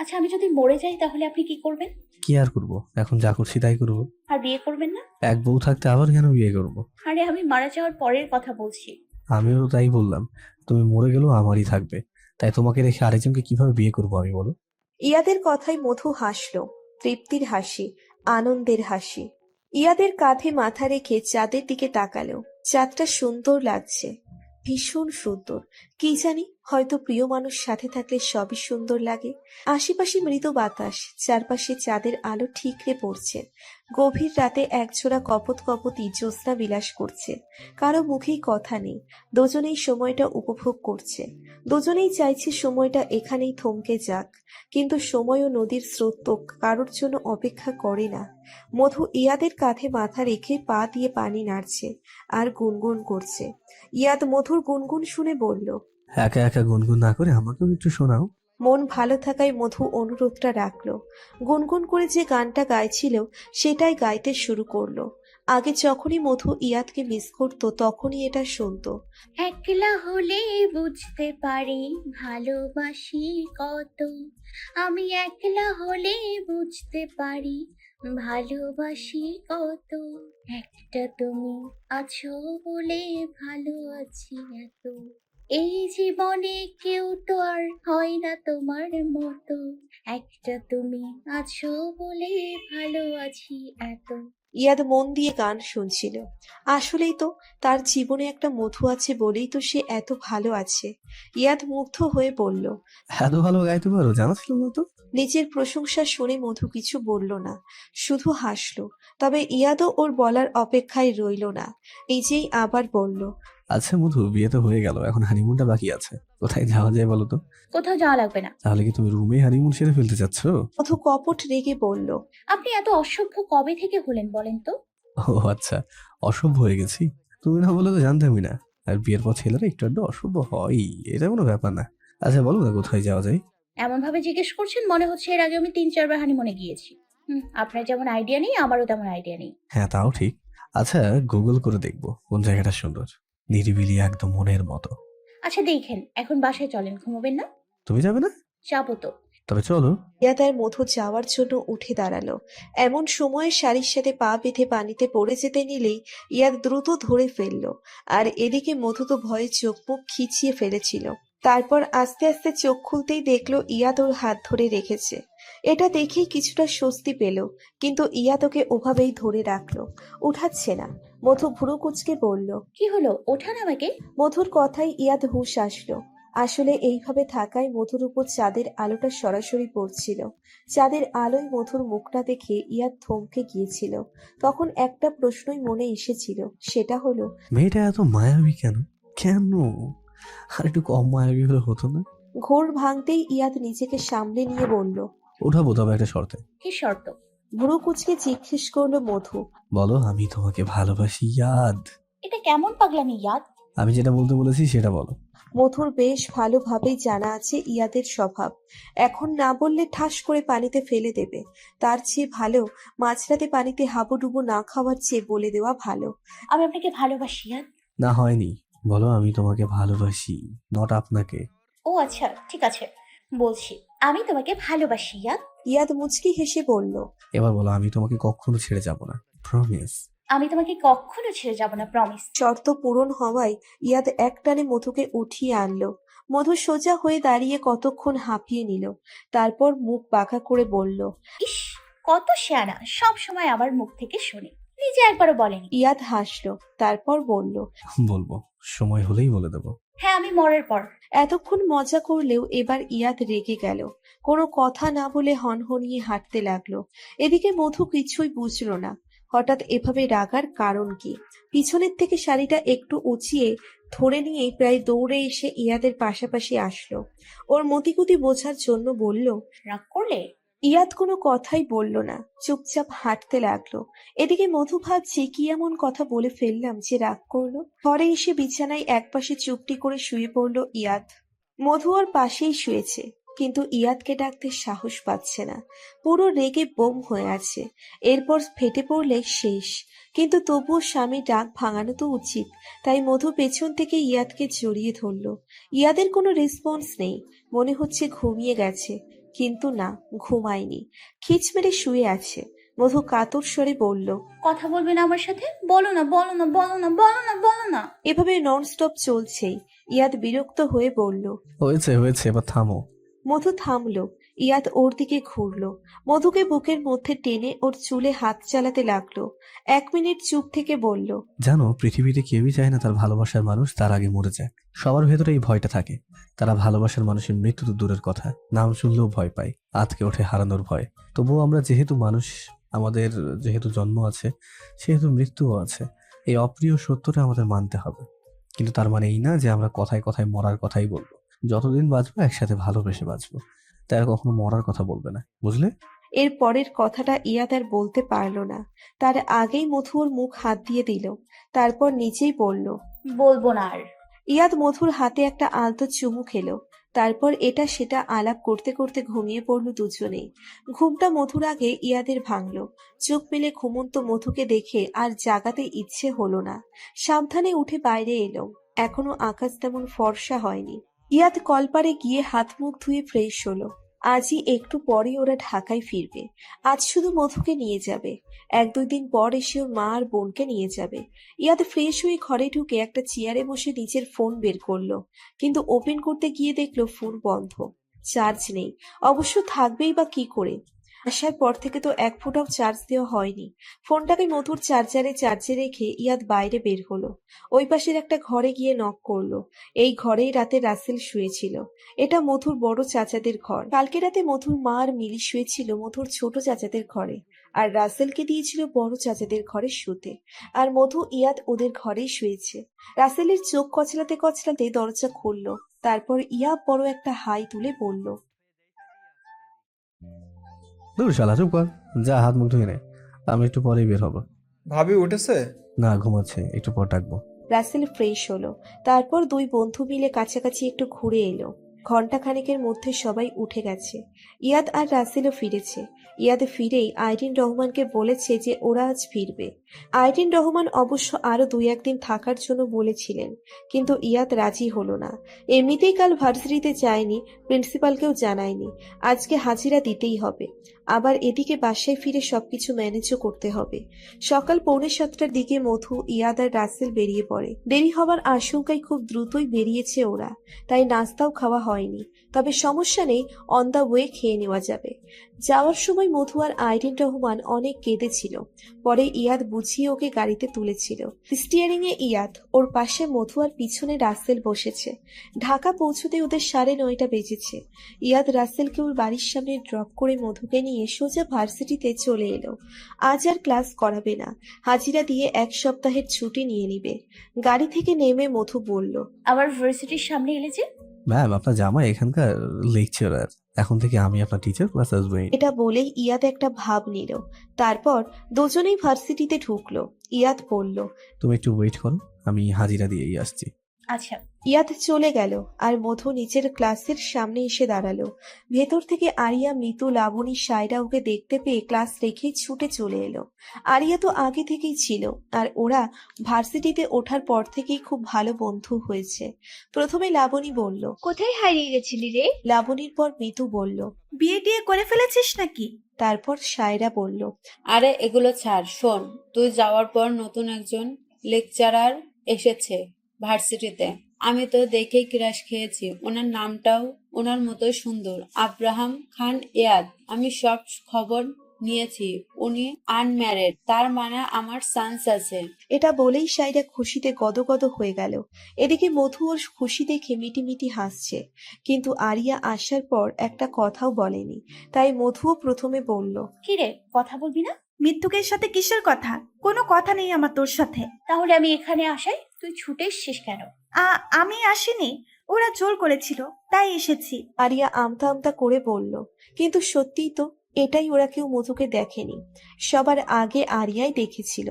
আচ্ছা, আমি যদি মরে যাই তাহলে আপনি কি করবেন? কি আর করবো, এখন যা করছি তাই করবো। আর বিয়ে করবেন না? এক বউ থাকতে আবার কেন বিয়ে করবো? আরে আমি মারা যাওয়ার পরের কথা বলছি। আমিও তো তাই বললাম। তুমি মরে গেলেও আমারই থাকবে, তাই তোমাকে রেখে আরেকজনকে কিভাবে বিয়ে করবো আমি, বলো? ইয়াদের কথায় মধু হাসল, তৃপ্তির হাসি, আনন্দের হাসি। ইয়াদের কাঁধে মাথা রেখে চাঁদের দিকে তাকালো। চাঁদটা সুন্দর লাগছে, ভীষণ সুন্দর। কি জানি, হয়তো প্রিয় মানুষ সাথে থাকলে সবই সুন্দর লাগে। আশেপাশে মৃদু বাতাস, চারপাশে চাঁদের আলো ঠিকরে পড়ছে। গভীর রাতে একজোড়া কপত কপতি জ্যোৎস্না বিলাস করছে। কারো মুখেই কথা নেই, দুজনেই সময়টা উপভোগ করছে। দুজনেই চাইছে সময়টা এখানেই থমকে যাক, কিন্তু সময় ও নদীর স্রোত তো কারোর জন্য অপেক্ষা করে না। মধু ইয়াদের কাঁধে মাথা রেখে পা দিয়ে পানি নাড়ছে আর গুনগুন করছে। ইয়াদ মধুর গুনগুন শুনে বলল, একা একা গুনগুন না করে আমাকেও একটু শোনাও। মন ভালো থাকায় মধু অনুরোধটা রাখলো। গুনগুন করে যে গানটা গাইছিল সেটাই গাইতে শুরু করলো। আগে যখনই মধু ইয়াদকে মিস করতো তখনই এটা শুনতো। একলা হলে বুঝতে পারি ভালোবাসি কত। আমি একলা হলে বুঝতে পারি ভালোবাসি কত। একটা তুমি আছো বলে ভালো আছি এত। এই জীবনে কেউ তো আর হয় না তোমার মতো। একটা তুমি আছো বলে ভালো আছি এত। ইয়াদ মন দিয়ে গান শুনছিল। আসলেই তো, তার জীবনে একটা মধু আছে বলেই তো সে এত ভালো আছে। ইয়াদ মুগ্ধ হয়ে বলল। এত ভালো গাইতে পারো, জানা ছিল না তো। নিজের প্রশংসা শুনে মধু কিছু বলল না, শুধু হাসলো। তবে ইয়াদও ওর বলার অপেক্ষায় রইল না, নিজেই আবার বলল। আচ্ছা মধু, বিয়ে তো হয়ে গেল, এখন হানিমুনটা বাকি আছে। কোথায় যাওয়া যায় বলো তো? কোথাও যাওয়া লাগবে না। তাহলে কি তুমি রুমে হানিমুন সেরে ফেলতে চাচ্ছ? মধু কপট রেগে বলল। আপনি এত অসভ্য কবে থেকে হলেন বলেন তো? ও আচ্ছা, অসভ্য হয়ে গেছি? তুমি না বলে তো জানতামই না। আর বিয়ের পর ছেলেরা একটু আধটু অসভ্য হয়, এটা কোনো ব্যাপার না। আচ্ছা বলো না, কোথায় যাওয়া যায়? এমন ভাবে জিজ্ঞেস করছেন মনে হচ্ছে এর আগে আমি ৩-৪ বার হানিমুনে গিয়েছি। আপনার যেমন আইডিয়া নেই, আমারও তেমন আইডিয়া নেই। হ্যাঁ তাও ঠিক। আচ্ছা, গুগল করে দেখবো কোন জায়গাটা সুন্দর, নিরিবিলি একদম মনের মতো। আচ্ছা দেখেন, এখন বাসায় চলেন, ঘুমাবেন না? তুমি যাবে না? যাবো তো। তবে চলো। ইয়াদ আর মধু যাওয়ার জন্য উঠে দাঁড়ালো। এমন সময় শাড়ির সাথে পা বেঁধে পানিতে পড়ে যেতে নিলেই ইয়াদ দ্রুত ধরে ফেললো। আর এদিকে মধু তো ভয়ে চোখ মুখ খিচিয়ে ফেলেছিল। তারপর আস্তে আস্তে চোখ খুলতেই দেখলো ইয়াদ ওর হাত ধরে রেখেছে। এটা দেখেই কিছুটা স্বস্তি পেল, কিন্তু ইয়াদ ওকে ওভাবেই ধরে রাখলো, উঠাচ্ছে না। মধু ভ্রু কুঁচকে বলল। কি হলো, ওঠান আমাকে। মধুর কথায় ইয়াদ হুঁশ আসলো। আসলে এইভাবে থাকায় মধুর উপর চাঁদের আলোটা সরাসরি পড়ছিল। চাঁদের আলোয় মধুর মুখটা দেখে ইয়াদ থমকে গিয়েছিল। তখন একটা প্রশ্নই মনে এসেছিল, সেটা হলো, মেয়েটা এত মায়াবী কেন? কেন? আর একটু কম মায়াবী হলে হতো না? ঘোর ভাঙতেই ইয়াদ নিজেকে সামলে নিয়ে বলল। ওঠাবো, তবে একটা শর্তে। কি শর্ত? ভ্রু কুঁচকে জিজ্ঞেস করলো মধু। বলো, আমি তোমাকে ভালোবাসি ইয়াদ। এটা কেমন পাগলামি ইয়াদ? আমি যেটা বলতে বলেছি সেটা বলো। মধুর বেশ ভালোভাবেই জানা আছে ইয়াদের স্বভাব। এখন না বললে ঠাস করে পানিতে ফেলে দেবে। তার চেয়ে ভালো মাঝরাতে পানিতে হাবুডুবু না খাওয়ার চেয়ে বলে দেওয়া ভালো। আমি আপনাকে ভালোবাসি ইয়াদ। না হয়নি। বলো, আমি তোমাকে ভালোবাসি, নট আপনাকে। ও আচ্ছা, ঠিক আছে, বলছি। আমি তোমাকে ভালোবাসি ইয়াদ। ইয়াদ মুচকি হেসে বলল। এবার বলো, আমি তোমাকে কখনো ছেড়ে যাব না, প্রমিস। আমি তোমাকে কখনো ছেড়ে যাব না, প্রমিস। শর্ত পূরণ হওয়ায় ইয়াদ একটানে মধুকে উঠিয়ে আনলো। মধু সোজা হয়ে দাঁড়িয়ে কতক্ষণ হাঁপিয়ে নিল, তারপর মুখ বাঁকা করে বলল। ইস, কত শেয়ানা, সব সময় আমার মুখ থেকে শুনি, নিজে একবারও বলেনি। ইয়াদ হাসলো, তারপর বলল। বলবো, সময় হলেই বলে দেবো। হ্যাঁ, আমি মরার পর। এতক্ষণ মজা করলেও এবার ইয়াদ রেগে গেল। কোনো কথা না বলে হনহনিয়ে হাঁটতে লাগলো। এদিকে মধু কিছুই বুঝলো না, হঠাৎ এভাবে রাগার কারণ কি। পিছনের থেকে শাড়িটা একটু উঁচিয়ে ধরে নিয়েই প্রায় দৌড়ে এসে ইয়াদের পাশাপাশি আসলো। ওর মতিগতি বোঝার জন্য বলল। রাগ করলে? ইয়াদ কোনো কথাই বলল না, চুপচাপ হাঁটতে লাগলো। এদিকে মধু ভাবছে কি এমন কথা বলে ফেললাম যে রাগ করলো। ঘরে এসে বিছানায় একপাশে চুপটি করে শুয়ে পড়ল ইয়াদ। মধু ওর পাশেই শুয়েছে, কিন্তু ইয়াদকে ডাকতে সাহস পাচ্ছে না। পুরো রেগে বোম হয়ে আছে, এরপর ফেটে পড়লে শেষ। কিন্তু তবুও স্বামী ডাক ভাঙানো তো উচিত, তাই মধু পেছন থেকে ইয়াদকে জড়িয়ে ধরল। ইয়াদের কোনো রেসপন্স নেই, মনে হচ্ছে ঘুমিয়ে গেছে। কিন্তু না, ঘুমায়নি, খিচ মেরে শুয়ে আছে। মধু কাতর স্বরে বলল, কথা বলবে না আমার সাথে? বলো না, বলো না, বলো না, বলো না, বলো না। এভাবে ননস্টপ চলছেই। ইয়াদ বিরক্ত হয়ে বলল। হয়েছে হয়েছে, এবার থামো। মধু থামলো। ইয়াদ ওর দিকে ঘুরলো। মধুকে বুকের মধ্যে টেনে ওর চুলে হাত চালাতে লাগলো। 1 মিনিট চুপ থেকে বলল, জানো, পৃথিবীতে কেউই চায় না তার ভালোবাসার মানুষ তার আগে মরে যায়। সবার ভেতরে এই ভয়টা থাকে। তারা ভালোবাসার মানুষের মৃত্যু তো দূরের কথা, নাম শুনলেও ভয় পায়, আতকে ওঠে হারানোর ভয়। তবুও আমরা যেহেতু মানুষ, আমাদের যেহেতু জন্ম আছে, সেহেতু মৃত্যুও আছে। এই অপ্রিয় সত্যটা আমাদের মানতে হবে। কিন্তু তার মানে এই না যে আমরা কথায় কথায় মরার কথাই বলবো। যতদিন বাঁচবো একসাথে ভালোবেসে বাঁচবো, তাই আর কখনো মরার কথা বলবে না, বুঝলে? এর পরের কথাটা ইয়াদ আর বলতে পারল না। তার আগেই মধু ওর মুখ হাত দিয়ে দিল। তারপর নিচেই বলল। বলবো না আর। ইয়াদ মধুর হাতে একটা আলতো চুমু খেলো। তারপর এটা সেটা আলাপ করতে করতে ঘুমিয়ে পড়ল দুজনেই। ঘুমটা মধুর আগে ইয়াদের ভাঙলো। চোখ মেলে ঘুমন্ত মধুকে দেখে আর জাগাতে ইচ্ছে হলো না। সাবধানে উঠে বাইরে এলো। এখনো আকাশ তেমন ফর্সা হয়নি। ইয়াদ কলপারে গিয়ে হাত মুখ ধুয়ে ফ্রেশ হলো। আজই একটু পরে ওরা ঢাকায় ফিরবে। আজ শুধু মধুকে নিয়ে যাবে। 1-2 দিন পর এসে ওর মা আর বোনকে নিয়ে যাবে। ইয়াদ ফ্রেশ হয়ে ঘরে ঢুকে একটা চেয়ারে বসে নিজের ফোন বের করলো। কিন্তু ওপেন করতে গিয়ে দেখলো ফোন বন্ধ। চার্জ নেই। অবশ্য থাকবেই বা কি করে? আসার পর থেকে তো 1 ফোঁটাও চার্জ দেওয়া হয়নি। ফোনটাকে মধুর চার্জে রেখে ইয়াদ বাইরে বের হলো। ওই পাশের একটা ঘরে গিয়ে নক করলো। এই ঘরেই রাতে রাসেল শুয়েছিল। এটা মধুর বড় চাচাদের ঘর। কালকে রাতে মধুর মা আর মিলি শুয়েছিল মধুর ছোট চাচাদের ঘরে। আর রাসেলকে দিয়েছিল বড় চাচাদের ঘরে শুতে। আর মধু ইয়াদ ওদের ঘরেই শুয়েছে। রাসেলের চোখ কচলাতে কচলাতে দরজা খুললো। তারপর ইয়া বড় একটা হাই তুলে বলল, দূর শালা, চুপ কর। যা, হাত মুখ ধুয়ে নে, আমি একটু পরেই বের হবো। ভাবি উঠেছে? না, ঘুমাচ্ছে, একটু পর ডাকবো। রাসেল ফ্রেশ হলো। তারপর 2 বন্ধু মিলে কাছাকাছি একটু ঘুরে এলো। ঘন্টা খানেকের মধ্যে সবাই উঠে গেছে। ইয়াদ আর রাসেলও ফিরেছে। ইয়াদ ফিরেই আইরিন রহমানকে বলেছে যে ওরা আজ ফিরবে। আইরিন রহমান অবশ্য আরো 2-1 দিন থাকার জন্য বলেছিলেন, কিন্তু ইয়াদ রাজি হলো না। এমনিতেই কাল ভার্সিটিতে যায়নি, প্রিন্সিপালকেও জানায়নি। আজকে হাজিরা দিতেই হবে। আবার এদিকে বাসায় ফিরে সবকিছু ম্যানেজও করতে হবে। সকাল 6:45টার দিকে মধু, ইয়াদ আর রাসেল বেরিয়ে পড়ে। দেরি হবার আশঙ্কায় খুব দ্রুতই বেরিয়েছে ওরা, তাই নাস্তাও খাওয়া হয়নি। তবে সমস্যা নেই, অন দা ওয়ে খেয়ে নেওয়া যাবে। যাওয়ার সময় মধু আর আইরিন রহমান অনেক কেঁদেছিল। পরে ইয়াদ বুঝিয়ে ওকে গাড়িতে তুলেছিল। স্টিয়ারিং এ ইয়াদ, ওর পাশে মধু আর পিছনে রাসেল বসেছে। ঢাকা পৌঁছতে ওদের 9:30 বেজেছে। ইয়াদ রাসেলকে ওর বাড়ির সামনে ড্রপ করে মধুকে নিয়ে সোজা ভার্সিটিতে চলে এলো। আজ আর ক্লাস করাবে না, হাজিরা দিয়ে 1 সপ্তাহের ছুটি নিয়ে নিবে। গাড়ি থেকে নেমে মধু বলল, আবার ভার্সিটির সামনে এলে যে? ম্যাম, আপনার জামাই এখানকার লেকচারার। এখন থেকে আমি আপনার টিচার প্লাস হাজবেন্ড। এটা বলেই ইয়াদ একটা ভাব নিল। তারপর দুজনেই ভার্সিটিতে ঢুকলো। ইয়াদ বলল, তুমি একটু ওয়েট করো, আমি হাজিরা দিয়েই আসছি। আচ্ছা। ইয়াদ চলে গেল আর মধু নিচের ক্লাসের সামনে এসে দাঁড়ালো। ভেতর থেকে আরিয়া, মিতু, লাবণী, সায়রা ওকে দেখতে পেয়ে ক্লাস রেখেই ছুটে চলে এলো। আরিয়া তো আগে থেকেই ছিল, আর ওরা ভার্সিটিতে ওঠার পর থেকেই খুব ভালো বন্ধু হয়েছে। প্রথমে লাবণী বলল। কোথায় হারিয়ে গেছিলি রে? লাবণীর পর মিতু বলল। বিয়ে টিয়ে করে ফেলেছিস নাকি? তারপর সায়রা বলল। আরে এগুলো ছাড়, শোন, তুই যাওয়ার পর নতুন একজন লেকচারার এসেছে ভার্সিটিতে। আমি তো দেখেই ক্রাশ খেয়েছি। ওনার নামটাও ওনার মতো সুন্দর, আব্রাহাম খান ইয়াদ। আমি সব খবর নিয়েছি, উনি আনম্যারেড, তার মানে আমার চান্স আছে। এটা বলেই সায়রা খুশিতে গদগদ হয়ে গেল। এদিকে মধু ওর খুশি দেখে মিটিমিটি হাসছে। কিন্তু আরিয়া আসার পর একটা কথাও বলেনি, তাই মধুও প্রথমে বলল। কি রে, কথা বলবি না? মৃত্যুকের সাথে কিসের কথা? কোনো কথা নেই আমার তোর সাথে। তাহলে আমি এখানে আসাই তুই ছুটে এসছিস কেন? আমি আসিনি, ওরা জোর করেছিল তাই এসেছি। আরিয়া আমতা আমতা করে বলল। কিন্তু সত্যিই তো, এটাই ওরা কেউ মধুকে দেখেনি। সবার আগে আরিয়াই দেখেছিল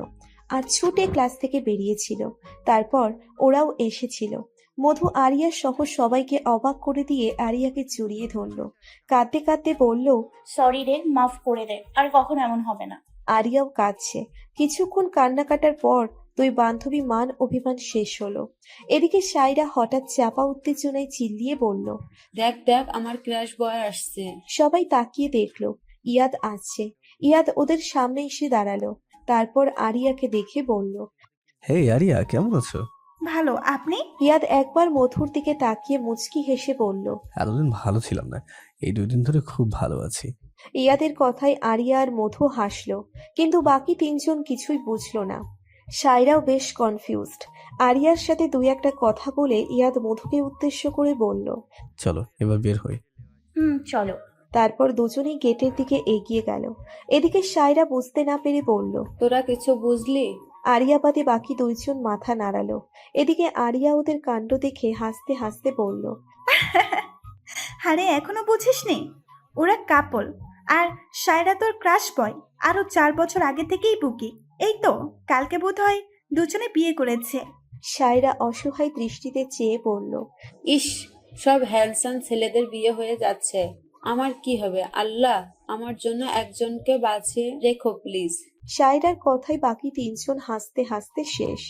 আর ছুটে ক্লাস থেকে বেরিয়েছিল। তারপর ওরাও এসেছিল। মধু আরিয়া সহ সবাইকে অবাক করে দিয়ে আরিয়াকে জড়িয়ে ধরলো। কাঁদতে কাঁদতে বলল। সরি রে, মাফ করে দে, আর কখনো এমন হবে না। আরিয়াও কাঁদছে। কিছুক্ষণ কান্না কাটার পর দুই বান্ধবী মান অভিমান শেষ হলো। এদিকে সাইরা হঠাৎ চাপা উত্তেজনায় চিল্লিয়ে বলল। দেখ দেখ, আমার ক্রাশ বয় আসছে। সবাই তাকিয়ে দেখলো ইয়াদ আসছে। ইয়াদ ওদের সামনে এসে দাঁড়ালো। তারপর আরিয়াকে দেখে বলল। হে আরিয়া, কেমন আছো? ভালো, আপনি? ইয়াদ একবার মধুর দিকে তাকিয়ে মুচকি হেসে বলল। এতদিন ভালো ছিলাম না, এই 2 দিন ধরে খুব ভালো আছি। ইয়াদের কথায় আরিয়া আর মধু হাসলো, কিন্তু বাকি তিনজন কিছুই বুঝলো না। সায়রাও বেশ কনফিউজড। আরিয়ার সাথে দুই একটা কথা বলে ইয়াদ মধুকে উদ্দেশ্য করে বলল। চলো এবার বের হই। চলো। তারপর দুজনেই গেটের দিকে এগিয়ে গেল। এদিকে সায়রা বুঝতে না পেরে বলল। তোরা কিছু বুঝলি? আরিয়া বাদে বাকি দুইজন মাথা নাড়ালো। এদিকে আরিয়া ওদের কাণ্ড দেখে হাসতে হাসতে বলল। আরে এখনো বুঝিসনি? ওরা কাপল। আর সায়রা তোর ক্রাশ বয়, আরো 4 বছর আগে থেকেই বুকি। এই তো কালকে বোধহয় দুজনে বিয়ে করেছে। সায়রা অসহায় দৃষ্টিতে চেয়ে বলল। ইস, সব হ্যান্ডসাম ছেলেদের বিয়ে হয়ে যাচ্ছে, আমার কি হবে? আল্লাহ, আমার জন্য একজনকে বাঁচিয়ে রেখো প্লিজ। সায়রার কথায় বাকি তিনজন হাসতে হাসতে শেষ।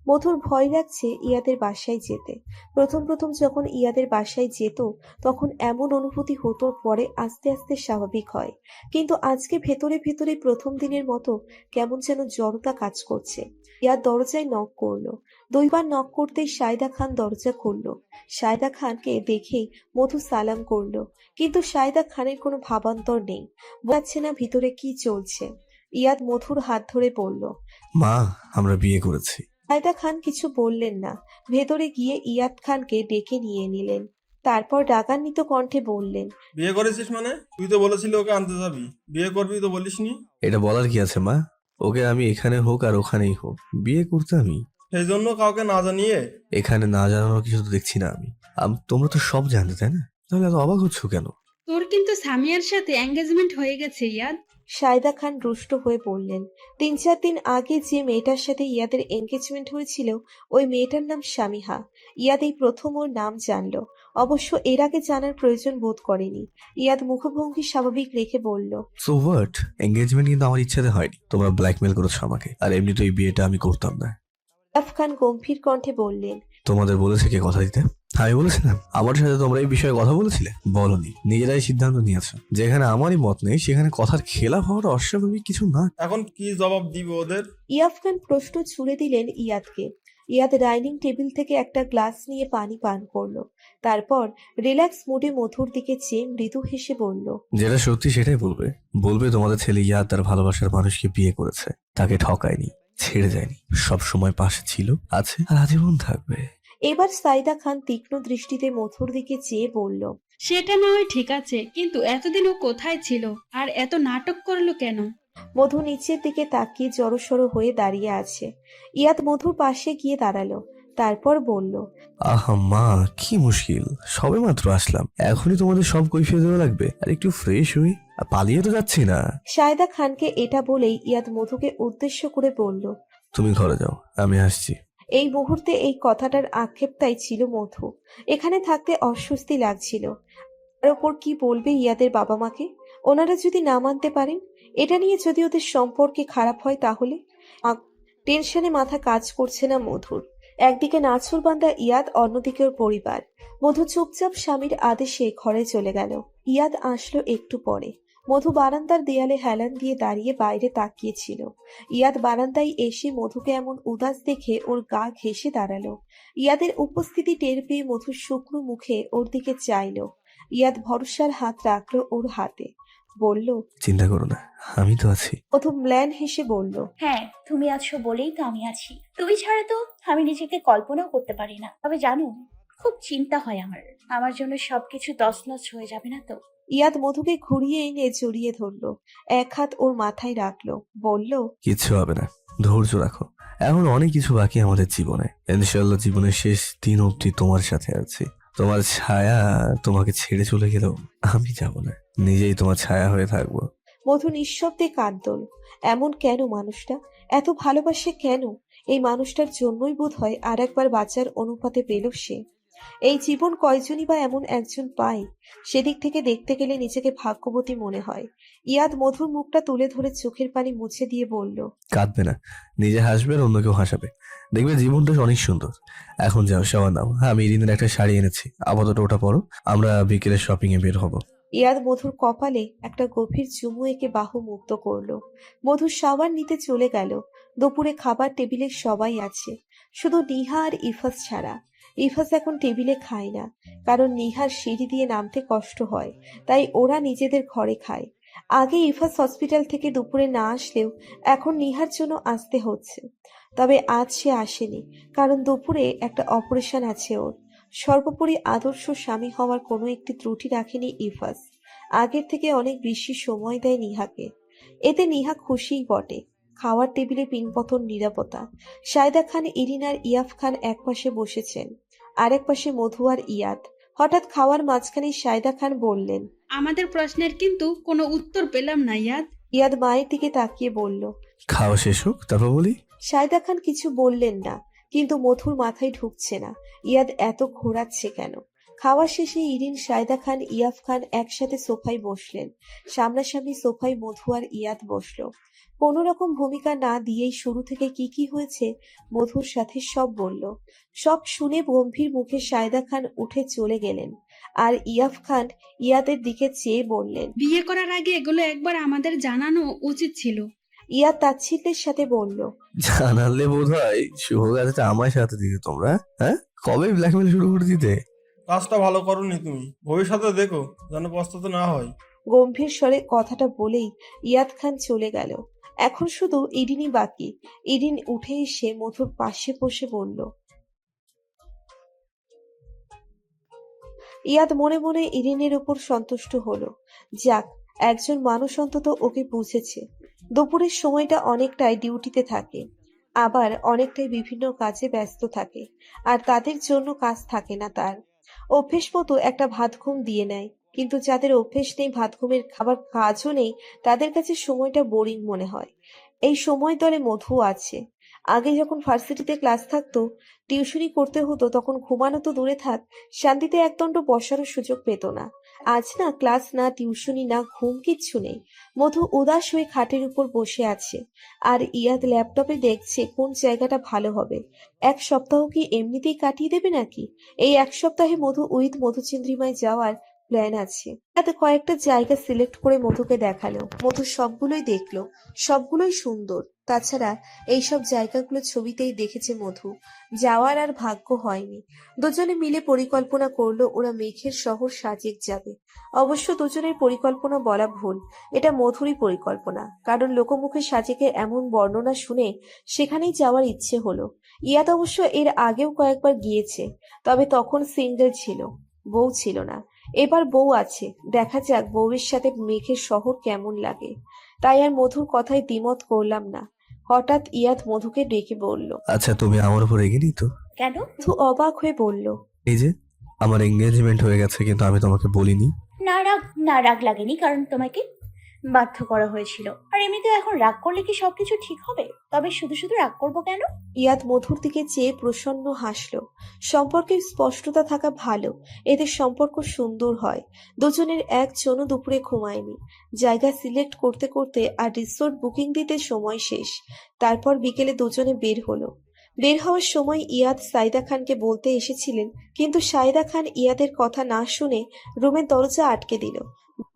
মধুর ভয় লাগছে ইয়াদের বাসায় যেতে। প্রথম প্রথম যখন ইয়াদের বাসায় যেত তখন এমন অনুভূতি হতো, পরে আস্তে আস্তে স্বাভাবিক হয়। কিন্তু আজকে ভেতরে ভেতরে প্রথম দিনের মতো কেমন যেন জড়তা কাজ করছে। ইয়াদ দরজায় নক করলো। 2বার নক করতেই সায়দা খান দরজা খুললো। সায়দা খানকে দেখেই মধু সালাম করলো, কিন্তু সায়দা খানের কোনো ভাবান্তর নেই। বোঝাচ্ছে না ভিতরে কি চলছে। ইয়াদ মধুর হাত ধরে বলল। মা, আমরা বিয়ে করেছি। সায়দা খান কিছু বললেন না। ভেতরে গিয়ে ইয়াদ খানকে ডেকে নিয়ে নিলেন। তারপর রাগান্বিত কণ্ঠে বললেন। বিয়ে করেছিস মানে? তুই তো বলেছিলি ওকে আনতে যাবি, বিয়ে করবি তো বলিসনি। এটা বলার কি আছে মা? ওকে আমি এখানে হোক আর ওখানেই হোক বিয়ে করতে আমি। সেই জন্য কাউকে না জানিয়ে? এখানে না জানানোর কিছু তো দেখছি না আমি। তোমরা তো সব জানতে, তাই না? তাহলে এত অবাক হচ্ছ কেন? তোর কিন্তু সামিয়ার সাথে এঙ্গেজমেন্ট হয়ে গেছে ইয়াদ। সায়দা খান রুষ্ট হয়ে বললেন। 3-4 দিন আগে যে মেয়েটার সাথে ইয়াদের এনগেজমেন্ট হয়েছিল ওই মেয়েটার নাম শামিহা। ইয়াদ এই প্রথম ওর নাম জানলো। অবশ্য এর আগে জানার প্রয়োজন বোধ করেনি। ইয়াদ মুখভঙ্গি স্বাভাবিক রেখে বলল। So what? এঙ্গেজমেন্ট কিন্তু আমার ইচ্ছাতে হয়নি, তোমরা ব্ল্যাকমেল করেছো আমাকে। আর এমনি তো এই বিয়েটা আমি করতাম না। আফ খান গম্ভীর কণ্ঠে বললেন। তোমাদের বলেছে কে কথা দিতে? আমি বলেছিলাম? আমার সাথে তোমরা এই বিষয়ে কথা বলেছিলে? বলনি, নিজেরাই সিদ্ধান্ত নিয়েছো। যেখানে আমারই মত নেই সেখানে কথার খেলাপ হওয়ার অস্বাভাবিক কিছু না। এখন কি জবাব দিব ওদের? ইয়াফ খান প্রশ্ন ছুড়ে দিলেন ইয়াদকে। ইয়াদ ডাইনিং টেবিল থেকে একটা গ্লাস নিয়ে পানি পান করলো। তারপর রিল্যাক্স মুডে মধুর দিকে চেয়ে মৃদু হেসে বলল। যেটা সত্যি সেটাই বলবে। বলবে তোমাদের ছেলে ইয়াদ তার ভালোবাসার মানুষকে বিয়ে করেছে, তাকে ঠকায়নি, ছেড়ে যায়নি, সব সময় পাশে ছিল, আছে আর আজীবন থাকবে। এবার সাইদা খান তীক্ষ্ণ দৃষ্টিতে মধুর দিকে চেয়ে বলল। সেটা না হয় ঠিক আছে, কিন্তু এতদিন ও কোথায় ছিল আর এত নাটক করলো কেন? মধু নিচের দিকে তাকিয়ে জড়সড় হয়ে দাঁড়িয়ে আছে। ইয়াদ মধুর পাশে গিয়ে দাঁড়ালো। তারপর বলল। আহা মা, কি মুশকিল, সবে মাত্র আসলাম, এখনই তোমাদের সব কৈফিয়ত দেওয়া লাগবে? আর একটু ফ্রেশ হই, আর পালিয়ে তো যাচ্ছি না। সায়দা খানকে এটা বলেই ইয়াদ মধুকে উদ্দেশ্য করে বলল। তুমি ঘরে যাও, আমি আসছি। এই মুহূর্তে এই কথাটার আক্ষেপটাই ছিল মধু। এখানে থাকতে অস্বস্তি লাগছিল। তার ওপর কি বলবে ইয়াদের বাবা মাকে? ওনারা যদি না মানতে পারেন, এটা নিয়ে যদি ওদের সম্পর্কে খারাপ হয় তাহলে? টেনশনে মাথা কাজ করছে না মধুর। একদিকে নাছুরবান্দা ইয়াদ, অন্যদিকে ওর পরিবার। মধু চুপচাপ স্বামীর আদেশে ঘরে চলে গেল। ইয়াদ আসলো একটু পরে। মধু বারান্দার দেয়ালে হেলান দিয়ে দাঁড়িয়ে বাইরে তাকিয়েছিল। ইয়াদ বারান্দায় এসে মধুকে এমন উদাস দেখে ওর গা ঘেঁষে দাঁড়ালো। ইয়াদের উপস্থিতি টের পেয়ে মধুর শুকনো মুখে ওর দিকে চাইলো। ইয়াদ ভরসার হাত রাখলো ওর হাতে, বলল। চিন্তা করো না, আমি তো আছি। মধু ম্লান হেসে বলল। হ্যাঁ, তুমি আছো বলেই তো আমি আছি। তুমি ছাড়া তো আমি নিজেকে কল্পনাও করতে পারি না। তবে জানো, খুব চিন্তা হয় আমার জন্য সবকিছু তছনছ হয়ে যাবে না তো? ইয়াদ মধুকে ঘুরিয়ে এনে জড়িয়ে ধরলো। এক হাত ওর মাথায় রাখলো, বলল। কিচ্ছু হবে না, ধৈর্য রাখো। এখন অনেক কিছু বাকি আমাদের জীবনে। ইনশাআল্লাহ জীবনের শেষ দিন অবধি তোমার সাথে আছি। তোমার ছায়া তোমাকে ছেড়ে চলে গেলেও আমি যাব না, নিজেই তোমার ছায়া হয়ে থাকবো। মধু নিঃশব্দে কাঁদল। এমন কেন মানুষটা? এত ভালোবাসে কেন? এই মানুষটার জন্যই বোধ হয় আর একবার বাঁচার অনুপাতে পেল সে। এই জীবন কয়জনই বা এমন একজন পায়। সেদিক থেকে দেখতে গেলে নিজেকে ভাগ্যবতী মনে হয়। ইয়াদ মধুর মুখটা তুলে ধরে চোখের পানি মুছে দিয়ে বলল, কাঁদবে না, নিজে হাসবে আর অন্য কেউ হাসাবে, দেখবে জীবনটা অনেক সুন্দর। এখন যাও, শাওয়ার নাও। আমি ইরিনের একটা শাড়ি এনেছি, আপাতত ওটা পরো, আমরা বিকেলে শপিং এ বের হবো। ইয়াদ মধুর কপালে একটা গভীর চুমু এঁকে বাহু মুক্ত করলো। মধু শাওয়ার নিতে চলে গেল। দুপুরে খাবার টেবিলে সবাই আছে, শুধু নিহা আর ইফাস ছাড়া। ইফাস এখন টেবিলে খায় না, কারণ নিহার সিঁড়ি দিয়ে নামতে কষ্ট হয়, তাই ওরা নিজেদের ঘরে খায়। আগে ইফাস হসপিটাল থেকে দুপুরে না আসলেও এখন নিহার জন্য আসতে হচ্ছে। তবে আজ সে আসেনি, কারণ দুপুরে একটা অপারেশন আছে ওর। সর্বোপরি আদর্শ স্বামী হওয়ার কোনো একটি ত্রুটি রাখেনি ইফাস। আগের থেকে অনেক বেশি সময় দেয় নিহাকে। এতে নিহা খুশিই বটে। খাওয়ার টেবিলে পিনপতন নিরাপত্তা। সায়দা খান, ইরিন আর ইয়াফ খান এক পাশে বসেছেন, আরেক পাশে মধু আর ইয়াদ। হঠাৎ খাওয়ার মাঝখানে সায়দা খান বললেন, আমাদের প্রশ্নের কিন্তু কোনো উত্তর পেলাম না ইয়াদ। ইয়াদ মায়ের দিকে তাকিয়ে বলল। খাওয়া শেষ হোক তারপর বলি। সায়দা খান কিছু বললেন না, কিন্তু মধুর মাথায় ঢুকছে না ইয়াদ এত ঘোরাচ্ছে কেন। খাওয়া শেষে ইরিন, সায়দা খান, ইয়াফ খান একসাথে সোফায় বসলেন। সামনাসামনি সোফায় মধু আর ইয়াদ বসলো। কোনো রকম ভূমিকা না দিয়েই শুরু থেকে কি কি হয়েছে মধুর সাথে সব বলল। সব শুনে গম্ভীর মুখে সায়দা খান উঠে চলে গেলেন, আর ইয়াফ খান ইয়াদের দিকে চেয়ে বললেন। বিয়ে করার আগে এগুলো একবার আমাদের জানানো উচিত ছিল। ইয়াদ তাচ্ছিল্যের সাথে বলল, জানালে বোধ হয় শুভ কাজটা আমার সাথে দিতে তোমরা, হ্যাঁ? কবে ব্ল্যাকমেল শুরু করে দিতে? কাজটা ভালো করোনি তুমি, ভবিষ্যতে দেখো যেন পস্তাতে না হয়। গম্ভীর স্বরে কথাটা বলেই ইয়াদ খান চলে গেল। এখন শুধু ইরিনই বাকি। ইরিন উঠে এসে মধুর পাশে বসে বলল। ইয়াদ মনে মনে ইরিনের উপর সন্তুষ্ট হলো। যাক, একজন মানুষ অন্তত ওকে বুঝেছে। দুপুরের সময়টা অনেকটাই ডিউটিতে থাকে, আবার অনেকটাই বিভিন্ন কাজে ব্যস্ত থাকে, আর তাদের জন্য কাজ থাকে না তার। অভ্যেস মতো একটা ভাত ঘুম দিয়ে নেয়, কিন্তু যাদের অভ্যেস নেই ভাত ঘুমের, খাবার কাজও নেই, তাদের কাছে সময়টা বোরিং মনে হয়। এই সময় দলে মধু আছে। আগে যখন ভার্সিটিতে ক্লাস থাকতো, টিউশনি করতে হতো, তখন ঘুমানো তো দূরে থাক, শান্তিতে একদণ্ড বসারও সুযোগ পেত না। আজ না ক্লাস, না টিউশনি, না ঘুম, কিচ্ছু নেই। মধু উদাস হয়ে খাটের উপর বসে আছে, আর ইয়াদ ল্যাপটপে দেখছে কোন জায়গাটা ভালো হবে। এক সপ্তাহ কি এমনিতেই কাটিয়ে দেবে নাকি? এই এক সপ্তাহে মধু উইথ মধুচন্দ্রিমায় যাওয়ার প্ল্যান আছে। তাতে কয়েকটা জায়গা সিলেক্ট করে মধুকে দেখালো। মধু সবগুলোই দেখলো, সবগুলোই সুন্দর। তাছাড়া এইসব জায়গাগুলো ছবিতেই দেখেছে মধু, যাওয়ার আর ভাগ্য হয়নি। দুজনে মিলে পরিকল্পনা করলো ওরা মেঘের শহর সাজেক যাবে। অবশ্য দুজনের পরিকল্পনা বলা ভুল, এটা মধুরই পরিকল্পনা, কারণ লোকমুখে সাজেকের এমন বর্ণনা শুনে সেখানেই যাওয়ার ইচ্ছে হলো। ইয়াদ অবশ্য এর আগেও কয়েকবার গিয়েছে, তবে তখন সিঙ্গেল ছিল, বউ ছিল না। এবার বউ আছে, দেখা যাক বউয়ের সাথে মেঘের শহর কেমন লাগে। তাই আর মধুর কথায় দ্বিমত করলাম না। হঠাৎ ইয়াদ মধুকে ডেকে বলল। আচ্ছা, তুমি আমার উপর রেগে নি তো? কেন? মধু অবাক হয়ে বলল, এই যে আমার এঙ্গেজমেন্ট হয়ে গেছে, কিন্তু আমি তোমাকে বলিনি। না রাগ লাগেনি, কারণ তোমাকে বাধ্য করা হয়েছিল। আর এমনিতে এখন রাগ করলে কি সবকিছু ঠিক হবে? তবে শুধু শুধু রাগ করবো কেন? ইয়াদ মধুর দিকে চেয়ে প্রসন্ন হাসলো। সম্পর্কের স্পষ্টতা থাকা ভালো, এদের সম্পর্ক সুন্দর হয়। দুজনের একজনও দুপুরে ঘুমায়নি। জায়গা সিলেক্ট করতে করতে আর রিসোর্ট বুকিং দিতে সময় শেষ। তারপর বিকেলে দুজনে বের হলো। বের হওয়ার সময় ইয়াদ সাইদা খানকে বলতে এসেছিলেন, কিন্তু সাইদা খান ইয়াদের কথা না শুনে রুমের দরজা আটকে দিল।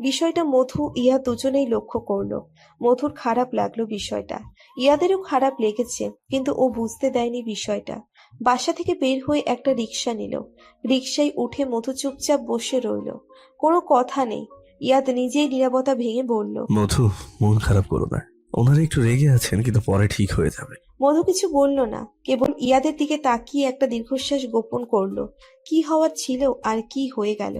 বিষয়টা মধু, ইয়াদ দুজনেই লক্ষ্য করলো। মধুর খারাপ লাগলো বিষয়টা, ইয়াদেরও খারাপ লেগেছে, কিন্তু ও বুঝতে দেয়নি বিষয়টা। বাসা থেকে বের হয়ে একটা রিক্সা নিল। রিক্সায় উঠে মধু চুপচাপ বসে রইল, কোনো কথা নেই। ইয়াদ নিজেই নীরবতা ভেঙে বলল, মধু, মন খারাপ করো না, ওনারা একটু রেগে আছেন, কিন্তু পরে ঠিক হয়ে যাবে। মধু কিছু বলল না, কেবল ইয়াদের দিকে তাকিয়ে একটা দীর্ঘশ্বাস গোপন করলো। কি হওয়ার ছিল আর কি হয়ে গেল।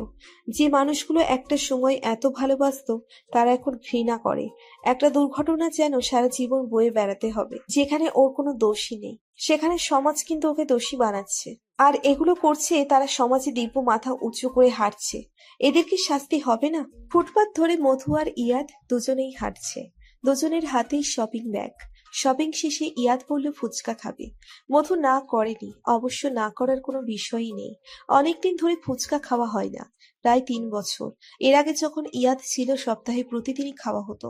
যে মানুষগুলো একটা সময় এত ভালোবাসতো, তারা এখন ঘৃণা করে। একটা দুর্ঘটনা যেন সারা জীবন বয়ে বেড়াতে হবে, যেখানে ওর কোনো দোষই নেই। সেখানে সমাজ কিন্তু ওকে দোষী বানাচ্ছে, আর এগুলো করছে তারা সমাজে দিব্য মাথা উঁচু করে হাঁটছে। এদের কি শাস্তি হবে না? ফুটপাত ধরে মধু আর ইয়াদ দুজনেই হাঁটছে। দুজনের হাতেই শপিং ব্যাগ। শপিং শেষে ইয়াদ বলল ফুচকা খাবে। মধু না করেনি, অবশ্য না করার কোনো বিষয়ই নেই। অনেকদিন ধরে ফুচকা খাওয়া হয় না, প্রায় 3 বছর। এর আগে যখন ইয়াদ ছিল সপ্তাহে প্রতিদিনই খাওয়া হতো।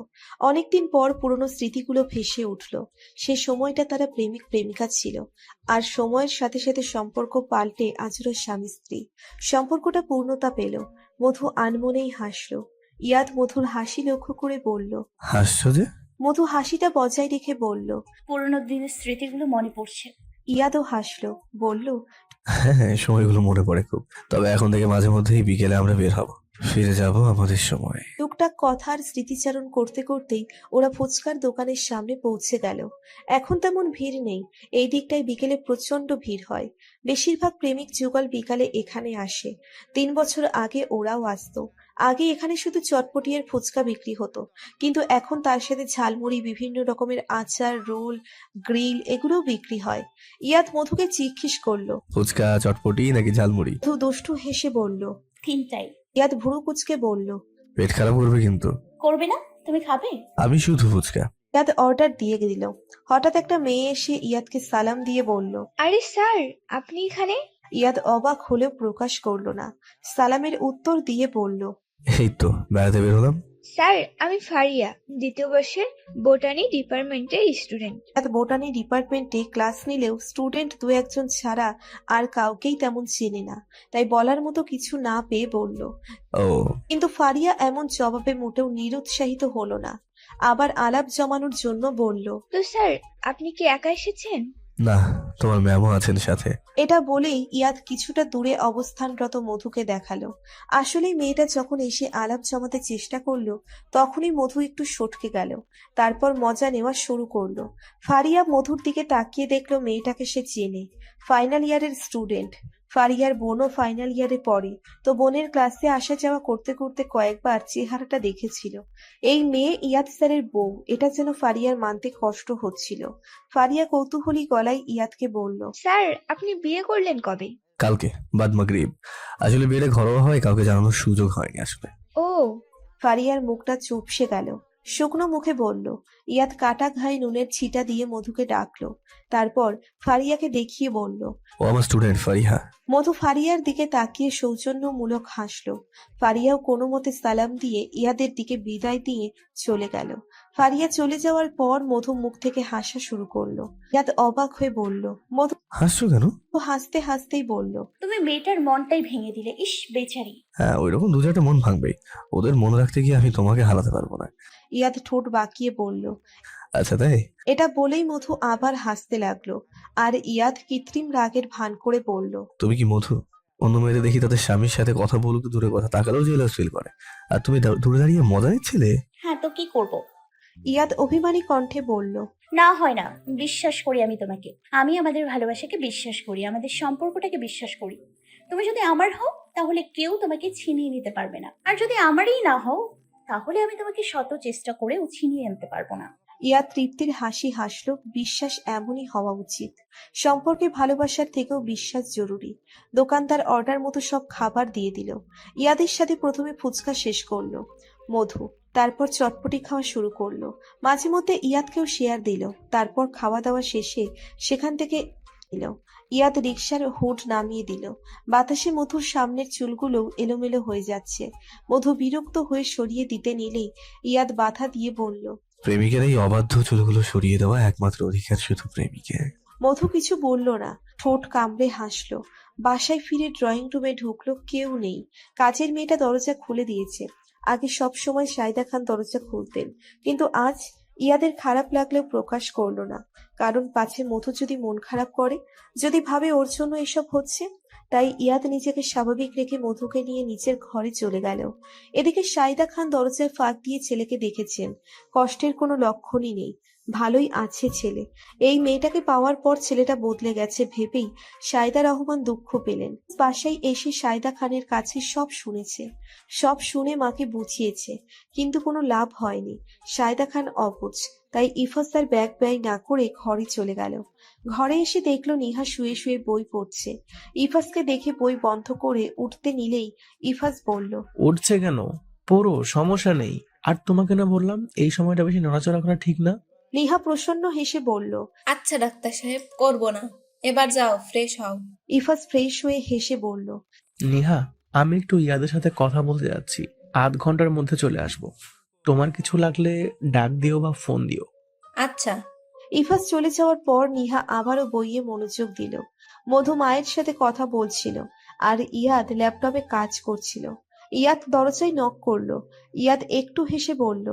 অনেকদিন পর পুরনো স্মৃতিগুলো ভেসে উঠল। সে সময়টা তারা প্রেমিক প্রেমিকা ছিল, আর সময়ের সাথে সাথে সম্পর্ক পাল্টে আজ ওরা স্বামী স্ত্রী। সম্পর্কটা পূর্ণতা পেল। মধু আনমনেই হাসল। ইয়াদ মধুর হাসি লক্ষ্য করে বলল। হাসছো যে? মধু হাসিটা বজায় রেখে বলল। পুরোনো দিনের স্মৃতিগুলো মনে পড়ছে। ইয়াদও হাসল, বলল। হ্যাঁ হ্যাঁ, সময়গুলো মনে পড়ে খুব। তবে এখন থেকে মাঝে মধ্যেই বিকেলে আমরা বের হব, ফিরে যাব আমাদের সময়। টুকটাক কথা আর স্মৃতিচারণ করতে করতেই ওরা ফুচকার দোকানের সামনে পৌঁছে গেল। এখন তেমন ভিড় নেই, এই দিকটায় বিকেলে প্রচন্ড ভিড় হয়। বেশিরভাগ প্রেমিক যুগল বিকালে এখানে আসে। 3 বছর আগে ওরাও আসতো। আগে এখানে শুধু চটপটি আর ফুচকা বিক্রি হতো, কিন্তু এখন তার সাথে ঝালমুড়ি, বিভিন্ন রকমের আচার, রোল, গ্রিল এগুলোও বিক্রি হয়। ইয়াদ মধুকে জিজ্ঞেস করলো। ফুচকা, চটপটি নাকি ঝালমুড়ি? মধু দুষ্টু হেসে বলল। তিনটাই। ইয়াদ ভুরু কুচকে বলল। পেট খারাপ করবে কিন্তু। করবে না? তুমি খাবে? আমি শুধু ফুচকা। ইয়াদ অর্ডার দিয়ে দিল। হঠাৎ একটা মেয়ে এসে ইয়াদকে সালাম দিয়ে বলল। আরে স্যার, আপনি এখানে? ইয়াদ অবাক হলেও প্রকাশ করলো না। সালামের উত্তর দিয়ে বলল। এই তো বেড়াতে বের হলাম। স্যার, আমি ফারিয়া, 2য় বর্ষের বোটানি ডিপার্টমেন্টের স্টুডেন্ট। ইয়াদ বোটানি ডিপার্টমেন্টে ক্লাস নিলেও স্টুডেন্ট 2-1 জন ছাড়া আর কাউকেই তেমন চেনে না, তাই বলার মতো কিছু না পেয়ে বলল। ও, কিন্তু ফারিয়া এমন জবাবে মোটেও নিরুৎসাহিত হলো না, আবার আলাপ জমানোর জন্য বলল। তো স্যার, আপনি কি একা এসেছেন? না, তোমার ম্যামও আছেন সাথে। এটা বলেই ইয়াদ কিছুটা দূরে অবস্থানরত মধুকে দেখালো। আসলে মেয়েটা যখন এসে আলাপ জমাতে চেষ্টা করলো, তখনই মধু একটু সটকে গেল। তারপর মজা নেওয়া শুরু করলো। ফারিয়া মধুর দিকে তাকিয়ে দেখলো মেয়েটাকে সে চেনে। ফাইনাল ইয়ারের স্টুডেন্ট। ফারিয়ার বোনও ফাইনাল ইয়ারে পড়ে, তো বোনের ক্লাসে আসা যাওয়া করতে করতে কয়েকবার চেহারাটা দেখেছিল। এই মেয়ে ইয়াদ স্যারের বউ, এটা যেন ফারিয়ার মানতে কষ্ট হচ্ছিল। ফারিয়া কৌতূহলী গলায় ইয়াদকে বলল। স্যার, আপনি বিয়ে করলেন কবে? কালকে, বাদ মাগরিব। আসলে বিয়েটা ঘরোয়া হয়, কাউকে জানানোর সুযোগ হয়নি আসলে। ও, ফারিয়ার মুখটা চুপসে গেল। শুকনো মুখে বলল। ইয়াদ কাটা ঘায়ে নুনের ছিটা দিয়ে মধুকে ডাকলো। তারপর ফারিয়াকে দেখিয়ে বলল। ও আমার স্টুডেন্ট ফারিহা। মধু ফারিয়ার দিকে তাকিয়ে সৌজন্যমূলক হাসলো। ফারিয়াও কোনো মতে সালাম দিয়ে ইয়াদের দিকে বিদায় দিয়ে চলে গেল। ফারিয়া চলে যাওয়ার পর মধু মুখ থেকে হাসা শুরু করলো। ইয়াদ অবাক হয়ে বলল। মধু হাসছো কেন? হাসতে হাসতেই বলল। তুমি মেয়েটার মনটাই ভেঙে দিলে। ইস বেচারি। হ্যাঁ, ওইরকম দু চারটা মন ভাঙবেই। ওদের মনে রাখতে গিয়ে আমি তোমাকে হারাতে পারবো না। ইয়াদ ঠোঁট বাঁকিয়ে বলল। আচ্ছা তাই? এটা বলেই মধু আবার হাসতে লাগলো, আর ইয়াদ কৃত্রিম রাগের ভান করে বলল। তুমি কি মধু? অন্য মেয়েদের দেখি তাদের স্বামীর সাথে কথা বলুক, দূরে কথা তাকালেও জেলাস ফিল করে, আর তুমি দূরে দাঁড়িয়ে মজা নিচ্ছিলে। হ্যাঁ তো কি করব? ইয়াদ অভিমানী কণ্ঠে বলল। না হয় না, বিশ্বাস করি আমি তোমাকে। আমি আমাদের ভালোবাসাকে বিশ্বাস করি, আমাদের সম্পর্কটাকে বিশ্বাস করি। তুমি যদি আমার হও তাহলে কেউ তোমাকে ছিনিয়ে নিতে পারবে না, আর যদি আমারই না হও তাহলে আমি তোমাকে শত চেষ্টা করেও ছিনিয়ে আনতে পারবো না। ইয়াদ তৃপ্তির হাসি হাসলো। বিশ্বাস এমনই হওয়া উচিত। সম্পর্কে ভালোবাসার থেকেও বিশ্বাস জরুরি। দোকানদার অর্ডার মতো সব খাবার দিয়ে দিল। ইয়াদের সাথে প্রথমে ফুচকা শেষ করলো মধু, তারপর চটপটি খাওয়া শুরু করলো। মাঝে মধ্যে ইয়াদকেও শেয়ার দিল। তারপর খাওয়া দাওয়া শেষে সেখান থেকে দিল। ইয়াদ রিকশার হুড নামিয়ে দিল। বাতাসে মধুর সামনের চুলগুলোও এলোমেলো হয়ে যাচ্ছে। মধু বিরক্ত হয়ে সরিয়ে দিতে নিলেই ইয়াদ বাধা দিয়ে বলল। প্রেমিকের এই অবাধ্য চুলগুলো সরিয়ে দেওয়া একমাত্র অধিকার শুধু প্রেমিকের। মধু কিছু বলল না, ঠোঁট কামড়ে হাসলো। বাসায় ফিরে ড্রয়িং রুমে ঢুকলো, কেউ নেই। কাজের মেয়েটা দরজা খুলে দিয়েছে। আগে সব সময় সাইদা খান দরজা খুলতেন, কিন্তু আজ ইয়াদের খারাপ লাগলেও প্রকাশ করলো না, কারণ পাছে মধু যদি মন খারাপ করে, যদি ভাবে ওর জন্য এসব হচ্ছে। তাই ইয়াদ নিজেকে স্বাভাবিক রেখে মধুকে নিয়ে নিচের ঘরে চলে গেল। এদিকে সাইদা খান দরজায় ফাঁক দিয়ে ছেলেকে দেখেছেন। কষ্টের কোনো লক্ষণই নেই, ভালোই আছে ছেলে। এই মেয়েটাকে পাওয়ার পর ছেলেটা বদলে গেছে ভেবেই সাইদা রহমান দুঃখ পেলেন। বাসায় এসে সাইদা খানের কাছে সব শুনেছে, সব শুনে মাকে বুঝিয়েছে, কিন্তু কোনো লাভ হয়নি। সাইদা খান অবুঝ, তাই ইফাজ তার ব্যাগ ব্যয় না করে ঘরে চলে গেল। ঘরে এসে দেখলো নিহা শুয়ে শুয়ে বই পড়ছে। ইফাজকে দেখে বই বন্ধ করে উঠতে নিলেই ইফাজ বলল। উঠছে কেন? পড়ো, সমস্যা নেই। আর তোমাকে না বললাম এই সময়টা বেশি নড়াচড়া করা ঠিক না? নিহা প্রসন্ন হেসে বলল। আচ্ছা ডাক্তার সাহেব, করব না। এবার যাও, ফ্রেশ হও। ইফাজ ফ্রেশ হয়ে হেসে বলল। নিহা, আমি একটু ইয়াদের সাথে কথা বলতে যাচ্ছি, 0.5 ঘন্টার মধ্যে চলে আসব। তোমার কিছু লাগলে ডাক দিও বা ফোন দিও। আচ্ছা। ইফাজ চলে যাওয়ার পর নিহা আবারও বইয়ে মনোযোগ দিল। মধু মায়ের সাথে কথা বলছিল আর ইয়াদ ল্যাপটপে কাজ করছিল। ইয়াদ দরজায় নক করলো। ইয়াদ একটু হেসে বলল।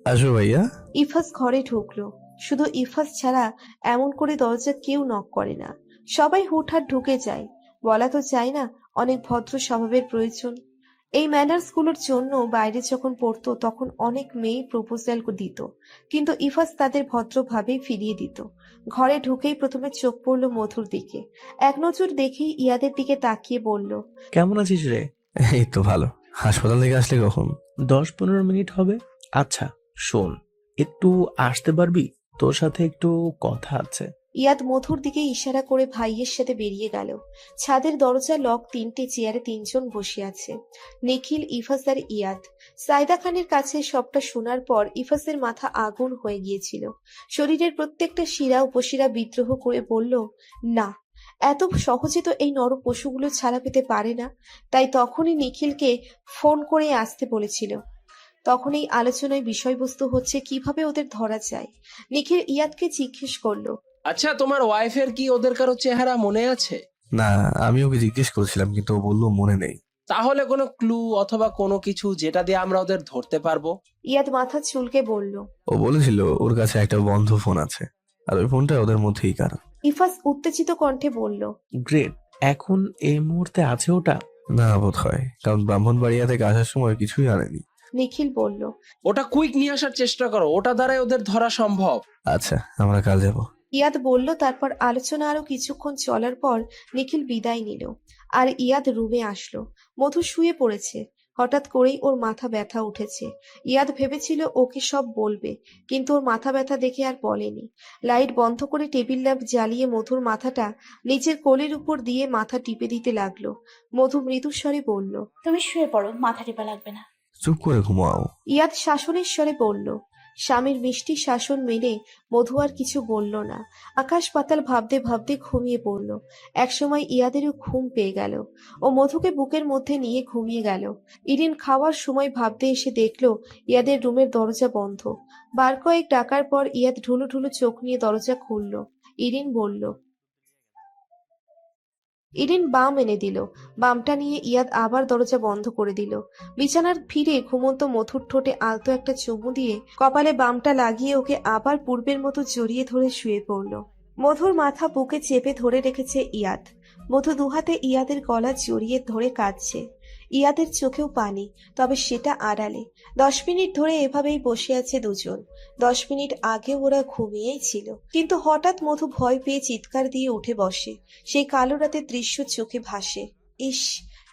আসো ভাইয়া। ইফাজ ঘরে ঢুকলো। শুধু ইফাজ ছাড়া এমন করে দরজা কেউ নক করে না, সবাই হুটহাট ঢুকে যায়। বলা তো যায় না অনেক ভদ্র স্বভাবের প্রয়োজন। এই ম্যানার্স গুলোর জন্য বাইরে যখন পড়তো তখন অনেক মেয়ে প্রপোজাল দিত, কিন্তু ইফাজ তাদের ভদ্রভাবেই ফিরিয়ে দিত। ঘরে ঢুকেই প্রথমে চোখ পড়লো মধুর দিকে। এক নজর দেখেই ইয়াদের দিকে তাকিয়ে বলল। কেমন আছিস রে? এই তো ভালো। হাসপাতাল থেকে আসলে কখন? 10-15 মিনিট হবে। আচ্ছা শোন, একটু আসতে পারবি? তোর সাথে একটু কথা আছে। ইয়াদ মধুর দিকে ইশারা করে ভাইয়ের সাথে বেরিয়ে গেল। ছাদের দরজা লক, 3টে চেয়ারে 3জন বসে আছে, নিখিল, ইফাজ আর ইয়াদ। সাইদা খানের কাছে সবটা শোনার পর ইফাজের মাথা আগুন হয়ে গিয়েছিল। শরীরের প্রত্যেকটা শিরা উপশিরা বিদ্রোহ করে বলল, না, এত সহজে তো এই নর পশুগুলো ছাড়া পেতে পারে না। তাই তখনই নিখিলকে ফোন করে আসতে বলেছিল। তখন এই আলোচনায় বিষয়বস্তু হচ্ছে কিভাবে ওদের ধরা যায়। নিখিল ইয়াদকে জিজ্ঞেস করলো। আচ্ছা, তোমার ওয়াইফের কি ওদের কারো চেহারা মনে আছে? না, আমি ওকে জিজ্ঞেস করছিলাম কিন্তু ও বললো মনে নেই। তাহলে কোনো ক্লু অথবা কোনো কিছু যেটা দিয়ে আমরা ওদের ধরতে পারবো? ইয়াদ মাথা চুলকে বলল। ও বলেছিল ওর কাছে একটা বন্ধ ফোন আছে, আর ওই ফোনটা ওদের মধ্যেই কার। ইফাজ উত্তেজিত কণ্ঠে বলল। গ্রেট, এখন এই মুহূর্তে আছে ওটা? না বোধ হয়, কারণ ব্রাহ্মণবাড়িয়া থেকে আসার সময় কিছুই আনেনি। নিখিল বলল। ওটা কুইক নিয়ে আসার চেষ্টা করো, ওটা দ্বারাই ওদের ধরা সম্ভব। আচ্ছা, আমরা কাল যাব। ইয়াদ বলল। তারপর আলোচনা আরো কিছুক্ষণ চলার পর নিখিল বিদায় নিল আর ইয়াদ রুমে আসলো। মধু শুয়ে পড়েছে। হঠাৎ করেই ওর মাথা ব্যথা উঠেছে। ইয়াদ ভেবেছিল ওকে সব বলবে, কিন্তু ওর মাথা ব্যথা দেখে আর বলেনি। লাইট বন্ধ করে টেবিল ল্যাম্প জ্বালিয়ে মধুর মাথাটা নিচের কোলের উপর দিয়ে মাথা টিপে দিতে লাগলো। মধু মৃদুস্বরে বলল। তুমি শুয়ে পড়ো, মাথা টেপা লাগবে না। চুপ করে ঘুমাও। ইয়াদ শাসনের স্বরে বলল। স্বামীর মিষ্টি শাসন মেনে মধু আর কিছু বলল না। আকাশ পাতাল ভাবতে ভাবতে ঘুমিয়ে পড়ল। একসময় ইয়াদেরও ঘুম পেয়ে গেল। ও মধুকে বুকের মধ্যে নিয়ে ঘুমিয়ে গেল। ইরিন খাওয়ার সময় ভাবতে এসে দেখলো ইয়াদের রুমের দরজা বন্ধ। বার কয়েক ডাকার পর ইয়াদ ঢুলু ঢুলু চোখ নিয়ে দরজা খুলল। ইরিন বলল। ইরিন বাম এনে দিল। বামটা নিয়ে ইয়াদ আবার দরজা বন্ধ করে দিল। বিছানার ফিরে ঘুমন্ত মধুর ঠোঁটে আলতো একটা চুমু দিয়ে কপালে বামটা লাগিয়ে ওকে আবার পূর্বের মতো জড়িয়ে ধরে শুয়ে পড়ল। মধুর মাথা বুকে চেপে ধরে রেখেছে ইয়াদ। মধু দুহাতে ইয়াদের গলা জড়িয়ে ধরে কাঁদছে। ইয়াদের চোখেও পানি, তবে সেটা আড়ালে। 10 মিনিট ধরে এভাবেই বসে আছে দুজন। 10 মিনিট আগে ওরা ঘুমিয়েই ছিল, কিন্তু হঠাৎ মধু ভয় পেয়ে চিৎকার দিয়ে উঠে বসে। সেই কালো রাতের দৃশ্য চোখে ভাসে। ইস,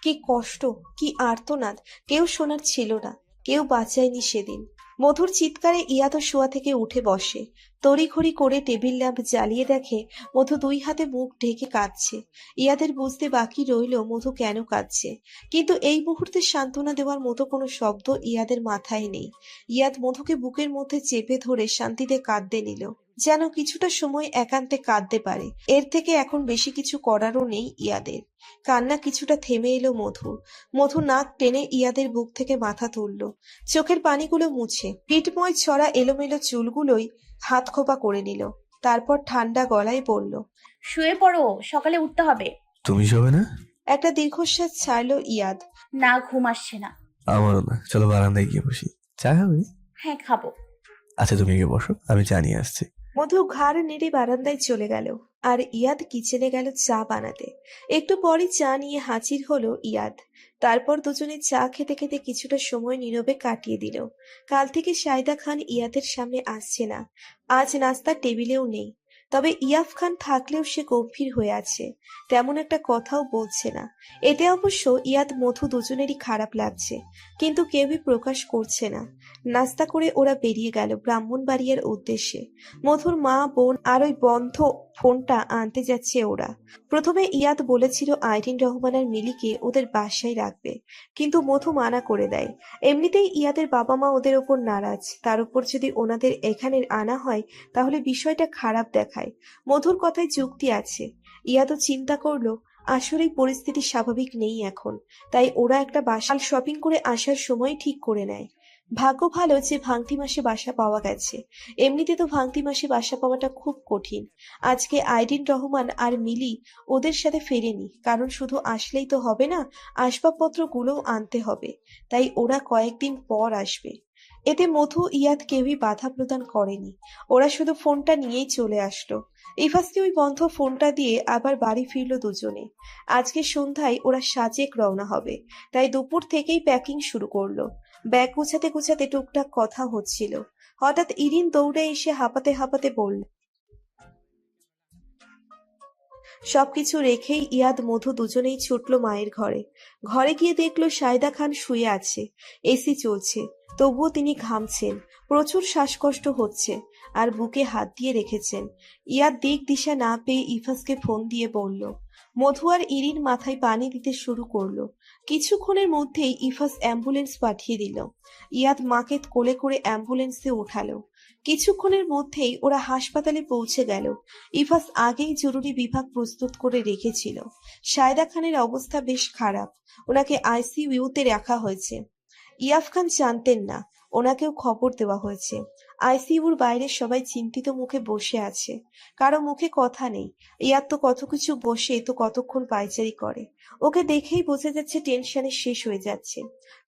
কি কষ্ট, কি আর্তনাদ! কেউ শোনার ছিল না, কেউ বাঁচায়নি সেদিন। মধুর চিৎকারে ইয়াদও শোয়া থেকে উঠে বসে। তড়িঘড়ি করে টেবিল ল্যাম্প জ্বালিয়ে দেখে মধু 2 হাতে মুখ ঢেকে কাঁদছে। ইয়াদের বুঝতে বাকি রইল মধু কেন কাঁদছে, কিন্তু এই মুহূর্তে সান্ত্বনা দেওয়ার মতো কোনো শব্দ ইয়াদের মাথায় নেই। ইয়াদ মধুকে বুকের মধ্যে চেপে ধরে শান্তিতে কাঁদতে নিল, যেন কিছুটা সময় একান্তে কাঁদতে পারে। এর থেকে এখন বেশি কিছু করারও নেই ইয়াদের। কান্না কিছুটা থেমে এলো মধুর। মধু নাক টেনে ইয়াদের বুক থেকে মাথা তুলল, চোখের পানিগুলো মুছে পিঠময় ছড়া এলোমেলো চুলগুলোই হাত খোপা করে নিল। তারপর ঠান্ডা গলায় বলল। শুয়ে পড়ো, সকালে উঠতে হবে। তুমি শোবে না? একটা দীর্ঘশ্বাস ছাড়লো ইয়াদ। না, ঘুম আসছে না। আমারও না। চলো বারান্দায় গিয়ে বসি। চা খাবে? হ্যাঁ, খাবো। আচ্ছা তুমি গিয়ে বসো, আমি চা নিয়ে আসছি। মধু ঘাড় নেড়ে বারান্দায় চলে গেল আর ইয়াদ কিচেনে গেল চা বানাতে। একটু পরই চা নিয়ে হাজির হলো ইয়াদ। তারপর দুজনে চা খেতে খেতে কিছুটা সময় নীরবে কাটিয়ে দিল। কাল থেকে সাইদা খান ইয়াদের সামনে আসছে না। আজ নাস্তার টেবিলেও নেই। তবে ইয়াফ খান থাকলেও সে গম্ভীর হয়ে আছে, তেমন একটা কথাও বলছে না। এতে অবশ্য ইয়াদ মধু দুজনেরই খারাপ লাগছে, কিন্তু কেউই প্রকাশ করছে না। নাস্তা করে ওরা বেরিয়ে গেল ব্রাহ্মণবাড়িয়ার উদ্দেশ্যে। মধুর মা, বোন আর ওই বন্ধ ফোনটা আনতে যাচ্ছে ওরা। প্রথমে ইয়াদ বলেছিল আইরিন রহমান আর মিলিকে ওদের বাসায় রাখবে, কিন্তু মধু মানা করে দেয়। এমনিতেই ইয়াদের বাবা মা ওদের ওপর নারাজ, তার উপর যদি ওনাদের এখানে আনা হয় তাহলে বিষয়টা খারাপ দেখায়। মধুর কথায় যুক্তি আছে। ইয়াদও চিন্তা করলো আসলেই পরিস্থিতি স্বাভাবিক নেই এখন, তাই ওরা একটা বাসা শপিং করে আসার সময় ঠিক করে নেয়। ভাগ্য ভালো যে ভাঙতি মাসে বাসা পাওয়া গেছে, এমনিতে তো ভাঙতি মাসে বাসা পাওয়াটা খুব কঠিন। আজকে আইরিন রহমান আর মিলি ওদের সাথে ফেরেনি, কারণ শুধু আসলেই তো হবে না, আসবাবপত্রগুলোও আনতে হবে, তাই ওরা কয়েকদিন পর আসবে। এতে মধু ইয়াদ কেউই বাধা প্রদান করেনি, ওরা শুধু ফোনটা নিয়েই চলে আসলো। ইফাসকে ওই বন্ধ ফোনটা দিয়ে আবার বাড়ি ফিরলো দুজনে। আজকে সন্ধ্যায় ওরা সাজেক রওনা হবে, তাই দুপুর থেকেই প্যাকিং শুরু করলো। ব্যাগ গুছাতে গুছাতে টুকটাক কথা হচ্ছিল। হঠাৎ ইরিন দৌড়ে এসে হাঁপাতে হাঁপাতে বলল। সবকিছু রেখেই ইয়াদ মধু দুজনেই ছুটলো মায়ের ঘরে। ঘরে গিয়ে দেখলো সায়দা খান শুয়ে আছে, এসি চলছে, তবুও তিনি ঘামছেন, প্রচুর শ্বাসকষ্ট হচ্ছে, আর বুকে হাত দিয়ে রেখেছেন। ইয়াদ দিক দিশা না পেয়ে ইফাসকে ফোন দিয়ে বলল। মধু আর ইরিন মাথায় পানি দিতে শুরু করলো। কিছুক্ষণের মধ্যেই ইফাস অ্যাম্বুলেন্স পাঠিয়ে দিল। ইয়াদ মাকে কোলে করে অ্যাম্বুলেন্সে উঠালো। কিছুক্ষণের মধ্যেই ওরা হাসপাতালে পৌঁছে গেল। ইফাস আগেই জরুরি বিভাগ প্রস্তুত করে রেখেছিল। সায়দা খানের অবস্থা বেশ খারাপ, ওনাকে আইসিইউতে রাখা হয়েছে। ইয়াফ খান জানতেন না, ওনাকেও খবর দেওয়া হয়েছে। আইসিইউর বাইরে সবাই চিন্তিত মুখে বসে আছে, কারো মুখে কথা নেই। ইয়াদ তো কত কিছু বসে তো কতক্ষণ পায়চারি করে, ওকে দেখেই বোঝা যাচ্ছে টেনশনে শেষ হয়ে যাচ্ছে।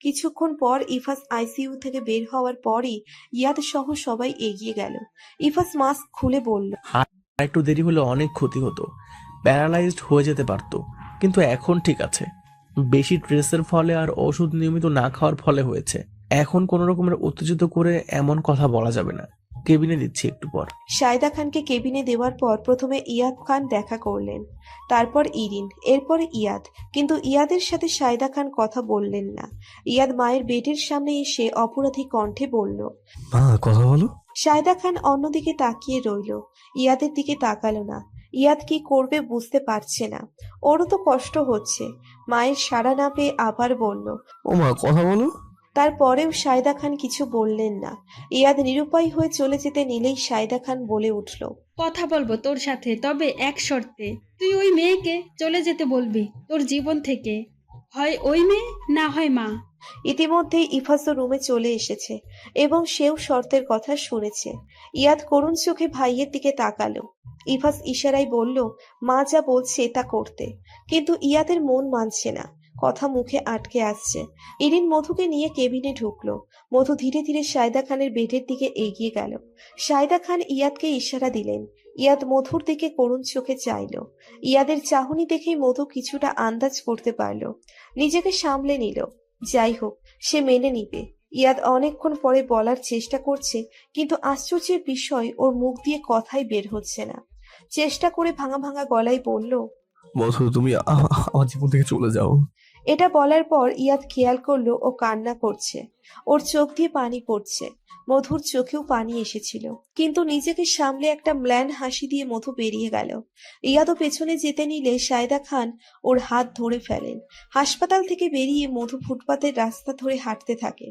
কিছুক্ষণ পর ইফাস আইসিইউ থেকে বের হওয়ার পরই ইয়াদ সহ সবাই এগিয়ে গেল। ইফাস মাস্ক খুলে বলল, আর একটু দেরি হলে অনেক ক্ষতি হতো, প্যারালাইজড হয়ে যেতে পারতো, কিন্তু এখন ঠিক আছে। বেশি স্ট্রেসের ফলে আর ওষুধ নিয়মিত না খাওয়ার ফলে হয়েছে। এখন কোনো রকমের উত্তেজিত করে এমন কথা বলা যাবে না। কেবিনে দিচ্ছি একটু পর। সায়দা খানকে কেবিনে দেওয়ার পর প্রথমে ইয়াদ খান দেখা করলেন, তারপর ইরিন, এরপর ইয়াদ। কিন্তু ইয়াদের সাথে সায়দা খান কথা বললেন না। ইয়াদ মায়ের বেডের সামনে এসে অপরাধী কণ্ঠে বলল, মা কথা বলো। সায়দা খান অন্যদিকে তাকিয়ে রইল, ইয়াদের দিকে তাকালো না। ইয়াদ কি করবে বুঝতে পারছে না, ওরও তো কষ্ট হচ্ছে। মায়ের সাড়া না পেয়ে আবার বলল, ও মা কথা বলো। তারপরেও সায়দা খান কিছু বললেন না। ইয়াদ নিরুপায় হয়ে চলে যেতে নিলেই সায়দা খান বলে উঠল, কথা বলবো তোর সাথে, তবে এক শর্তে। তুই ওই মেয়েকে চলে যেতে বলবি তোর জীবন থেকে, হয় ওই মেয়ে না হয় মা। ইতিমধ্যেই ইফাসও রুমে চলে এসেছে এবং সেও শর্তের কথা শুনেছে। ইয়াদ করুণ চোখে ভাইয়ের দিকে তাকালো। ইফাস ইশারায় বলল মা যা বলছে তা করতে, কিন্তু ইয়াদের মন মানছে না, কথা মুখে আটকে আসছে। ইরিন মধুকে নিয়ে কেবিনে ঢুকলো। মধু ধীরে ধীরে সায়দা খানের বেডের দিকে এগিয়ে গেল। সায়দা খান ইয়াদকে ইশারা দিলেন। ইয়াদ মধুর দিকে করুণ চোখে চাইল। ইয়াদের চাহনি দেখেই মধু কিছুটা আন্দাজ করতে পারল, নিজেকে সামলে নিল। যাই হোক, সে মেনে নিবে। ইয়াদ অনেকক্ষণ পরে বলার চেষ্টা করছে, কিন্তু আশ্চর্যের বিষয় ওর মুখ দিয়ে কথাই বের হচ্ছে না। চেষ্টা করে ভাঙা ভাঙা গলায় বলল, মধু তুমি আমার জীবন থেকে চলে যাও। এটা বলার পর ইয়াদ খেয়াল করলো ও কান্না করছে, ওর চোখ দিয়ে পানি পড়ছে। মধুর চোখেও পানি এসেছিল, কিন্তু নিজেকে সামলে একটা ম্লান হাসি দিয়ে মধু বেরিয়ে গেল। ইয়াদও পেছনে যেতে নিলে সায়দা খান ওর হাত ধরে ফেলেন। হাসপাতাল থেকে বেরিয়ে মধু ফুটপাতের রাস্তা ধরে হাঁটতে থাকে।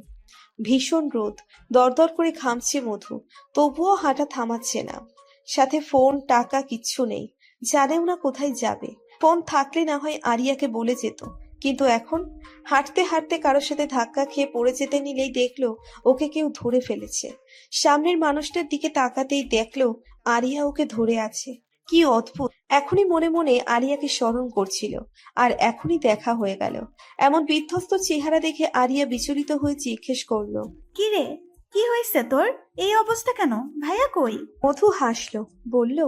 ভীষণ রোদ, দরদর করে ঘামছে মধু, তবুও হাঁটা থামাচ্ছে না। সাথে ফোন টাকা কিচ্ছু নেই, জানেও না কোথায় যাবে। ফোন থাকলে না হয় আরিয়াকে বলে যেত, কিন্তু এখন হাঁটতে হাঁটতে কারোর সাথে ধাক্কা খেয়ে পড়ে যেতে নিলেই দেখলো ওকে কেউ ধরে ফেলেছে। সামনের মানুষটার দিকে তাকাতেই দেখলো আরিয়া ওকে ধরে আছে। কি অদ্ভুত, এখনই মনে মনে আরিয়াকে স্মরণ করছিল, আর এখনই দেখা হয়ে গেল। এমন বিধ্বস্ত চেহারা দেখে আরিয়া বিচলিত হয়ে জিজ্ঞেস করলো, কি রে, কি হয়েছে তোর? এই অবস্থা কেন? ভাইয়া কই? মধু হাসলো, বলল,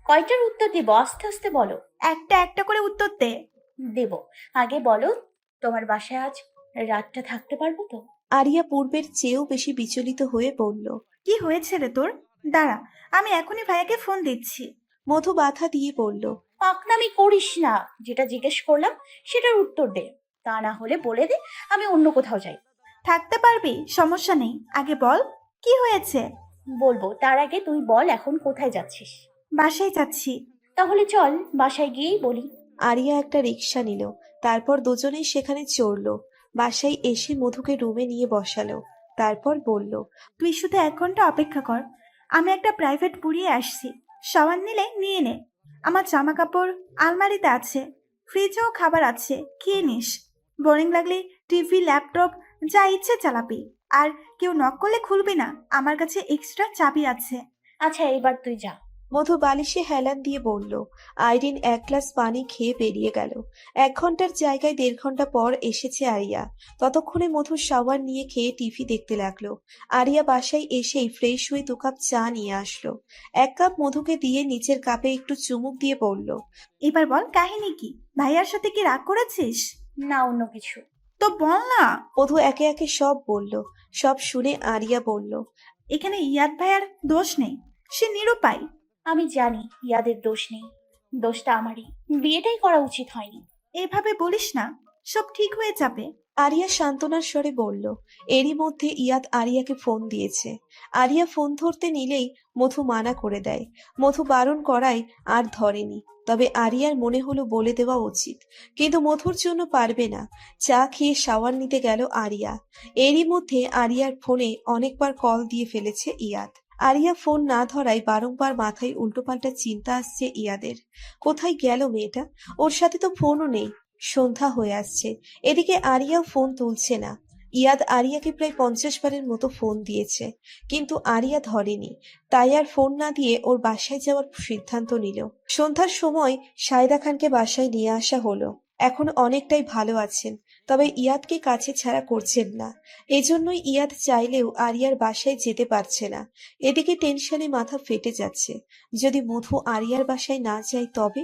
কয়টার উত্তর দিব? আস্তে আস্তে বলো। একটা একটা করে উত্তর দে। দেব, আগে বলো তোমার বাসায় আজ রাতটা থাকতে পারবো তো? আরিয়া পূর্বের চেয়েও বেশি বিচলিত হয়ে বলল, কি হয়েছে রে তোর? দাঁড়া, আমি এখনই ভাইয়াকে ফোন দিচ্ছি। মধু বাধা দিয়ে বলল, পাকনামি করিস না, যেটা জিজ্ঞেস করলাম সেটার উত্তর দে, তা না হলে বলে দে আমি অন্য কোথাও যাই। থাকতে পারবি, সমস্যা নেই, আগে বল কি হয়েছে। বলবো, তার আগে তুই বল এখন কোথায় যাচ্ছিস? বাসায় যাচ্ছি। তাহলে চল বাসায় গিয়েই বলি। আরিয়া একটা রিক্সা নিল, তারপর দুজনেই সেখানে চড়লো। বাসায় এসে মধুকে রুমে নিয়ে বসালো, তারপর বলল, তুই শুধু 1 ঘন্টা অপেক্ষা কর, আমি একটা প্রাইভেট পুড়িয়ে আসছি। শাওয়ার নিলে নিয়ে নে, আমার জামা কাপড় আলমারিতে আছে, ফ্রিজেও খাবার আছে, খেয়ে নিস। বোরিং লাগলে টিভি ল্যাপটপ যা ইচ্ছে চালাবি, আর কেউ নক করলে খুলবি না, আমার কাছে এক্সট্রা চাবি আছে। আচ্ছা এবার তুই যা। মধু বালিশে হেলান দিয়ে বলল। আইরিন এক গ্লাস পানি খেয়ে বেরিয়ে গেল। 1 ঘন্টার জায়গায় 1.5 ঘন্টা পর এসেছে আরিয়া। ততক্ষণে মধু শাওয়ার নিয়ে খেয়ে টিভি দেখতে লাগলো। আরিয়া বাসায় এসেই ফ্রেশ হয়ে 2 কাপ চা নিয়ে আসলো। 1 কাপ মধুকে দিয়ে নিচের কাপে একটু চুমুক দিয়ে বলল, এবার বল কাহিনী কি? ভাইয়ার সাথে কি রাগ করেছিস? না অন্য কিছু। তো বল না। মধু একে একে সব বলল। সব শুনে আরিয়া বলল, এখানে ইয়াদ ভাইয়ার দোষ নেই, সে নিরুপায়। আমি জানি ইয়াদের দোষ নেই, দোষটা আমারই, বিয়েটাই করা উচিত হয়নি। এভাবে বলিস না, সব ঠিক হয়ে যাবে। আরিয়া সান্ত্বনার স্বরে বলল। এরই মধ্যে ইয়াদ আরিয়াকে ফোন দিয়েছে। আরিয়া ফোন ধরতে নিলেই মধু মানা করে দেয়। মধু বারণ করায় আর ধরেনি। তবে আরিয়ার মনে হলো বলে দেওয়া উচিত, কিন্তু মধুর জন্য পারবে না। চা খেয়ে শাওয়ার নিতে গেল আরিয়া। এরই মধ্যে আরিয়ার ফোনে অনেকবার কল দিয়ে ফেলেছে ইয়াদ। আরিয়া ফোন না ধরায় বারংবার মাথায় উল্টোপাল্টা চিন্তা আসছে ইয়াদের। কোথায় গেল মেয়েটা? ওর সাথে তো ফোনও নেই। সন্ধ্যা হয়ে আসছে, এদিকে আরিয়াও ফোন তুলছে না। ইয়াদ আরিয়াকে প্রায় 50 বারের মতো ফোন দিয়েছে, কিন্তু আরিয়া ধরেনি। তাই আর ফোন না দিয়ে ওর বাসায় যাওয়ার সিদ্ধান্ত নিল। সন্ধ্যার সময় সায়দা খানকে বাসায় নিয়ে আসা হলো। এখন অনেকটাই ভালো আছেন, তবে ইয়াদকে কাছে ছাড়া করছেন না। এজন্যই ইয়াদ চাইলেও আরিয়ার বাসায় যেতে পারছে না। এদিকে টেনশনে মাথা ফেটে যাচ্ছে। যদি মধু আরিয়ার বাসায় না যায় তবে?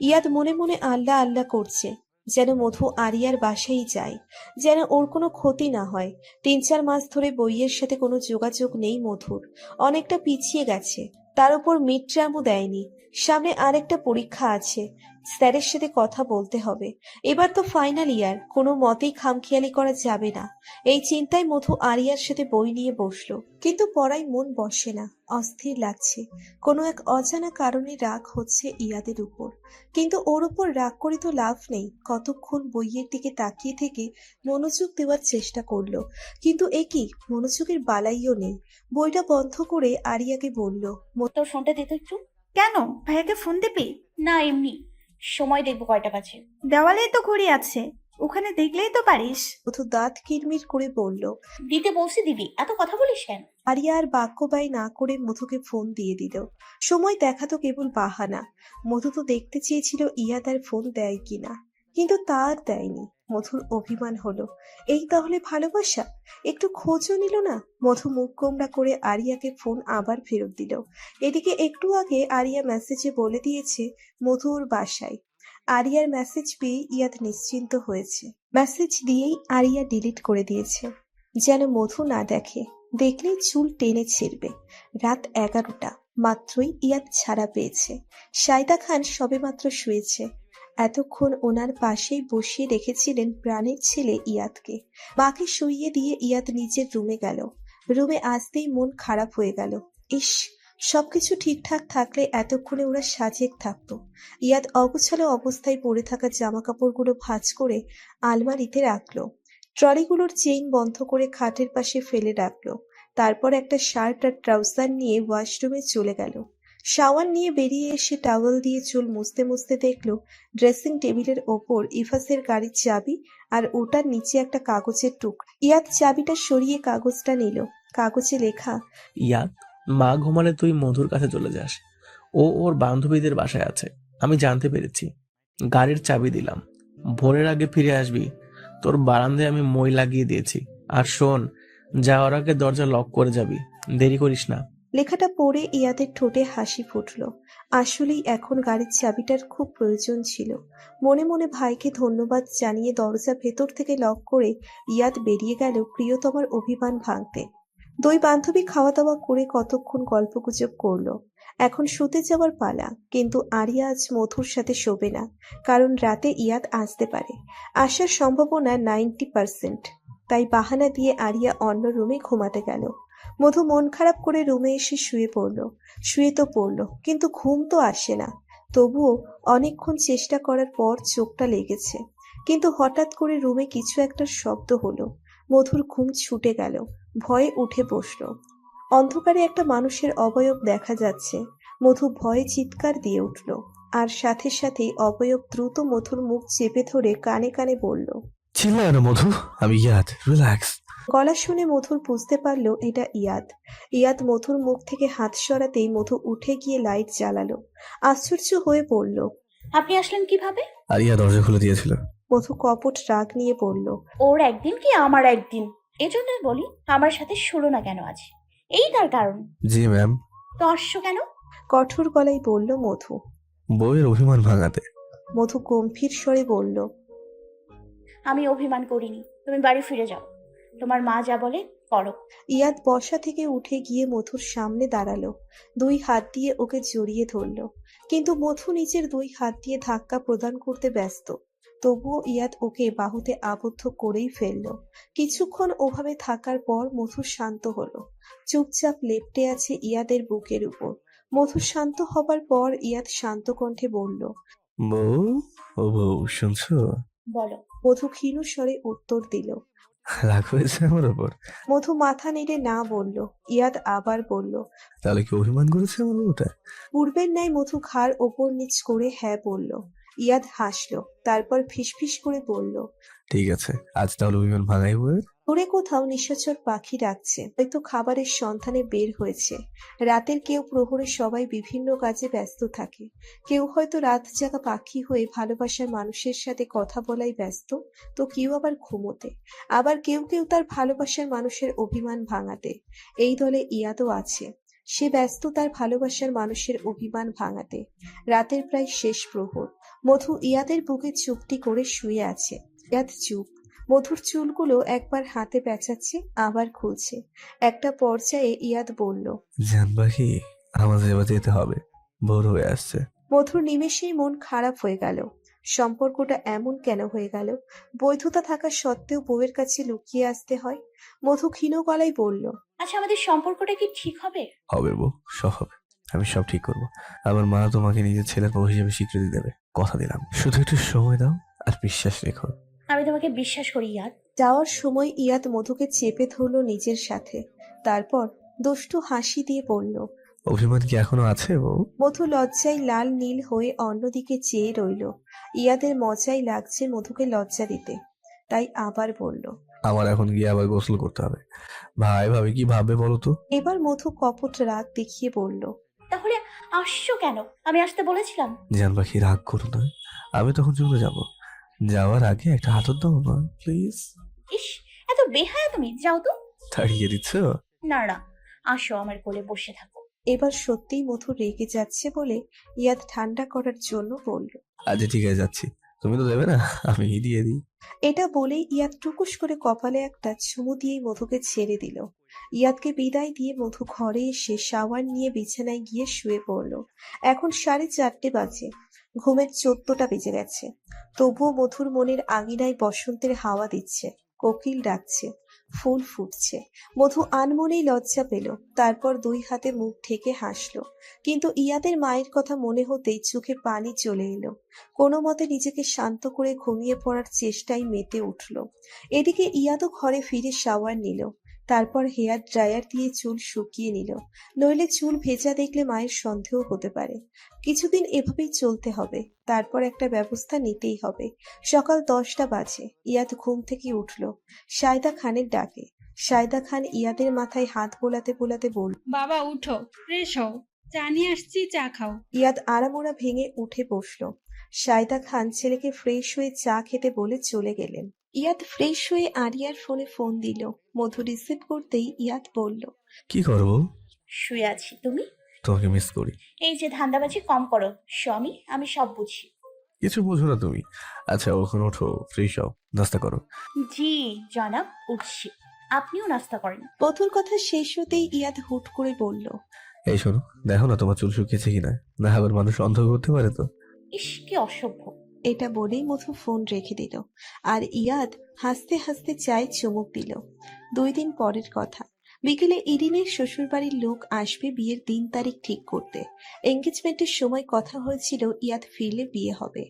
ইয়াদ মনে মনে আল্লাহ আল্লাহ করছে, যেন মধু আরিয়ার বাসায় যায়, যেন ওর কোনো ক্ষতি না হয়। 3-4 মাস ধরে বইয়ের সাথে কোনো যোগাযোগ নেই মধুর, অনেকটা পিছিয়ে গেছে। তার উপর মিড টার্মও দেয়নি, সামনে আরেকটা পরীক্ষা আছে, স্যারের সাথে কথা বলতে হবে। এবার তো ফাইনাল ইয়ার, কোনো মতেই খামখেয়ালি করা যাবে না। এই চিন্তায় মধু আরিয়ার সাথে বই নিয়ে বসলো, কিন্তু পড়ায় মন বসে না, অস্থির লাগছে। কোনো এক অজানা কারণে রাগ হচ্ছে ইয়াদের উপর, কিন্তু ওর উপর রাগ করে তো লাভ নেই। কতক্ষণ বইয়ের দিকে তাকিয়ে থেকে মনোযোগ দেওয়ার চেষ্টা করলো, কিন্তু এ কি, মনোযোগের বালাইও নেই। বইটা বন্ধ করে আরিয়াকে বলল, তোর ফোনটা দে তো একটু। কেন, ভাইয়াকে ফোন দিবি? না এমনি, সময় দেখবো কয়টা বাজে। দেওয়ালেই তো ঘড়ি আছে, ওখানে দেখলেই তো পারিস। মধু দাঁত কিরমির করে বলল। দিতে বলছি দিবি, এত কথা বলিস কেন? আরিয়া আর বাক্য ব্যয় না করে মধুকে ফোন দিয়ে দিল। সময় দেখাতো কেবল বাহানা। মধু তো দেখতে চেয়েছিল ইয়া তার ফোন দেয় কিনা, কিন্তু তা আর দেয়নি। মধুর অভিমান হলো। এই তাহলে ভালোবাসা? একটু খোঁজও নিল না। মধু মুখ গোমড়া করে আরিয়াকে ফোন আবার ফেরত দিল। এদিকে একটু আগে আরিয়া মেসেজে বলে দিয়েছে মধু ওর বাসায়। আরিয়ার মেসেজ পেয়ে ইয়াদ নিশ্চিন্ত হয়েছে। মেসেজ দিয়েই আরিয়া ডিলিট করে দিয়েছে, যেন মধু না দেখে, দেখলেই চুল টেনে ছিঁড়বে। রাত 11টা, মাত্রই ইয়াদ ছাড়া পেয়েছে। সায়দা খান সবেমাত্র শুয়েছে। এতক্ষণ ওনার পাশেই বসিয়ে রেখেছিলেন প্রাণের ছেলে ইয়াদকে। মাকে শুইয়ে দিয়ে ইয়াদ নিজের রুমে গেল। রুমে আসতেই মন খারাপ হয়ে গেল। ইস, সবকিছু ঠিকঠাক থাকলে এতক্ষণে ওরা সাজেক থাকতো। ইয়াদ অগোছালো অবস্থায় পড়ে থাকা জামা কাপড়গুলো ভাঁজ করে আলমারিতে রাখলো। ট্রলিগুলোর চেইন বন্ধ করে খাটের পাশে ফেলে রাখলো। তারপর একটা শার্ট আর ট্রাউজার নিয়ে ওয়াশরুমে চলে গেল। শাওয়ার নিয়ে বেরিয়ে এসে টাওয়েল দিয়ে চুল মুছতে মুছতে দেখলো ড্রেসিং টেবিলের ওপর ইফাসের গাড়ির চাবি, আর ওটার নিচে একটা কাগজের টুকরা। ইয়াদ চাবিটা সরিয়ে কাগজটা নিল। কাগজে লেখা, ইয়াদ, মা ঘুমালে তুই মধুর কাছে চলে যাস, ও ওর বান্ধবীদের বাসায় আছে, আমি জানতে পেরেছি। গাড়ির চাবি দিলাম, ভোরের আগে ফিরে আসবি। তোর বারান্দায় আমি মই লাগিয়ে দিয়েছি। আর শোন, যাওয়ার আগে দরজা লক করে যাবি, দেরি করিস না। লেখাটা পড়ে ইয়াদের ঠোঁটে হাসি ফুটল। আসলেই এখন গাড়ির চাবিটার খুব প্রয়োজন ছিল। মনে মনে ভাইকে ধন্যবাদ জানিয়ে দরজা ভেতর থেকে লক করে ইয়াদ বেরিয়ে গেল প্রিয়তমার অভিমান ভাঙতে। 2 বান্ধবী খাওয়া দাওয়া করে কতক্ষণ গল্পগুজব করলো। এখন শুতে যাওয়ার পালা, কিন্তু আরিয়া আজ মধুর সাথে শোবে না, কারণ রাতে ইয়াদ আসতে পারে। আসার সম্ভাবনা 90%। তাই বাহানা দিয়ে আরিয়া অন্য রুমে ঘুমাতে গেল। মধু মন খারাপ করে রুমে এসে শুয়ে পড়লো। শুয়ে তো পড়লো, কিন্তু ঘুম তো আসে না। তবুও অনেকক্ষণ চেষ্টা করার পর চোখটা লেগেছে। কিন্তু হঠাৎ করে রুমে কিছু একটা শব্দ হলো। মধুর ঘুম ছুটে গেল। ভয়ে উঠে বসলো। অন্ধকারে একটা মানুষের অবয়ব দেখা যাচ্ছে। মধু ভয়ে চিৎকার দিয়ে উঠল। আর সাথে সাথেই অবয়ব দ্রুত মধুর মুখ চেপে ধরে কানে কানে বলল। চিল্লায় না মধু, আমি ইয়াদ, রিল্যাক্স। গলা শুনে মধুর বুঝতে পারল এটা ইয়াদ। ইয়াদ মধুর মুখ থেকে হাত সরাতেই মধু উঠে গিয়ে লাইট জ্বালালো। আশ্চর্য হয়ে পড়ল। আপনি আসলেন কিভাবে? আর ইয়া দরজা খুলে দিয়েছিল। মধু কপট রাগ নিয়ে বলল। ওর একদিন কি আমার একদিন, এজন্যই বলি আমার সাথে শুরু না কেন আজ, এই তার কারণ। জি ম্যাম। তো আসছো কেন? কঠোর গলায় বলল মধু। বউয়ের অভিমান ভাঙাতে। মধু গম্ভীর স্বরে বলল। আমি অভিমান করিনি, তুমি বাড়ি ফিরে যাও, তোমার মা যা বলে করো। ইয়াদ বসা থেকে উঠে গিয়ে মধুর সামনে দাঁড়ালো। দুই হাত দিয়ে ওকে জড়িয়ে ধরল। কিন্তু মধু নিজের দুই হাত দিয়ে ধাক্কা প্রদান করতে ব্যস্ত। তবুও ইয়াদ ওকে বাহুতে আবদ্ধ করেই ফেলল। কিছুক্ষণ ওভাবে থাকার পর মধু শান্ত হলো। চুপচাপ লেপ্টে আছে ইয়াদের বুকের উপর। মধু শান্ত হবার পর ইয়াদ শান্ত কণ্ঠে বলল। বউ, ও বউ, শুনছো? বলো। মধু ক্ষীণ স্বরে উত্তর দিল। রাগ হয়েছে আমার ওপর? মধু মাথা নেড়ে না বলল। ইয়াদ আবার বলল। তাহলে কি অভিমান করেছে আমার বউটা? পূর্বের ন্যায় মধু ঘাড় ওপর নিচ করে হ্যাঁ বলল। ইয়াদ হাসলো। তারপর ফিসফিস করে বলল। ঠিক আছে, আজ তাহলে অভিমান ভাঙাই বউয়ের। দূরে কোথাও নিশাচর পাখি ডাকছে, হয়তো খাবারের সন্ধানে বের হয়েছে। রাতের কেউ প্রহরে সবাই বিভিন্ন কাজে ব্যস্ত থাকে। কেউ হয়তো রাত জাগা পাখি হয়ে ভালোবাসার মানুষের সাথে কথা বলাই ব্যস্ত, তো কেউ আবার ঘুমোতে। আবার কেউ কেউ তার ভালোবাসার মানুষের অভিমান ভাঙাতে। এই দলে ইয়াদও আছে। সে ব্যস্ত তার ভালোবাসার মানুষের অভিমান ভাঙাতে। রাতের প্রায় শেষ প্রহর। মধু ইয়াদের বুকে চুপটি করে শুয়ে আছে। ইয়াদ চুপ। মধুর চুলগুলো একবার হাতে পেঁচাচ্ছে, আবার খুলছে। একটা পর্যায়ে ইয়াদ বলল। জান পাখি, আমাদের এবার যেতে হবে, ভোর হয়ে আসছে। মধুর নিমেষেই মন খারাপ হয়ে গেল। সম্পর্কটা এমন কেন হয়ে গেল? বৈধতা থাকা সত্ত্বেও বউয়ের কাছে লুকিয়ে আসতে হয়। মধু ক্ষীণ গলায় বলল। আচ্ছা, আমাদের সম্পর্কটা কি ঠিক হবে? হবে বউ, সব হবে। আমি সব ঠিক করবো। আমার মা তোমাকে নিজের ছেলের বউ হিসেবে স্বীকৃতি দেবে, কথা দিলাম। শুধু একটু সময় দাও আর বিশ্বাস রেখো। আমি তোমাকে বিশ্বাস করি ইয়াদ। যাওয়ার সময় ইয়াদ মধুকে চেপে ধরল নিজের সাথে। তারপর দুষ্টু হাসি দিয়ে বলল। অভিমান কি এখনো আছে বউ? মধু লজ্জায় লাল নীল হয়ে অন্যদিকে চেয়ে রইল। ইয়াদের মজাই লাগছে মধুকে লজ্জা দিতে, তাই আবার বলল। আমার এখন গিয়ে আবার গোসল করতে হবে। ভাই ভাবি কি ভাববে বলো তো? এবার মধু কপট রাগ দেখিয়ে বলল। তাহলে আসছো কেন? আমি আসতে বলেছিলাম। জান পাখি, রাগ করো না, আমি তখন চলে যাব। যাওয়ার আগে একটা হাতর দাও না প্লিজ। ইস, এত বেহায়া তুমি, যাও তো। তাড়িয়ে দিচ্ছ? না না, আসো আমার কোলে বসে থাকো। এবার সত্যিই মধু রেগে যাচ্ছে বলে ইয়াদ ঠান্ডা করার জন্য বলল। আচ্ছা ঠিক আছে, যাচ্ছি। তুমি তো দেবে না, আমি দিয়ে দিই। এটা বলেই ইয়াদ টুকুস করে কপালে একটা চুমু দিয়েই মধুকে ছেড়ে দিল। ইয়াদকে বিদায় দিয়ে মধু ঘরে এসে শাওয়ার নিয়ে বিছানায় গিয়ে শুয়ে পড়ল। এখন 4:30 বাজে। ঘুমের 14টা বেজে গেছে। তবুও মধুর মনের আঙিনায় বসন্তের হাওয়া দিচ্ছে, কোকিল ডাকছে, ফুল ফুটছে। মধু আনমনেই লজ্জা পেল। তারপর দুই হাতে মুখ ঢেকে হাসলো। কিন্তু ইয়াদের মায়ের কথা মনে হতেই চোখে পানি চলে এলো। কোনো মতে নিজেকে শান্ত করে ঘুমিয়ে পড়ার চেষ্টায় মেতে উঠল। এদিকে ইয়াদও ঘরে ফিরে শাওয়ার নিল। তারপর হেয়ার ড্রায়ার দিয়ে চুল শুকিয়ে নিল। নইলে চুল ভেজা দেখলে মায়ের সন্দেহ হতে পারে। কিছুদিন এভাবেই চলতে হবে, তারপর একটা ব্যবস্থা নিতেই হবে। সকাল 10টা বাজে। ইয়াদ ঘুম থেকে উঠল সায়দা খানের ডাকে। সায়দা খান ইয়াদের মাথায় হাত বোলাতে বোলাতে বলল। বাবা উঠো, ফ্রেশ হও, চা নিয়ে আসছি, চা খাও। ইয়াদ আড়ামোড়া ভেঙে উঠে বসলো। সায়দা খান ছেলেকে ফ্রেশ হয়ে চা খেতে বলে চলে গেলেন। ইয়াদ ফ্রেশ হয়ে আরিয়ার ফোনে ফোন দিল। মধু রিসিভ করতেই ইয়াদ বলল। কি করবো? শুয়ে আছি, তুমি? তোমাকে মিস করি। এই যে ধান্দাবাজি কম করো স্বামী, আমি সব বুঝি। কিছু বোঝো না তুমি। আচ্ছা ওখানে ওঠো, ফ্রেশ হও, নাস্তা করো। জি জনাব, উঠছি। আপনিও নাস্তা করেন। মধুর কথা শেষ হতেই ইয়াদ হুট করে বলল। এই শোনো, দেখো না তোমার চুল শুকিয়েছে কিনা, না আবার মানুষ অন্ধ করতে পারে তো। ইস, কি অসভ্য। এটা বলেই মধু ফোন রেখে দিল। আর ইয়াদ হাসতে হাসতে চায়ে চুমুক দিল। 2 দিন পরের কথা। বিকেলে ইরিনের শ্বশুরবাড়ির লোক আসবে বিয়ের দিন তারিখ ঠিক করতে। এঙ্গেজমেন্টের সময় কথা হয়েছিল ইয়াদ ফিরলে বিয়ে হবে।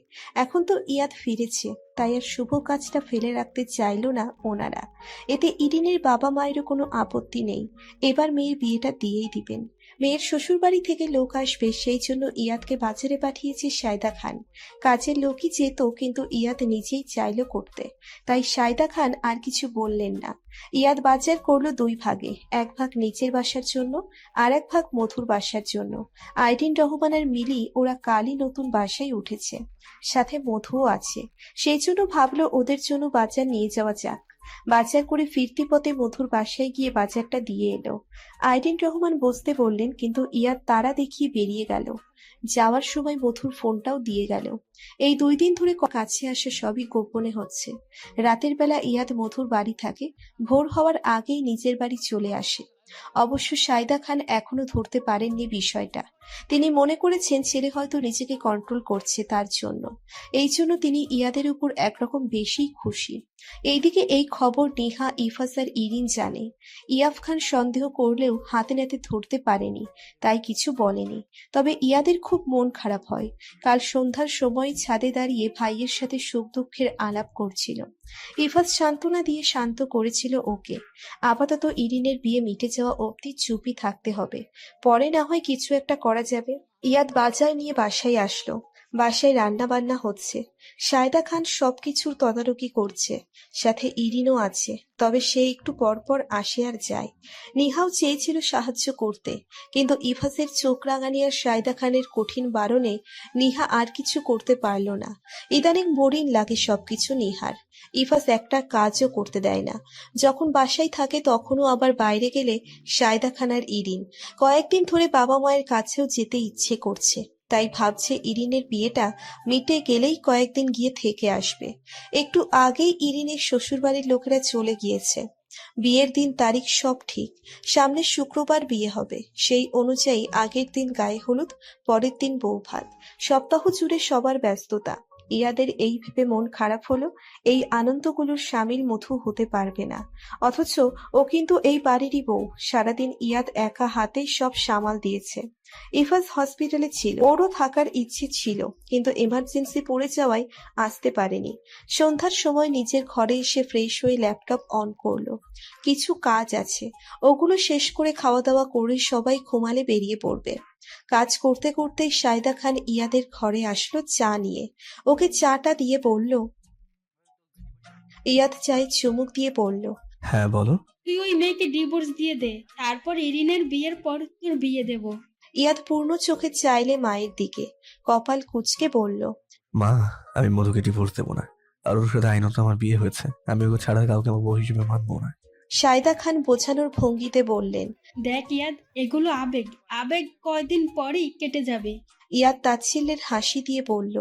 এখন তো ইয়াদ ফিরেছে, তাই আর শুভ কাজটা ফেলে রাখতে চাইল না ওনারা। এতে ইরিনের বাবা মায়েরও কোনো আপত্তি নেই, এবার মেয়ের বিয়েটা দিয়েই দিবেন। মেয়ের শ্বশুরবাড়ি থেকে লোক আসবে, সেই জন্য ইয়াদকে বাজারে পাঠিয়েছে সায়দা খান। কাজের লোকই যেত, কিন্তু ইয়াদ নিজেই চাইল করতে, তাই সায়দা খান আর কিছু বললেন না। ইয়াদ বাজার করলো দুই ভাগে, এক ভাগ নিজের বাসার জন্য আর এক ভাগ মধুর বাসার জন্য। আইরিন রহমান আর মিলি ওরা কালই নতুন বাসায় উঠেছে, সাথে মধুও আছে, সেই জন্য ভাবলো ওদের জন্য বাজার নিয়ে যাওয়া যাক। বাজার করে ফিরতি পথে মধুর বাসায় গিয়ে বাজারটা দিয়ে এলো। আইরিন রহমান বসতে বললেন, কিন্তু ইয়াদ তারা দেখিয়ে বেরিয়ে গেল। যাওয়ার সময় মধুর ফোনটাও দিয়ে গেল। এই 2 দিন ধরে কাছে আসা সবই গোপনে হচ্ছে। রাতের বেলা ইয়াদ মধুর বাড়ি থাকে, ভোর হওয়ার আগেই নিজের বাড়ি চলে আসে। অবশ্য সায়দা খান এখনো ধরতে পারেননি বিষয়টা। তিনি মনে করেছেন ছেলে হয়তো নিজেকে কন্ট্রোল করছে, তার জন্য এই জন্য তিনি ইয়াদের উপর একরকম বেশি খুশি। এইদিকে এই খবর নেহা, ইফাস আর ইরিন জানে। ইয়াফ খান সন্দেহ করলেও হাতে নাতে ধরতে পারেনি, তাই কিছু বলেনি। তবে ইয়াদের খুব মন খারাপ হয়। কাল সন্ধ্যার সময় ছাদে দাঁড়িয়ে ভাইয়ের সাথে সুখ দুঃখের আলাপ করছিল। ইফাস সান্ত্বনা দিয়ে শান্ত করেছিল ওকে। আপাতত ইরিনের বিয়ে মিটে যাওয়া অবধি চুপই থাকতে হবে, পরে না হয় কিছু একটা করা যাবে। ইয়াদ বাজার নিয়ে বাসায় আসলো। বাসায় রান্না বান্না হচ্ছে, সায়দা খান সবকিছুর তদারকি করছে, সাথে ইরিনও আছে। তবে সে একটু পরপর আসে আর যায়। নিহাও চেয়েছিল সাহায্য করতে, কিন্তু ইফাসের চোখ রাঙানি আর সায়দা খানের কঠিন বারণে নিহা আর কিছু করতে পারল না। ইদানিং বোরিং লাগে সবকিছু নিহার। ইফাস একটা কাজও করতে দেয় না। যখন বাসায় থাকে তখনও আবার বাইরে গেলে সায়দা খান আর ইরিন। কয়েকদিন ধরে বাবা মায়ের কাছেও যেতে ইচ্ছে করছে, তাই ভাবছে ইরিনের বিয়েটা মিটে গেলেই কয়েকদিন গিয়ে থেকে আসবে। একটু আগেই ইরিনের শ্বশুরবাড়ির লোকেরা চলে গিয়েছে। বিয়ের দিন তারিখ সব ঠিক, সামনের শুক্রবার বিয়ে হবে। সেই অনুযায়ী আগের দিন গায়ে হলুদ, পরের দিন বউ ভাত। সপ্তাহ জুড়ে সবার ব্যস্ততা। ইয়াদের এই ভেবে মন খারাপ হলো, এই আনন্দগুলোর সামিল মধু হতে পারবে না। অথচ ও কিন্তু এই বাড়িরই বউ। সারাদিন ইয়াদ একা হাতেই সব সামাল দিয়েছে। ইফাস হসপিটালে ছিল, ওরও থাকার ইচ্ছে ছিল, কিন্তু এমার্জেন্সি পড়ে যাওয়ায় আসতে পারেনি। সন্ধ্যার সময় নিজের ঘরে এসে ফ্রেশ হয়ে ল্যাপটপ অন করলো। কিছু কাজ আছে, ওগুলো শেষ করে খাওয়া দাওয়া করে সবাই ঘুমালে বেরিয়ে পড়বে। কাজ করতে করতেই সায়দা খান ইয়াদের ঘরে আসলো চা নিয়ে। ওকে চাটা দিয়ে বলল, ইয়াদ চায়ে চুমুক দিয়ে বলল, হ্যাঁ বলো। তুই ওই মেয়েকে ডিভোর্স দিয়ে দে, তারপর ইরিনের বিয়ের পর তোর বিয়ে দেব। ইয়াদ পূর্ণ চোখে চাইলে মায়ের দিকে, কপাল কুঁচকে বলল, মা, আমি মধুকে ডিভোর্স দেবো না, আর ওর সাথে আইনত আমার বিয়ে হয়েছে, আমি ওকে ছাড়া কাউকে আমার বউ হিসেবে মানবো না। সায়দা খান বোঝানোর ভঙ্গিতে বললেন, দেখ ইয়াদ, এগুলো আবেগ, আবেগ কয়দিন পরেই কেটে যাবে। ইয়াদ তাচ্ছিল্যের হাসি দিয়ে বলল,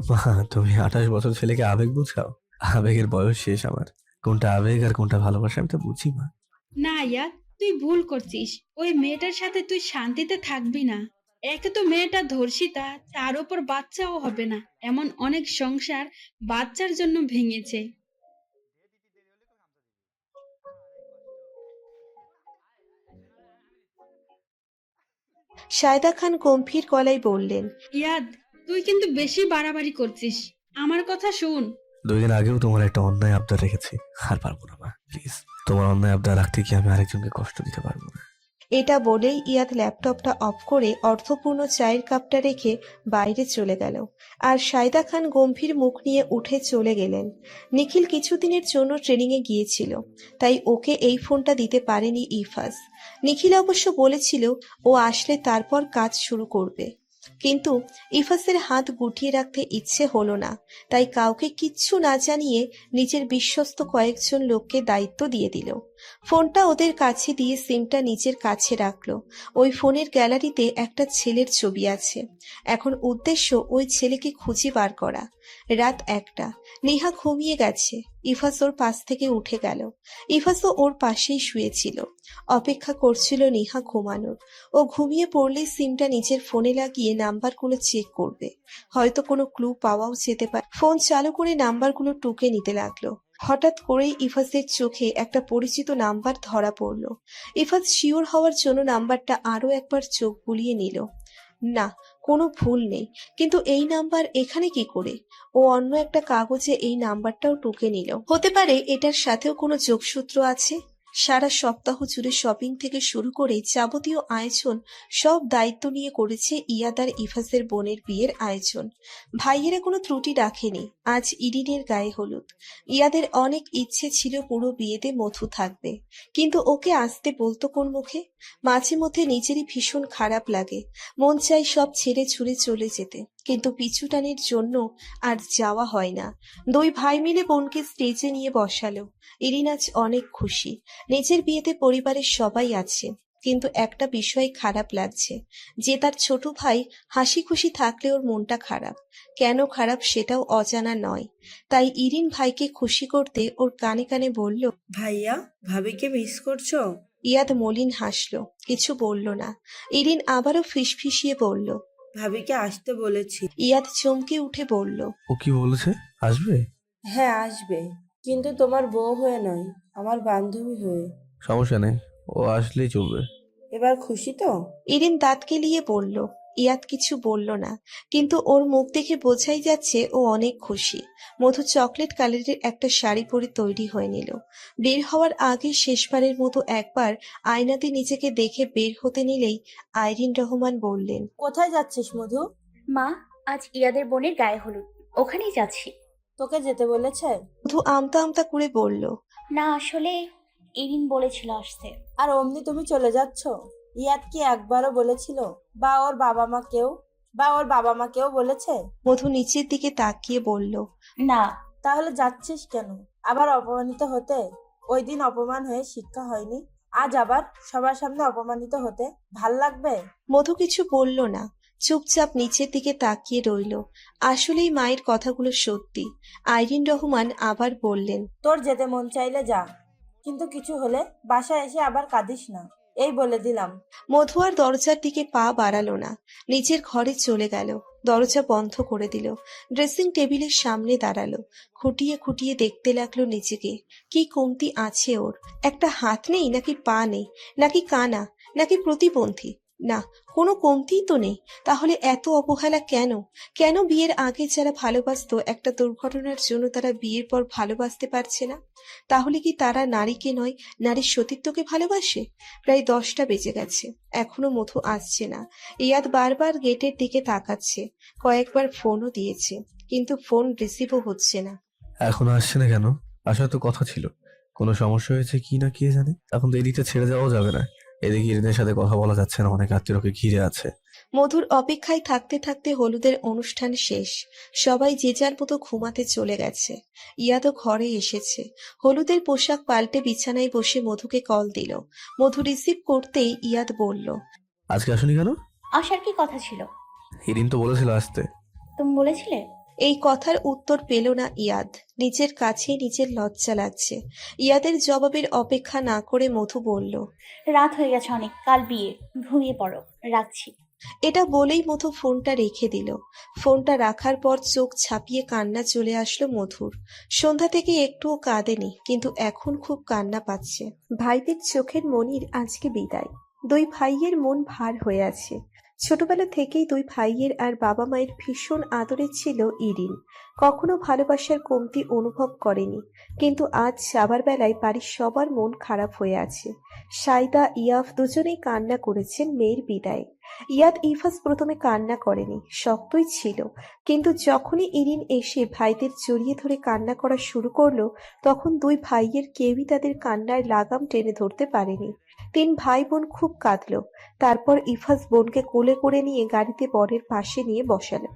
মা, তুমি 28 বছর ছেলেকে আবেগ বুঝাও? আবেগের বয়স শেষ আমার। কোনটা আবেগ আর কোনটা ভালোবাসা আমি তো বুঝি মা। না ইয়াদ, তুই ভুল করছিস। ওই মেয়েটার সাথে তুই শান্তিতে থাকবি না। একে তো মেয়েটা ধর্ষিতা, তার উপর বাচ্চাও হবে না। এমন অনেক সংসার বাচ্চার জন্য ভেঙেছে। সায়দা খান গম্ভীর গলায় বললেন, ইয়াদ, তুই কিন্তু বেশি বাড়াবাড়ি করছিস। আমার কথা শুন। 2 দিন আগেও তোমার একটা অন্যায় আবদার রেখেছি, আর পারবো না মা, প্লিজ। তোমার অন্যায় আবদার রাখতে কি আমি আরেকজনকে কষ্ট দিতে পারবো না। এটা বলেই ইয়াদ ল্যাপটপটা অফ করে অর্থপূর্ণ চায়ের কাপটা রেখে বাইরে চলে গেল। আর সায়দা খান গম্ভীর মুখ নিয়ে উঠে চলে গেলেন। নিখিল কিছুদিনের জন্য ট্রেনিংয়ে গিয়েছিল, তাই ওকে এই ফোনটা দিতে পারেনি ইফাস। নিখিল অবশ্য বলেছিল ও আসলে তারপর কাজ শুরু করবে, কিন্তু ইফাসের হাত গুটিয়ে রাখতে ইচ্ছে হলো না, তাই কাউকে কিচ্ছু না জানিয়ে নিজের বিশ্বস্ত কয়েকজন লোককে দায়িত্ব দিয়ে দিল। ফোনটা ওদের কাছে দিয়ে সিমটা নিজের কাছে রাখলো। ওই ফোনের গ্যালারিতে একটা ছেলের ছবি আছে। এখন উদ্দেশ্য ওই ছেলেকে খুঁজে বার করা। রাত 1টা, নেহা ঘুমিয়ে গেছে। ইফাস ওর পাশ থেকে উঠে গেল। ইফাসও ওর পাশেই শুয়েছিল, অপেক্ষা করছিল নেহা ঘুমানোর। ও ঘুমিয়ে পড়লেই সিমটা নিজের ফোনে লাগিয়ে নাম্বারগুলো চেক করবে, হয়তো কোনো ক্লু পাওয়াও যেতে পারে। ফোন চালু করে নাম্বারগুলো টুকে নিতে লাগলো। হঠাৎ করেই ইফাজের চোখে একটা পরিচিত নাম্বার ধরা পড়ল। ইফাজ শিওর হওয়ার জন্য নাম্বারটা আরো একবার চোখ বুলিয়ে নিল। না, কোনো ভুল নেই, কিন্তু এই নাম্বার এখানে কি করে? ও অন্য একটা কাগজে এই নাম্বারটাও টুকে নিল। হতে পারে এটার সাথেও কোনো যোগসূত্র আছে। সারা সপ্তাহ জুড়ে শপিং থেকে শুরু করে যাবতীয় আয়োজন সব দায়িত্ব নিয়ে করেছে ইয়াদ আর ইফাজের বোনের বিয়ের আয়োজন। ভাইয়েরা কোনো ত্রুটি রাখেনি। আজ ইরিনের গায়ে হলুদ। ইয়াদের অনেক ইচ্ছে ছিল পুরো বিয়েতে মধু থাকবে, কিন্তু ওকে আসতে বলতো কোন মুখে? মাঝে মধ্যে নিজেরই ভীষণ খারাপ লাগে, মন চাই সব ছেড়ে ছুড়ে চলে যেতে, কিন্তু পিছুটানির জন্য আর যাওয়া হয় না। দুই ভাই মিলে বোনকে স্টেজে নিয়ে বসালো। ইরিন আজ অনেক খুশি। নিজের বিয়েতে পরিবারের সবাই আছে, কিন্তু একটা বিষয় খারাপ লাগছে, যে তার ছোট ভাই হাসি খুশি থাকলে ওর মনটা খারাপ। কেন খারাপ সেটাও অজানা নয়। তাই ইরিন ভাইকে খুশি করতে ওর কানে কানে বলল, ভাইয়া, ভাবিকে মিস করছো? ইয়াদ মলিন হাসলো, কিছু বলল না। ইরিন আবারও ফিসফিসিয়ে বলল, ভাবিকে আসতে বলেছি। ইয়াদ চমকে উঠে বলল, ও কি বলেছে? আসবে? হ্যাঁ আসবে, কিন্তু তোমার বউ হয়ে নয়, আমার বান্ধবী হয়ে। সমস্যা নেই, ও আসলেই চলবে। এবার খুশি তো? ইরিন দাঁত কেলিয়ে বলল। ইয়াদ কিছু বলল না, কিন্তু ওর মুখ দেখে বোঝাই যাচ্ছে ও অনেক খুশি। মধু চকলেট কালারের একটা শাড়ি পরে তৈরি হয়ে নিল। বের হওয়ার আগে শেষবারের মতো একবার আয়নাতে নিজেকে দেখে বের হতে নিলেই আইরিন রহমান বললেন, কোথায় যাচ্ছিস মধু? মা, আজ ইয়াদের বোনের গায়ে হলুদ, ওখানেই যাচ্ছি। তোকে যেতে বলেছে? মধু আমতা আমতা করে বলল, না, আসলে ইরিন বলেছিল আসতে। আর অমনি তুমি চলে যাচ্ছ? ইয়াদ কি একবারও বলেছিল? বা ওর বাবা মা কেউ বলেছে? মধু নিচের দিকে তাকিয়ে বলল, না। তাহলে যাচ্ছিস কেন? আবার অপমানিত হতে? ওই দিন অপমান হয়ে শিক্ষা হয়নি, আজ আবার সবার সামনে অপমানিত হতে ভাল লাগবে? মধু কিছু বলল না, চুপচাপ নিচের দিকে তাকিয়ে রইল। আসলেই মায়ের কথাগুলো সত্যি। আইরিন রহমান আবার বললেন, তোর যেতে মন চাইলে যা, কিন্তু কিছু হলে বাসায় এসে আবার কাঁদিস না, এই বলে দিলাম। মধু আর দরজার দিকে পা বাড়ালো না, নিজের ঘরে চলে গেল। দরজা বন্ধ করে দিল। ড্রেসিং টেবিলের সামনে দাঁড়ালো। খুঁটিয়ে খুঁটিয়ে দেখতে লাগলো নিজেকে। কি কমতি আছে ওর? একটা হাত নেই, নাকি পা নেই, নাকি কানা, নাকি প্রতিবন্ধী? না, কোনো কমতিই তো নেই। তাহলে এত অবহেলা কেন? কেন বিয়ের আগে যারা ভালোবাসতো একটা দুর্ঘটনার জন্য তারা বিয়ের পর ভালোবাসতে পারছে না? তাহলে কি তারা নারীকে নয়, নারীর সতীত্বকে ভালোবাসে? প্রায় 10টা বেজে গেছে, এখনো মধু আসছে না। ইয়াদ বারবার গেটের দিকে তাকাচ্ছে, কয়েকবার ফোনও দিয়েছে, কিন্তু ফোন রিসিভও হচ্ছে না। এখন আসছে না কেন? আসার তো কথা ছিল। কোনো সমস্যা হয়েছে কি না কে জানে। এখন তো এদিকটা ছেড়ে যাওয়াও যাবে না। এদিকে ইরিনের সাথে কথা বলা যাচ্ছে না, অনেক আত্মীয় ওকে ঘিরে আছে। মধুর অপেক্ষায় থাকতে থাকতে হলুদের অনুষ্ঠান শেষ। সবাই যে যার মতো ঘুমাতে চলে গেছে। ইয়াদও ঘরে এসেছে। হলুদের পোশাক পাল্টে বিছানায় বসে মধুকে কল দিল। মধু রিসিভ করতেই ইয়াদ বলল, আজকে আসনি কেন? আসার কি কথা ছিল? ইরিন তো বলেছিল আসতে। তুমি বলেছিলে? এই কথার উত্তর পেল না ইয়াদ। নিজের কাছে নিজের লজ্জা লাগছে। ইয়াদের জবাবের অপেক্ষা না করে মধু বলল, রাত হয়ে গেছে অনেক, কাল বিয়ে, ঘুমিয়ে পড়ো, রাখছি। এটা বলেই মধু ফোনটা রেখে দিল। ফোনটা রাখার পর চোখ ছাপিয়ে কান্না চলে আসলো মধুর। সন্ধ্যা থেকে একটুও কাঁদেনি, কিন্তু এখন খুব কান্না পাচ্ছে। ভাইদের চোখের মনির আজকে বিদায়। দুই ভাইয়ের মন ভার হয়ে আছে। ছোটবেলা থেকেই দুই ভাইয়ের আর বাবা মায়ের ভীষণ আদরে ছিল ইরিন। কখনো ভালোবাসার কমতি অনুভব করেনি, কিন্তু আজ যাবার বেলায় বাড়ির সবার মন খারাপ হয়ে আছে। সাইদা, ইয়াফ দুজনেই কান্না করেছেন মেয়ের বিদায়ে। ইয়াদ ইফাজ প্রথমে কান্না করেনি, শক্তই ছিল, কিন্তু যখনই ইরিন এসে ভাইদের জড়িয়ে ধরে কান্না করা শুরু করলো, তখন দুই ভাইয়ের কেউই তাদের কান্নার লাগাম টেনে ধরতে পারেনি। 3 ভাই বোন খুব কাঁদলো। তারপর ইফাজ বোনকে কোলে করে নিয়ে গাড়িতে বরের পাশে নিয়ে বসালো।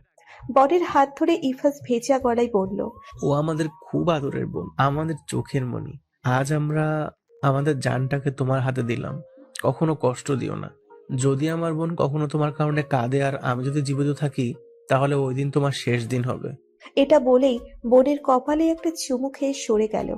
বরের হাত ধরে ইফাজ ভেজা গলায় বলল, ও আমাদের খুব আদরের বোন, আমাদের চোখের মণি। আজ আমরা আমাদের জানটাকে তোমার হাতে দিলাম, কখনো কষ্ট দিও না। যদি আমার বোন কখনো তোমার কারণে কাঁদে আর আমি যদি জীবিত থাকি, তাহলে ওই দিন তোমার শেষ দিন হবে। এটা বলেই বোনের কপালে একটা চুমু খেয়ে সরে গেল।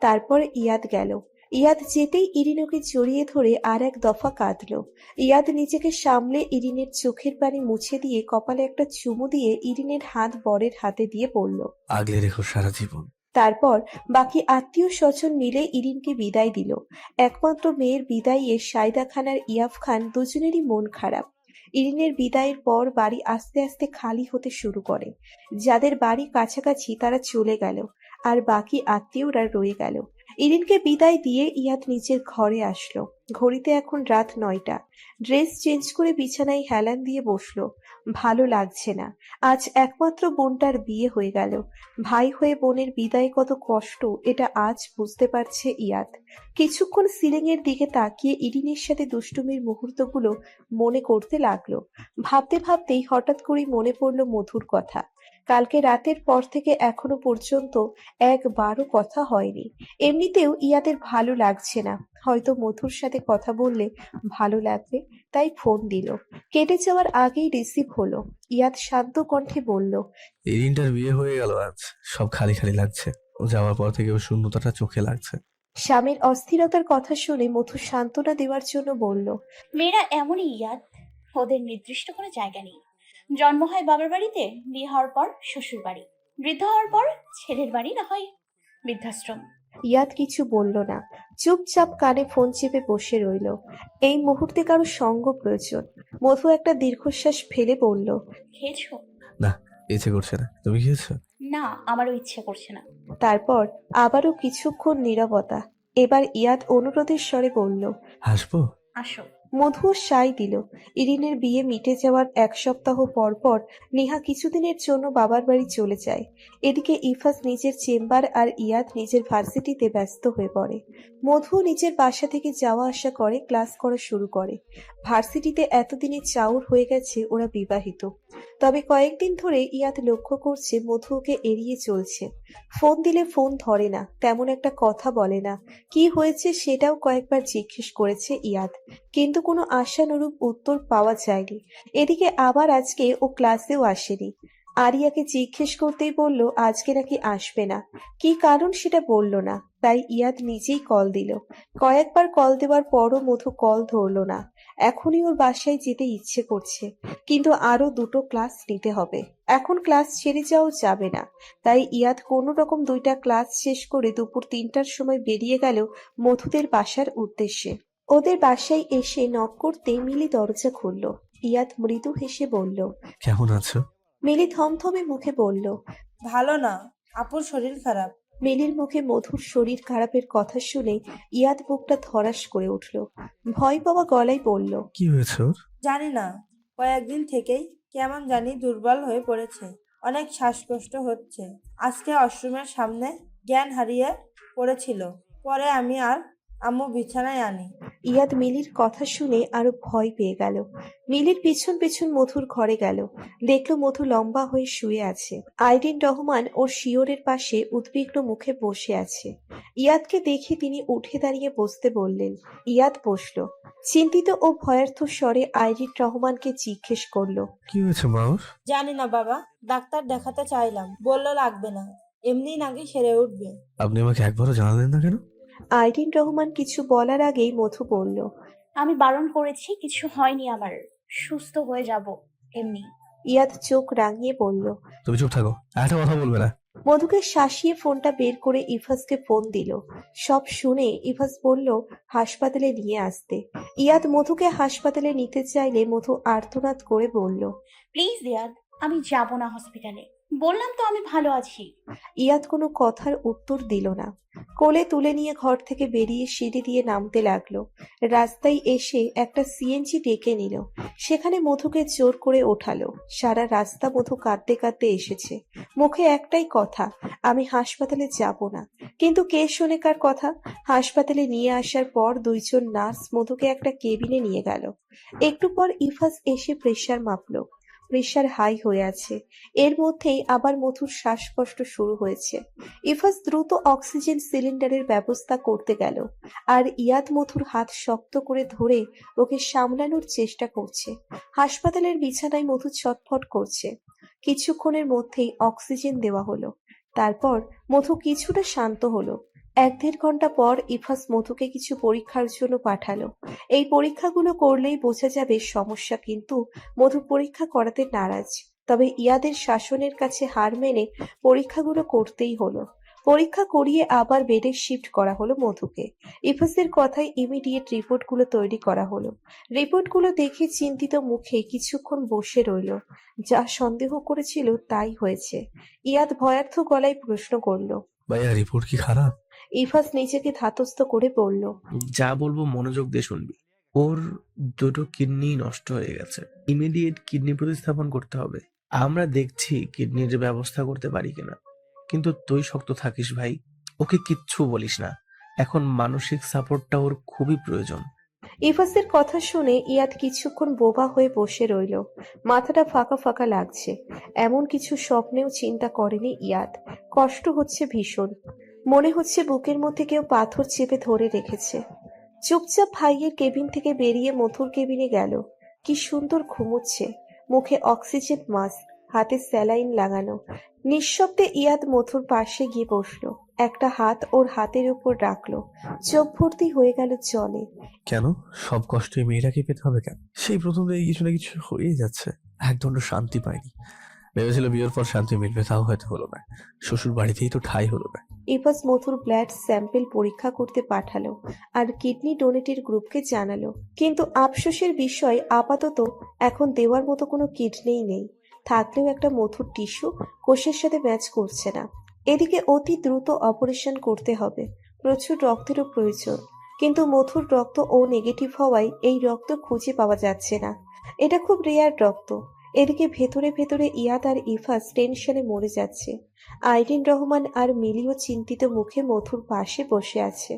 তারপর ইয়াদ গেল। ইয়াদ যেতেই ইরিন ওকে জড়িয়ে ধরে আর এক দফা কাঁদলো। ইয়াদ নিজেকে সামলে ইরিনের চোখের পানি মুছে দিয়ে কপালে একটা চুমু দিয়ে ইরিনের হাত বরের হাতে দিয়ে বলল, আগলে রেখো সারা জীবন। তারপর বাকি আত্মীয় স্বজন মিলে ইরিনকে বিদায় দিল। একমাত্র মেয়ের বিদায়ে সাইদা খান আর ইয়াফ খান দুজনেরই মন খারাপ। ইরিনের বিদায়ের পর বাড়ি আস্তে আস্তে খালি হতে শুরু করে। যাদের বাড়ি কাছাকাছি তারা চলে গেল, আর বাকি আত্মীয়রা রয়ে গেল। ইরিনকে বিদায় দিয়ে ইয়াদ নিজের ঘরে আসলো। ঘড়িতে এখন রাত 9টা। ড্রেস চেঞ্জ করে বিছানায় হেলান দিয়ে বসলো। ভালো লাগছে না। আজ একমাত্র বোনটার বিয়ে হয়ে গেল। ভাই হয়ে বোনের বিদায় কত কষ্ট এটা আজ বুঝতে পারছে ইয়াদ। কিছুক্ষণ সিলিং এর দিকে তাকিয়ে ইরিনের সাথে দুষ্টুমির মুহূর্তগুলো মনে করতে লাগলো। ভাবতে ভাবতেই হঠাৎ করেই মনে পড়লো মধুর কথা। কালকে রাতের পর থেকে এখনো পর্যন্ত একবারও কথা হয়নি। এমনিতেও ইয়াদের ভালো লাগছে না, হয়তো মধুর সাথে কথা বললে ভালো লাগবে, তাই ফোন দিল। কেটে যাওয়ার আগেই রিসিভ হলো। ইয়াদ শান্ত কণ্ঠে বলল, ইরিনটার বিয়ে হয়ে গেল আজ, সব খালি খালি লাগছে। ও যাওয়ার পর থেকে ওর শূন্যতাটা চোখে লাগছে। স্বামীর অস্থিরতার কথা শুনে মধু সান্ত্বনা দেওয়ার জন্য বলল, মেয়েরা এমনই ইয়াদ, ওদের নির্দিষ্ট কোনো জায়গা নেই। জন্ম হয় বাবার বাড়িতে, বিয়ে হওয়ার পর শ্বশুর বাড়ি, বৃদ্ধ হওয়ার পর ছেলের বাড়ি, না হয় বৃদ্ধাশ্রম। ইয়াদ কিছু বলল না, চুপচাপ কানে ফোন চেপে বসে রইল। এই মুহূর্তে কারো সঙ্গ প্রয়োজন। মধু একটা দীর্ঘশ্বাস ফেলে বলল, খেয়েছো? না, ইচ্ছে করছে না। তুমি খেয়েছো? না, আমারও ইচ্ছে করছে না। তারপর আবারও কিছুক্ষণ নীরবতা। এবার ইয়াদ অনুরোধের স্বরে বলল, হাসবো? আসো। মধু সায় দিল। ইরিনের বিয়ে মিটে যাওয়ার 1 সপ্তাহ পর পর নেহা কিছুদিনের জন্য বাবার বাড়ি চলে যায়। এদিকে ইফাজ নিজের চেম্বার আর ইয়াদ নিজের ভার্সিটিতে ব্যস্ত হয়ে পড়ে। মধু নিজের বাসা থেকে যাওয়া আসা করে, ক্লাস করা শুরু করে। ভার্সিটিতে এতদিনে চাউর হয়ে গেছে ওরা বিবাহিত। তবে কয়েকদিন ধরে ইয়াদ লক্ষ্য করছে মধু ওকে এড়িয়ে চলছে। ফোন দিলে ফোন ধরে না, তেমন একটা কথা বলে না। কি হয়েছে সেটাও কয়েকবার জিজ্ঞেস করেছে ইয়াদ, কিন্তু কোনো আশানুরূপ উত্তর পাওয়া যায়নি। এদিকে আবার আজকে ও ক্লাসেও আসেনি। আরিয়াকে জিজ্ঞেস করতেই বলল আজকে নাকি আসবে না। কি কারণ সেটা বলল না, তাই ইয়াদ নিজেই কল দিল। কয়েকবার কল দেওয়ার পরও মধু কল ধরলো না। এখনই ওর বাসায় যেতে ইচ্ছে করছে, কিন্তু আরো 2টো ক্লাস নিতে হবে। এখন ক্লাস ছেড়ে যাওয়া যাবে না। তাই ইয়াদ কোনো রকম 2টা ক্লাস শেষ করে দুপুর 3টার সময় বেরিয়ে গেল মধুদের বাসার উদ্দেশ্যে। ওদের বাসায় এসে নক করতে মিলি দরজা খুলল। ইয়াদ মৃদু হেসে বলল, কেমন আছো? মিলি থমথমে মুখে বলল, ভালো না, আপুর শরীর খারাপ। মিলির মুখে মধুর শরীর খারাপের কথা শুনে ইয়াদ বুকটা ধড়াস করে উঠল। ভয় পাওয়া গলায় বলল, কি হয়েছে ওর? জানি না, কয়েকদিন থেকেই কেমন জানি দুর্বল হয়ে পড়েছে। অনেক শ্বাসকষ্ট হচ্ছে। আজকে ওয়াশরুমের সামনে জ্ঞান হারিয়ে পড়েছিল। পরে আমি আর আম্মু বিছানায় আনি। ইয়াদ মিলির কথা শুনে আরো ভয় পেয়ে গেল। মিলির পিছন পিছন মধুর ঘরে গেল। দেখলো মধু লম্বা হয়ে শুয়ে আছে। আইরিন রহমান ওর শিয়রের পাশে উদ্বিগ্ন মুখে বসে আছে। ইয়াদকে দেখে তিনি উঠে দাঁড়িয়ে বসতে বললেন। ইয়াদ বসলো। চিন্তিত ও ভয়ার্থ স্বরে আইরিন রহমানকে জিজ্ঞেস করলো, কি হয়েছে মা ওর? জানি না বাবা, ডাক্তার দেখাতে চাইলাম, বললো লাগবে না, এমনি নাকি সেরে উঠবে। আপনি আমাকে একবারও জানালেন না কেন? আইরিন রহমান কিছু বলার আগেই মধু বলল, আমি বারণ করেছি, কিছু হয়নি আমার, সুস্থ হয়ে যাব এমনি। ইয়াদ চোখ রাঙিয়ে বলল, তুমি চুপ থাকো, একটা কথা বলবে না। মধুকে শাসিয়ে ফোনটা বের করে ইফাজকে ফোন দিল। সব শুনে ইফাজ বলল হাসপাতালে নিয়ে আসতে। ইয়াদ মধুকে হাসপাতালে নিতে চাইলে মধু আর্তনাদ করে বলল, প্লিজ ইয়াদ, আমি যাব না হসপিটালে, বললাম তো আমি ভালো আছি। ইয়াদ কোনো কথার উত্তর দিল না। কোলে তুলে নিয়ে ঘর থেকে বেরিয়ে সিঁড়ি দিয়ে নামতে লাগলো। রাস্তায় এসে একটা সিএনজি ডেকে নিল। সেখানে মধুকে জোর করে ওঠালো। সারা রাস্তা মধু কাঁদতে কাঁদতে এসেছে। মুখে একটাই কথা, আমি হাসপাতালে যাব না। কিন্তু কে শোনে কার কথা? হাসপাতালে নিয়ে আসার পর 2জন নার্স মধুকে একটা কেবিনে নিয়ে গেল। একটু পর ইফাজ এসে প্রেসার মাপলো। প্রেসার হাই হয়ে আছে। এর মধ্যেই আবার মধুর শ্বাসকষ্ট শুরু হয়েছে। ইফাজ দ্রুত অক্সিজেন সিলিন্ডারের ব্যবস্থা করতে গেল, আর ইয়াদ মধুর হাত শক্ত করে ধরে ওকে সামলানোর চেষ্টা করছে। হাসপাতালের বিছানায় মধু ছটফট করছে। কিছুক্ষণের মধ্যেই অক্সিজেন দেওয়া হলো। তারপর মধু কিছুটা শান্ত হলো। 1-1.5 ঘন্টা পর ইফাজ মধুকে কিছু পরীক্ষার জন্য পাঠালো। এই পরীক্ষাগুলো করলেই বোঝা যাবে সমস্যা, কিন্তু মধু পরীক্ষা করাতে নারাজ। তবে ইয়াদের শাসনের কাছে হার মেনে পরীক্ষাগুলো করতেই হলো। পরীক্ষা করিয়ে আবার বেডে শিফট করা হলো মধুকে। ইফাসের কথায় ইমিডিয়েট রিপোর্টগুলো তৈরি করা হলো। রিপোর্টগুলো দেখে চিন্তিত মুখে কিছুক্ষণ বসে রইল। যা সন্দেহ করেছিল তাই হয়েছে। ইয়াদ ভয়ার্থ গলায় প্রশ্ন করল। ভাইয়া রিপোর্ট কি খারাপ? ইফাস নিজেকে ধাতস্থ করে বলল, যা বলবো মনোযোগ দিয়ে শুনবি। ওর দুটো কিডনি নষ্ট হয়ে গেছে, ইমিডিয়েট কিডনি প্রতিস্থাপন করতে হবে। আমরা দেখছি কিডনির ব্যবস্থা করতে পারি কিনা, কিন্তু তুই শক্ত থাকিস ভাই, ওকে কিচ্ছু বলিস না। এখন মানসিক সাপোর্টটা ওর খুবই প্রয়োজন। ইফাসের কথা শুনে ইয়াদ কিছুক্ষণ বোবা হয়ে বসে রইল। মাথাটা ফাঁকা ফাঁকা লাগছে। এমন কিছু স্বপ্নেও চিন্তা করেনি ইয়াদ। কষ্ট হচ্ছে ভীষণ। মনে হচ্ছে বুকের মধ্যে কেউ পাথর চেপে ধরে রেখেছে। চুপচাপ ভাইয়ের কেবিন থেকে বেরিয়ে মথুর কেবিনে গেল। কি সুন্দর ঘুমোচ্ছে। মুখে অক্সিজেন মাস্ক, হাতে স্যালাইন লাগানো। নিঃশব্দে ইয়াদ মথুর পাশে গিয়ে বসলো। একটা হাত ওর হাতের উপর রাখলো। চোখ ভর্তি হয়ে গেল জলে। কেন সব কষ্ট এই মেয়েটাকে পেতে হবে কেন? সেই প্রথম থেকে কিছু না কিছু হয়েই যাচ্ছে। একদণ্ড শান্তি পাইনি। ভেবেছিল বিয়ের পর শান্তি মিলবে, তাও হয়তো হলো না। শ্বশুর বাড়িতেই তো ঠাঁই হলো না। ইফাস মথুর ব্লাড স্যাম্পল পরীক্ষা করতে পাঠালো আর কিডনি ডোনেটের গ্রুপকে জানালো। কিন্তু আফসোসের বিষয়, আপাতত এখন দেওয়ার মতো কোনো কিডনিই নেই। থাকলেও একটা মথুর টিস্যু কোষের সাথে ম্যাচ করছে না। এদিকে অতি দ্রুত অপারেশন করতে হবে। প্রচুর রক্তেরও প্রয়োজন, কিন্তু মথুর রক্ত ও নেগেটিভ হওয়ায় এই রক্ত খুঁজে পাওয়া যাচ্ছে না। এটা খুব রেয়ার রক্ত। এদিকে ভেতরে ভেতরে ইয়াদ আর ইফাস টেনশনে মরে যাচ্ছে। আইরিন রহমান আর মিলিও চিন্তিত মুখে মথুর পাশে বসে আছে।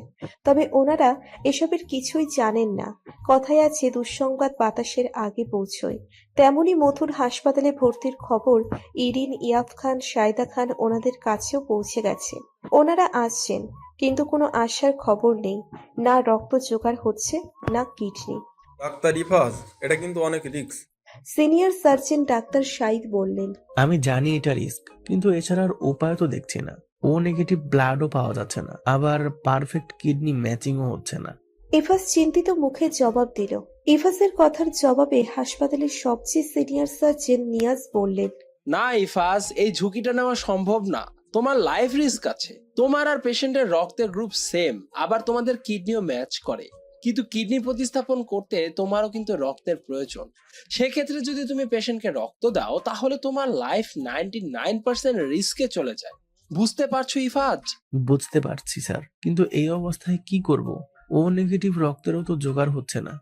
তবে ওনারা এসবের কিছুই জানেন না। কথায় আছে দুঃসংবাদ বাতাসের আগে পৌঁছয়। তেমনি মথুর হাসপাতালে ভর্তির খবর ইরিন, ইয়াফ খান, সায়দা খান ওনাদের কাছেও পৌঁছে গেছে। ওনারা আসছেন, কিন্তু কোনো আশার খবর নেই। না রক্ত জোগাড় হচ্ছে, না কিডনি। ডাক্তার ইফাজ, এটা কিন্তু অনেক risk. Senior surgeon doctor Shahid বললেন, আমি জানি এটা রিস্ক, কিন্তু এছাড়া আর উপায় তো দেখছি না। ও নেগেটিভ ব্লাডও পাওয়া যাচ্ছে না, আবার পারফেক্ট কিডনি ম্যাচিংও হচ্ছে না। ইফাস চিন্তিত মুখে জবাব দিল। ইফাসের কথার জবাবে হাসপাতালের সবচেয়ে সিনিয়র সার্জন নিয়াজ বললেন, না ইফাজ, এই ঝুঁকিটা নেওয়া সম্ভব না। তোমার লাইফ রিস্ক আছে। তোমার আর পেশেন্টের রক্তের গ্রুপ সেম, আবার তোমাদের কিডনিও ম্যাচ করে। কিন্তু কিডনি প্রতিস্থাপন করতে তোমারও কিন্তু রক্তের প্রয়োজন। সেক্ষেত্রে যদি তুমি পেশেন্টকে রক্ত দাও, তাহলে তোমার লাইফ 99% রিস্কে চলে যায়। বুঝতে পারছো ইফাজ? বুঝতে পারছি স্যার, কিন্তু এই অবস্থায় কি করব? ও নেগেটিভ রক্তেরও তো জোগাড় হচ্ছে না।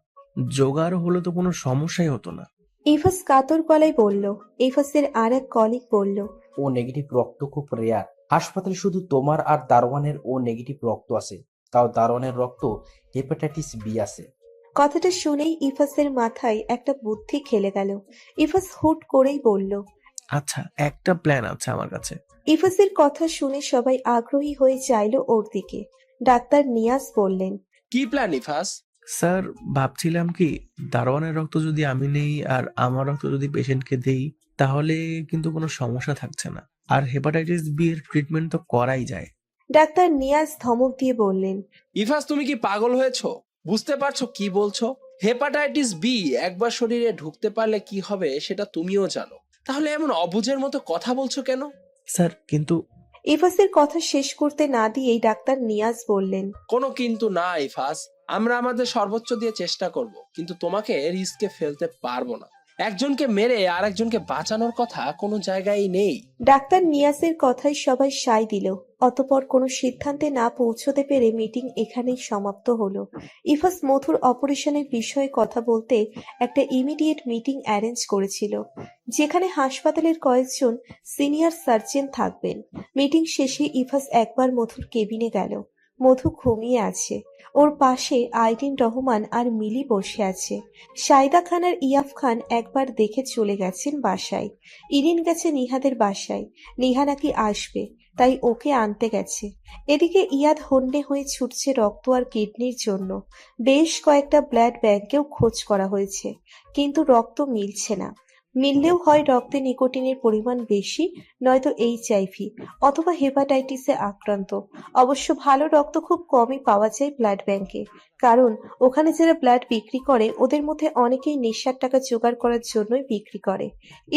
জোগাড় হলে তো কোনো সমস্যাই হতো না। ইফাস কাতর গলায় বলল। ইফাসের আর এক কলিগ বলল, ও নেগেটিভ রক্ত খুব রেয়ার। হাসপাতালে শুধু তোমার আর দারোয়ানের ও নেগেটিভ রক্ত আছে। তাও দারোয়ানের রক্ত হেপাটাইটিস বি আছে। কথাটা শুনেই ইফাসের মাথায় একটা বুদ্ধি খেলে গেল। ইফাস হুট করেই বলল, আচ্ছা, একটা প্ল্যান আছে আমার কাছে। ইফাসের কথা শুনে সবাই আগ্রহী হয়ে চাইল ওর দিকে। ডাক্তার নিয়াজ বললেন, কি প্ল্যান ইফাজ? স্যার, ভাবছিলাম কি, দারোয়ানের রক্ত যদি আমি নেই আর আমার রক্ত যদি পেশেন্টকে দেই, তাহলে কিন্তু কোনো সমস্যা থাকছে না। আর হেপাটাইটিস বি এর ট্রিটমেন্ট তো করাই যায়। ডাক্তার নিয়াজ ধমক দিয়ে বললেন, ইফাজ, তুমি কি পাগল হয়েছো? বুঝতে পারছো কি বলছো? হেপাটাইটিস বি একবার শরীরে ঢুকতে পারলে কি হবে সেটা তুমিও জানো। তাহলে এমন অবুঝের মতো কথা বলছো কেন? স্যার, কিন্তু ইফাসের কথা শেষ করতে না দিয়েই ডাক্তার নিয়াজ বললেন, কোনো কিন্তু না ইফাজ। আমরা আমাদের সর্বোচ্চ দিয়ে চেষ্টা করব, কিন্তু তোমাকে রিস্কে ফেলতে পারবো না। একজনকে মেরে আর একজনকে বাঁচানোর কথা কোনো জায়গায় নেই। ডাক্তার নিয়াজের কথায় সবাই সায় দিল। অতঃপর কোনো সিদ্ধান্তে না পৌঁছতে পেরে মিটিং এখানেই সমাপ্ত হলো। ইফাস মথুর অপারেশনের বিষয়ে কথা বলতে একটা ইমিডিয়েট মিটিং অ্যারেঞ্জ করেছিল, যেখানে হাসপাতালের কয়েকজন সিনিয়র সার্জন থাকবেন। মিটিং শেষে ইফাস একবার মথুর কেবিনে গেল। মধু ঘুমিয়ে আছে। ওর পাশে আইরিন রহমান আর মিলি বসে আছে। সায়দা খান আর ইয়াফ খান একবার দেখে চলে গেছেন বাসায়। ইরিন গেছে নিহাদের বাসায়। নিহা নাকি আসবে, তাই ওকে আনতে গেছে। এদিকে ইয়াদ হন্যে হয়ে ছুটছে রক্ত আর কিডনির জন্য। বেশ কয়েকটা ব্লাড ব্যাংকেও খোঁজ করা হয়েছে, কিন্তু রক্ত মিলছে না। মিললেও হয় রক্তে নিকোটিনের পরিমাণ বেশি, নয়তো এইচআইভি অথবা হেপাটাইটিসে আক্রান্ত। অবশ্য ভালো রক্ত খুব কমই পাওয়া যায় ব্লাড ব্যাংকে, কারণ ওখানে যারা ব্লাড বিক্রি করে ওদের মধ্যে অনেকেই নেশার টাকা জোগাড় করার জন্যই বিক্রি করে।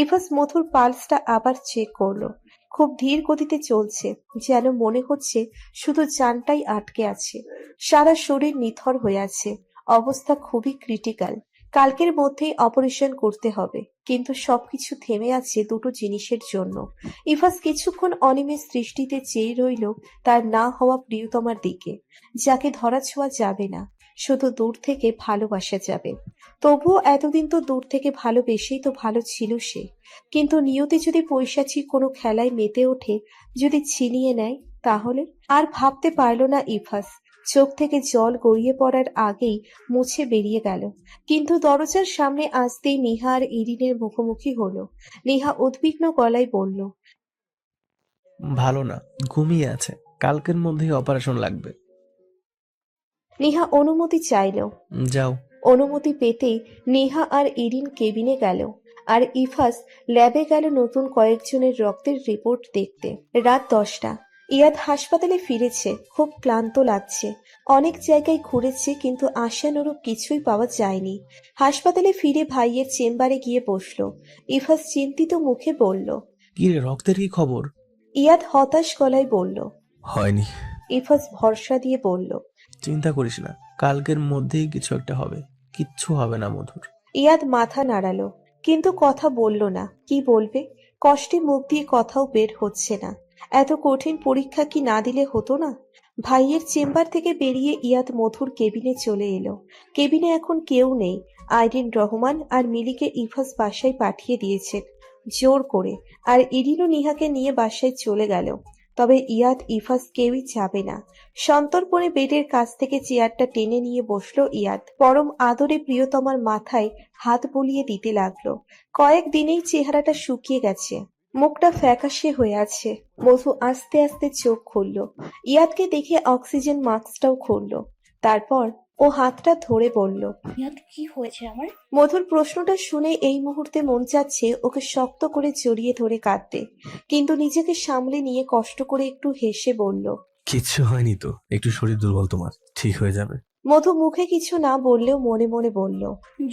ইভাস মধুর পালসটা আবার চেক করলো। খুব ধীর গতিতে চলছে, যেন মনে হচ্ছে শুধু জানটাই আটকে আছে। সারা শরীর নিথর হয়ে আছে, অবস্থা খুবই ক্রিটিক্যাল। কালকের মধ্যেই অপারেশন করতে হবে, কিন্তু সবকিছু থেমে আছে দুটো জিনিসের জন্য। ইভাস কিছুক্ষণ অনিমেষ দৃষ্টিতে চেয়ে রইল তার না হওয়া প্রিয়তমার দিকে, যাকে ধরাছোঁয়া যাবে না, শুধু দূর থেকে ভালোবাসা যাবে। তবুও এতদিন তো দূর থেকে ভালোবেসেই তো ভালো ছিল সে, কিন্তু নিয়তি যদি পৈশাচিক কোনো খেলায় মেতে ওঠে, যদি ছিনিয়ে নেয়, তাহলে আর ভাবতে পারল না ইভাস। চোখ থেকে জল গড়িয়ে পড়ার আগেই মুছে বেরিয়ে গেল। কিন্তু দরজার সামনে আসতেই নিহা আর ইরিনের মুখোমুখি হলো। নিহা উদ্বিগ্ন গলায় বলল, ভালো না, ঘুমিয়ে আছে, কালকের মধ্যেই অপারেশন লাগবে। নিহা অনুমতি চাইল। যাও। অনুমতি পেতেই নেহা আর ইরিন কেবিনে গেল, আর ইভাস ল্যাবে গেল নতুন কয়েকজনের রক্তের রিপোর্ট দেখতে। রাত 10টা। ইয়াদ হাসপাতালে ফিরেছে, খুব ক্লান্ত লাগছে। অনেক জায়গায় ঘুরেছে, কিন্তু আশানুরূপ কিছুই পাওয়া যায়নি। হাসপাতালে ফিরে ভাইয়ের চেম্বারে গিয়ে বসলো। ইভাস চিন্তিত মুখে বলল, কি রে, রক্তের কি খবর? ইয়াদ হতাশ গলায় বলল। হয়নি। ইভাস ভরসা দিয়ে বলল, চিন্তা করিস না, কালকের মধ্যেই কিছু একটা হবে। কিচ্ছু হবে না মধুর। ইয়াদ মাথা নাড়ালো, কিন্তু কথা বলল না। কি বলবে? কষ্টে মুখ দিয়ে কথাও বের হচ্ছে না। এত কঠিন পরীক্ষা কি না দিলে হতো না? ভাইয়ের চেম্বার থেকে বেরিয়ে ইয়াদ মধুর কেবিনে চলে এলো। কেবিনে এখন কেউ নেই। আইরিন রহমান আর মিলিকে ইভাস বাসায় পাঠিয়ে দিয়েছেন জোর করে, আর ইরিনও নিহাকে নিয়ে বাসায় চলে গেল। তবে ইয়াদ ইভাস কেউই যাবে না। সন্তর্পণে বেডের কাছ থেকে চেয়ারটা টেনে নিয়ে বসলো ইয়াদ। পরম আদরে প্রিয়তমার মাথায় হাত বুলিয়ে দিতে লাগলো। কয়েক দিনেই চেহারাটা শুকিয়ে গেছে, মুখটা ফ্যাকাশে হয়ে আছে। মধু আস্তে আস্তে চোখ খুলল। ইয়াদকে দেখে অক্সিজেন মাস্কটাও খুলল। তারপর ও হাতটা ধরে বলল, ইয়াদ, কি হয়েছে আমার? মধুর প্রশ্নটা শুনে এই মুহূর্তে মন চাচ্ছে ওকে শক্ত করে জড়িয়ে ধরে কাঁদতে, কিন্তু নিজেকে সামলে নিয়ে কষ্ট করে একটু হেসে বলল, কিচ্ছু হয়নি তো, একটু শরীর দুর্বল তোমার, ঠিক হয়ে যাবে। মধু মুখে কিছু না বললেও মনে মনে বলল,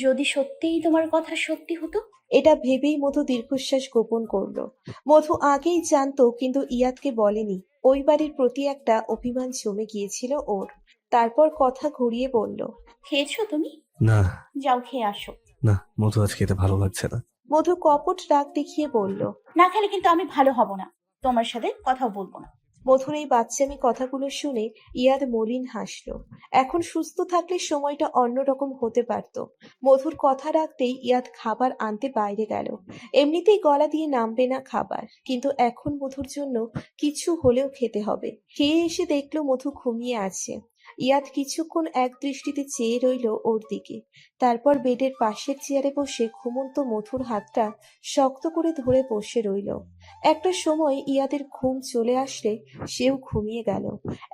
যদি সত্যিই তোমার কথা সত্যি হতো। এটা ভেবেই মধু দীর্ঘশ্বাস গোপন করলো। মধু আগেই জানতো, কিন্তু ইয়াদকে বলেনি। ওই বাড়ির প্রতি একটা অভিমান জমে গিয়েছিল ওর। তারপর কথা ঘুরিয়ে বলল, খেয়েছো তুমি? না। যাও খেয়ে আসো। না, মধু আজ খেতে ভালো লাগছে না। মধু কপট রাগ দেখিয়ে বলল, না খেলে কিন্তু আমি ভালো হব না, তোমার সাথে কথাও বলবো না। মধুর এই বাচ্চামি কথাগুলো শুনে ইয়াদ মলিন হাসলো। এখন সুস্থ থাকলে সময়টা অন্যরকম হতে পারত। মধুর কথা রাখতেই ইয়াদ খাবার আনতে বাইরে গেল। এমনিতেই গলা দিয়ে নামবে না খাবার, কিন্তু এখন মধুর জন্য কিছু হলেও খেতে হবে। খেয়ে এসে দেখলো মধু ঘুমিয়ে আছে। ইয়াদ কিছুক্ষণ এক দৃষ্টিতে চেয়ে রইল ওর দিকে। তারপর বেডের পাশের চেয়ারে বসে ঘুমন্ত মধুর হাতটা শক্ত করে ধরে বসে রইল। একটা সময় ইয়াদের ঘুম চলে আসলে সেও ঘুমিয়ে গেল।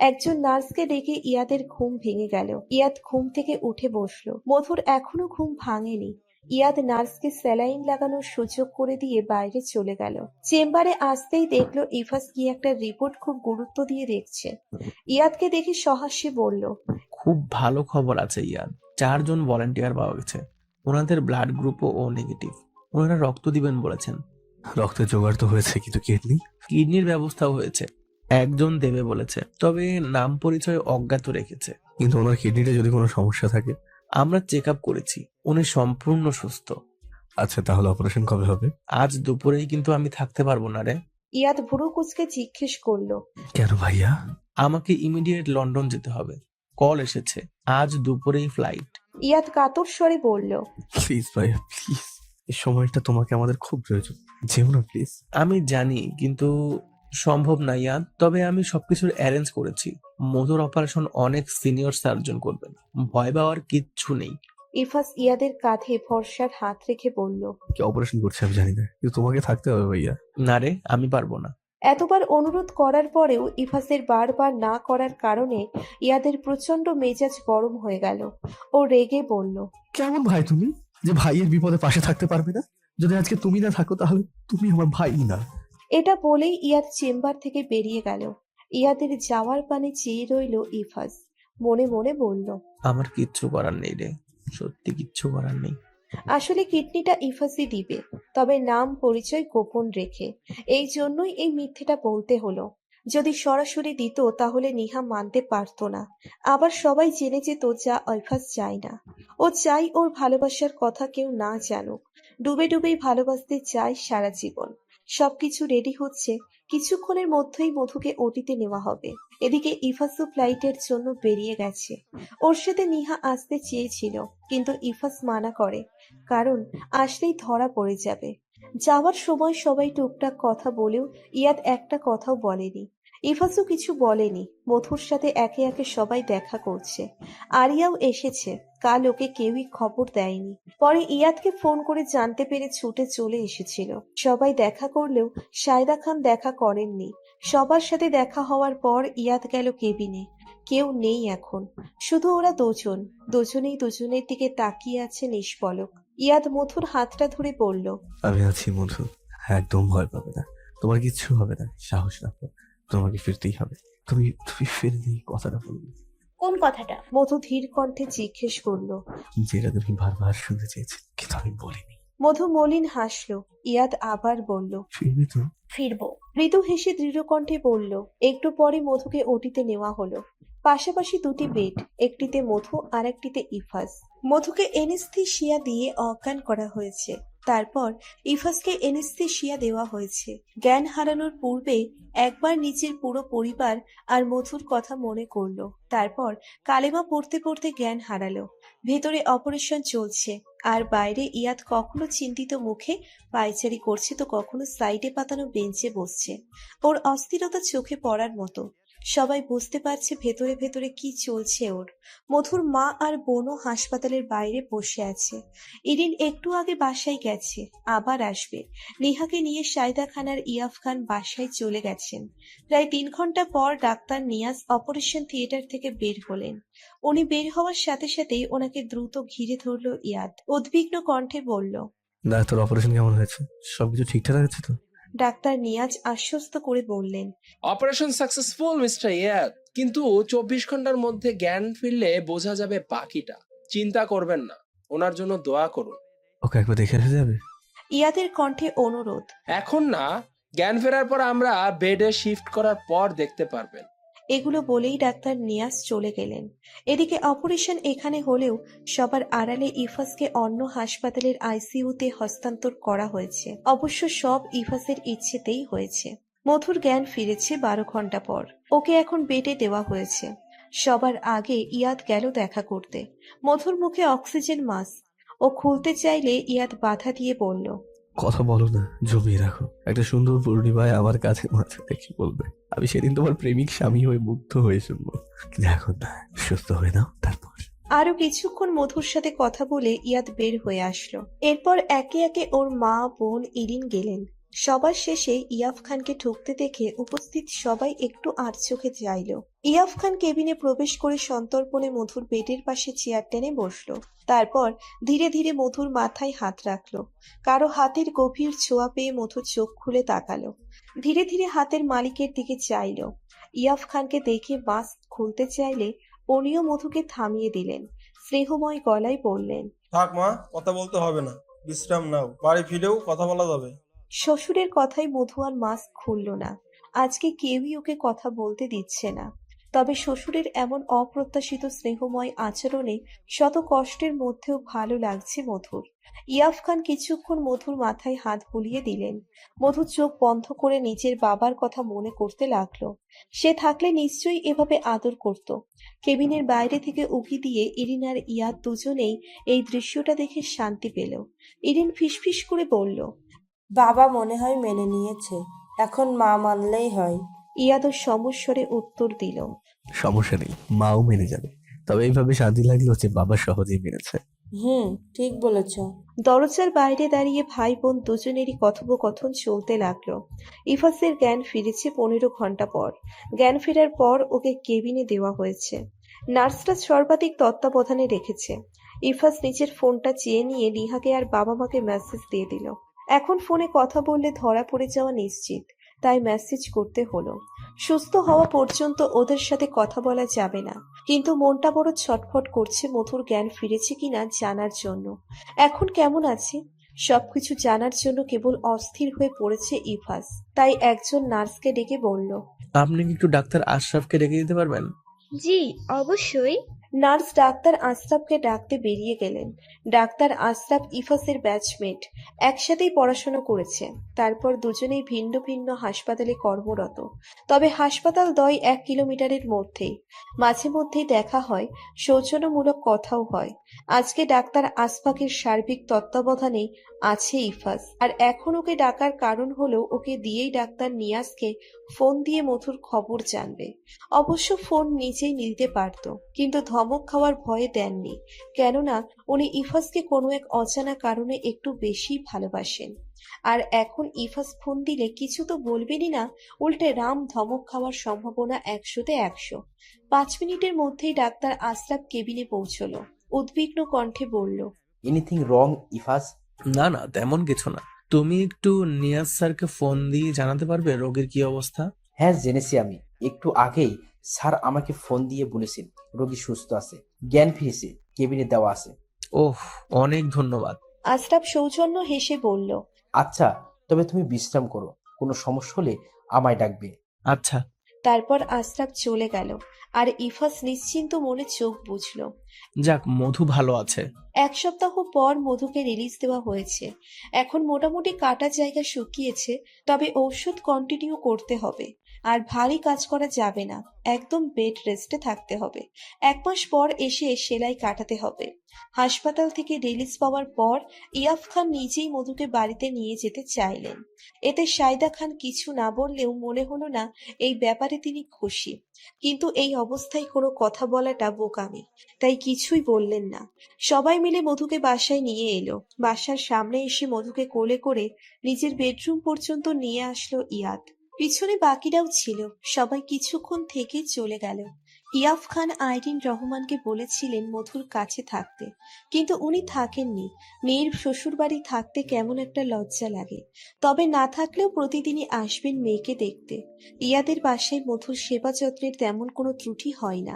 একজন নার্সকে ডেকে ইয়াদের ঘুম ভেঙে গেল। ইয়াদ ঘুম থেকে উঠে বসলো। মধুর এখনো ঘুম ভাঙেনি। ইয়াদ নার্সকে স্যালাইন লাগানোর সুযোগ করে দিয়ে বাইরে চলে গেল। চেম্বারে আসতেই দেখলো ইভাস কি একটা রিপোর্ট খুব গুরুত্ব দিয়ে দেখছে। ইয়াদকে দেখে সহাস্যে বলল, খুব ভালো খবর আছে ইয়াদ, 4 জন ভলান্টিয়ার পাওয়া গেছে। ওনাদের ব্লাড গ্রুপও ও নেগেটিভ। ওনারা রক্ত দিবেন বলেছেন। রক্তের জোগাড় তো হয়েছে, কিন্তু কিডনির ব্যবস্থাও হয়েছে। একজন দেবে বলেছে, তবে নাম পরিচয় অজ্ঞাত রেখেছে। কিন্তু ওনার কিডনিতে যদি কোনো সমস্যা থাকে? আমরা চেক আপ করেছি, উনি সম্পূর্ণ সুস্থ। আচ্ছা, তাহলে অপারেশন কবে হবে? আজ দুপুরেই, কিন্তু আমি থাকতে পারবো না রে। ইয়াদ ভুরু কুচকে জিজ্ঞেস করলো, কেন ভাইয়া? আমাকে ইমিডিয়েট লন্ডন যেতে হবে। কল এসেছে, আজ দুপুরেই ফ্লাইট। ইয়াদ কাতর স্বরে বলল, প্লিজ ভাইয়া, প্লিজ, এই সময়টা তোমাকে আমাদের খুব প্রয়োজন, যেও না প্লিজ। আমি জানি, কিন্তু সম্ভব না ইয়াদ। তবে আমি সবকিছুর অ্যারেঞ্জ করেছি। মধুর অপারেশন অনেক সিনিয়র সার্জন করবেন, ভয় পাওয়ার কিচ্ছু নেই। ইভাস ইয়াদের কাঁধে ভরসার হাত রেখে বলল, কি অপারেশন করছে আমি জানি না, কিন্তু তোমাকে থাকতে হবে ভাইয়া। না রে, আমি পারবো না। এতবার অনুরোধ করার পরেও ইভাসের বারবার না করার কারণে ইয়াদের প্রচন্ড মেজাজ গরম হয়ে গেল। ও রেগে বলল, কেমন ভাই তুমি, যে ভাইয়ের বিপদে পাশে থাকতে পারবে না? যদি আজকে তুমি না থাকো তাহলে তুমি আমার ভাই না। এটা বলেই ইয়াদ চেম্বার থেকে বেরিয়ে গেল। ইয়াদের যাওয়ার পানে চেয়ে রইল ইফাজ। মনে মনে বলল, আমার কিচ্ছু করার নেই রে, সত্যি কিচ্ছু করার নেই। আসলে কিডনিটা ইফাজই দিবে, তবে নাম পরিচয় গোপন রেখে। এই জন্যই এই মিথ্যেটা বলতে হলো। যদি সরাসরি দিত তাহলে নিহা মানতে পারতো না। আবার সবাই জেনে যেত যা ইফাজ চায় না। ও চাই ওর ভালোবাসার কথা কেউ না জানুক। ডুবে ডুবেই ভালোবাসতে চায় সারা জীবন। সবকিছু রেডি হচ্ছে, কিছুক্ষণের মধ্যেই মধুকে ওটিতে নেওয়া হবে। এদিকে ইফাজও ফ্লাইটের জন্য বেরিয়ে গেছে। ওর সাথে নিহা আসতে চেয়েছিল, কিন্তু ইফাজ মানা করে, কারণ আসলেই ধরা পড়ে যাবে। যাওয়ার সময় সবাই টুকটাক কথা বলেও ইয়াদ একটা কথাও বলেনি। ইফাজও কিছু বলেনি। মধুর সাথে একে একে সবাই দেখা করছে। আরিয়াও এসেছে, কাল ওকে কেউই খবর দেয়নি। পরে ইয়াদকে ফোন করে জানতে পেরে ছুটে চলে এসেছিল। সবাই দেখা করলেও সায়দা খান দেখা করেননি। সবার সাথে দেখা হওয়ার পর ইয়াদ গেল কেবিনে। কেউ নেই এখন, শুধু ওরা দুজনেই দুজনের দিকে তাকিয়ে আছে নিষ্পলক। ইয়াদ মধুর হাতটা ধরে বলল, আমি আছি মধু, একদম ভয় পাবে না, তোমার কিচ্ছু হবে না, সাহস রাখো, তোমাকে ফিরতেই হবে। তুমি তুমি ফিরলেই কথাটা বলবে। কোন কথাটা? মধু ধীর কণ্ঠে জিজ্ঞেস করলো। যেটা তুমি বারবার শুনতে চেয়েছি কিন্তু আমি বলিনি। মধু মলিন হাসলো। ইয়াদ আবার বলল, ফিরবে তো? ফিরবো। মৃদু হেসে দৃঢ় কণ্ঠে বলল। একটু পরে মধুকে ওটিতে নেওয়া হলো। পাশাপাশি দুটি বেড, একটিতে মধু আর একটিতে ইফাজ। মধুকে এনেস্থেশিয়া দিয়ে অজ্ঞান করা হয়েছে। তারপর ইফাজকে এনেস্থেশিয়া দেওয়া হয়েছে। জ্ঞান হারানোর পূর্বে একবার নিজের পুরো পরিবার আর মধুর কথা মনে করলো। তারপর কালেমা পড়তে পড়তে জ্ঞান হারালো। ভেতরে অপারেশন চলছে, আর বাইরে ইয়াদ কখনো চিন্তিত মুখে পায়চারি করছে তো কখনো সাইডে পাতানো বেঞ্চে বসছে। ওর অস্থিরতা চোখে পড়ার মতো। সবাই বুঝতে পারছে ভেতরে ভেতরে কি চলছে ওর। মধুর মা আর বোনও হাসপাতালের বাইরে বসে আছে। ইরিন একটু আগে বাসায় গেছে, আবার আসবে। নিহাকে নিয়ে সায়দা খান আর ইয়াফ খান বাসায় চলে গেছেন। প্রায় 3 ঘন্টা পর ডাক্তার নিয়াজ অপারেশন থিয়েটার থেকে বের হলেন। উনি বের হওয়ার সাথে সাথেই ওনাকে দ্রুত ঘিরে ধরল ইয়াদ। উদ্বিগ্ন কণ্ঠে বলল, ডাক্তার, অপারেশন কেমন হয়েছে? সবকিছু ঠিকঠাক আছে তো? ডাক্তার নিয়াজ আশ্বস্ত করে বললেন, অপারেশন সাকসেসফুল মিস্টার ইয়াদ, কিন্তু 24 ঘন্টার মধ্যে জ্ঞান ফিরলে বোঝা যাবে বাকিটা। চিন্তা করবেন না, ওনার জন্য দোয়া করুন। ওকে একবার দেখে আসা যাবে? ইয়াদের কণ্ঠে অনুরোধ। এখন না, জ্ঞান ফেরার পর আমরা বেডে শিফট করার পর দেখতে পারবেন। এগুলো বলেই ডাক্তার নিয়াজ চলে গেলেন। এদিকে অপারেশন এখানে হলেও সবার আড়ালে ইফাজকে অন্য হাসপাতালের আইসিইউতে হস্তান্তর করা হয়েছে। অবশ্য সব ইফাজের ইচ্ছেতেই হয়েছে। মধুর জ্ঞান ফিরেছে 12 ঘন্টা পর। ওকে এখন বেডে দেওয়া হয়েছে। সবার আগে ইয়াদ গেল দেখা করতে। মধুর মুখে অক্সিজেন মাস্ক। ও খুলতে চাইলে ইয়াদ বাধা দিয়ে বলল, কথা বলো না, জমিয়ে রাখো। একটা সুন্দর পূর্ণিমায় আমার কাছে মাথা রেখে বলবে, আমি সেদিন তোমার প্রেমিক স্বামী হয়ে মুগ্ধ হয়ে শুনবো। কিন্তু এখন না, সুস্থ হয়ে নাও তারপর। আরো কিছুক্ষণ মধুর সাথে কথা বলে ইয়াদ বের হয়ে আসলো। এরপর একে একে ওর মা, বোন, ইরিন গেলেন। সবার শেষে ইয়াফ খানকে ঢুকতে দেখে উপস্থিত সবাই একটু আড়চোখে চাইল। ইয়াফ খান কেবিনে প্রবেশ করে সন্তর্পণে মধুর বেডের পাশে চেয়ার টেনে বসলো। তারপর ধীরে ধীরে মধুর মাথায় হাত রাখলো। কারো হাতের গভীর ছোঁয়া পেয়ে মধু চোখ খুলে তাকালো। ধীরে ধীরে হাতের মালিকের দিকে চাইল। ইয়াফ খানকে দেখে মাস্ক খুলতে চাইলে উনিও মধুকে থামিয়ে দিলেন। স্নেহময় গলায় বললেন, থাক মা, কথা বলতে হবে না, বিশ্রাম নাও, বাড়ি ফিরেও কথা বলা যাবে। শ্বশুরের কথায় মধু আর মাস্ক খুলল না। আজকে কেউই ওকে কথা বলতে দিচ্ছে না। তবে শ্বশুরের এমন অপ্রত্যাশিত স্নেহময় আচরণে শত কষ্টের মধ্যেও ভালো লাগছে মধুর। ইয়াফ খান কিছুক্ষণ মধুর মাথায় হাত বুলিয়ে দিলেন। মধু চোখ বন্ধ করে নিজের বাবার কথা মনে করতে লাগলো। সে থাকলে নিশ্চয়ই এভাবে আদর করত। কেবিনের বাইরে থেকে উকি দিয়ে ইরিন আর ইয়াদ দুজনেই এই দৃশ্যটা দেখে শান্তি পেল। ইরিন ফিসফিস করে বলল, বাবা মনে হয় মেনে নিয়েছে, এখন মা মানলেই হয়। ইয়াদও সমস্বরে উত্তর দিল, সমস্যা নেই, মাও মেনে যাবে। তবে এইভাবে শান্তি লাগলো যে বাবা সহজেই মেনেছে। ঠিক বলেছ। দরজার বাইরে দাঁড়িয়ে ভাই বোন দুজনেরই কথোপকথন চলতে লাগলো। ইফাসের জ্ঞান ফিরেছে 15 ঘন্টা পর। জ্ঞান ফেরার পর ওকে কেবিনে দেওয়া হয়েছে। নার্সরা সর্বাধিক তত্ত্বাবধানে রেখেছে। ইফাস নিজের ফোনটা চেয়ে নিয়ে নিহাকে আর বাবা মাকে মেসেজ দিয়ে দিল। এখন ফোনে কথা বললে ধরা পড়ে যাওয়া নিশ্চিত, তাই মেসেজ করতে হলো। সুস্থ হওয়া পর্যন্ত ওদের সাথে কথা বলা যাবে না, কিন্তু মনটা বড় ছটফট করছে মধুর জ্ঞান ফিরেছে কিনা জানার জন্য। এখন কেমন আছে সবকিছু জানার জন্য কেবল অস্থির হয়ে পড়েছে ইফাস। তাই একজন নার্সকে ডেকে বলল, আপনি কি একটু ডাক্তার আশরাফকে ডেকে দিতে পারবেন? জি অবশ্যই। নার্স ডাক্তার আশরাফকে ডাকতে বেরিয়ে গেলেন। ডাক্তার আশরাফ ইফাসের ব্যাচমেট, একসাথেই পড়াশোনা করেছে। তারপর দুজনেই ভিন্ন ভিন্ন হাসপাতালে কর্মরত, তবে হাসপাতাল দ্বয় 1 কিলোমিটারের মধ্যেই। মাঝে মধ্যেই দেখা হয়, সৌজন্যমূলক কথাও হয়। আজকে ডাক্তার আশফাকের সার্বিক তত্ত্বাবধানে আছে ইফাস, আর এখন ওকে ডাকার কারণ হলো ওকে দিয়েই ডাক্তার নিয়াজকে ফোন দিয়ে মধুর খবর জানবে। অবশ্য ফোন নিজেই নিতে পারত, কিন্তু ধমক খাওয়ার ভয়ে দেননি, কেননা উনি ইফাসকে কোনো এক অজানা কারণে একটু বেশি ভালোবাসেন। আর এখন ইফাস ফোন দিলে কিছু তো বলবেনই না, উল্টে রাম ধমক খাওয়ার সম্ভাবনা 100-তে 100। 5 মিনিটের মধ্যেই ডাক্তার আশরাফ কেবিনে পৌঁছলো। উদ্বিগ্ন কণ্ঠে বলল, এনিথিং রং ইফাস? না না, তেমন কিছু না। তুমি একটু নিয়াজ স্যারকে ফোন দিয়ে জানাতে পারবে রোগীর কি অবস্থা? হ্যাঁ জেনেছি আমি, একটু আগেই স্যার আমাকে ফোন দিয়ে বলেছেন রোগী সুস্থ আছে, জ্ঞান ফিরেছে, কেবিনে দেওয়া আছে। ওহ, অনেক ধন্যবাদ। আশরাফ সৌজন্য হেসে বলল, আচ্ছা, তবে তুমি বিশ্রাম করো, কোনো সমস্যা হলে আমায় ডাকবে। আচ্ছা। তারপর আশরাফ চলে গেল, আর ইফাস নিশ্চিন্ত মনে চোখ বুঝল। যাক, মধু ভালো আছে। 1 সপ্তাহ পর মধুকে রিলিজ দেওয়া হয়েছে। এখন মোটামুটি কাটা জায়গা শুকিয়েছে, তবে ঔষধ কন্টিনিউ করতে হবে। আর ভারী কাজ করা যাবে না, একদম বেড রেস্টে থাকতে হবে। 1 মাস পর এসে সেলাই কাটাতে হবে। হাসপাতাল থেকে রিলিজ পাওয়ার পর ইয়াফ খান নিজেই মধুকে বাড়িতে নিয়ে যেতে চাইলেন। এতে সাইদা খান কিছু না বললেও মনে হলো না এই ব্যাপারে তিনি খুশি, কিন্তু এই অবস্থায় কোনো কথা বলাটা বোকামি, তাই কিছুই বললেন না। সবাই মিলে মধুকে বাসায় নিয়ে এলো। বাসার সামনে এসে মধুকে কোলে করে নিজের বেডরুম পর্যন্ত নিয়ে আসলো ইয়াদ। পিছনে বাকিরাও ছিল, সবাই কিছুক্ষণ থেকে চলে গেল। ইয়াফ খান আইরিন রহমানকে বলেছিলেন মধুর কাছে থাকতে, কিন্তু উনি থাকেননি। মেয়ের শ্বশুরবাড়ি থাকতে কেমন একটা লজ্জা লাগে, তবে না থাকলেও প্রতিদিনই আসবেন মেয়েকে দেখতে। ইয়াদের বাসায় মধুর সেবা যত্নের তেমন কোনো ত্রুটি হয় না।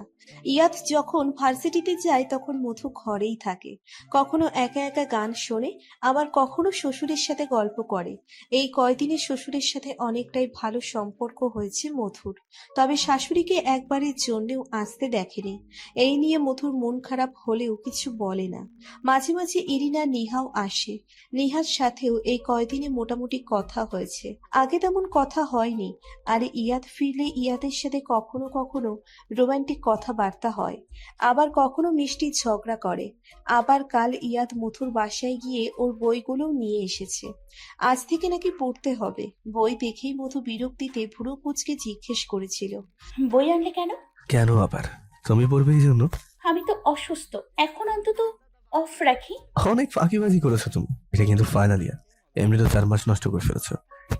ইয়াদ যখন ভার্সিটিতে যায় তখন মধু ঘরেই থাকে, কখনো একা একা গান শোনে, আবার কখনো শ্বশুরের সাথে গল্প করে। এই কয়দিনে শ্বশুরের সাথে অনেকটাই ভালো সম্পর্ক হয়েছে মধুর, তবে শাশুড়িকে একবারের জন্যেও আসতে দেখেনি। এই নিয়ে মধুর মন খারাপ হলেও কিছু বলে না। মাঝে মাঝে ইরিনা নিহাও আসে, নিহার সাথেও এই কয়দিনে মোটামুটি কথা হয়েছে, আগে তেমন কথা হয়নি। আর ইয়াদ ফিরলে ইয়াদের সাথে কখনো কখনো রোমান্টিক কথাবার্তা হয়, আবার কখনো মিষ্টি ঝগড়া করে। আবার কাল ইয়াদ মধুর বাসায় গিয়ে ওর বইগুলোও নিয়ে এসেছে, আজ থেকে নাকি পড়তে হবে। বই দেখেই মধু বিরক্তিতে ভুরু কুঁচকে জিজ্ঞেস করেছিল, বই আনলে কেন? কেন আবার? তুমি পড়বে এই জন্য? আমি তো অসুস্থ, এখন অন্তত অফ রাখি। অনেক ফাঁকিবাজি করেছো তুমি, এটা কিন্তু ফাইনাল ইয়ার। এমনি তো 4 মাস নষ্ট করে ফেলেছো,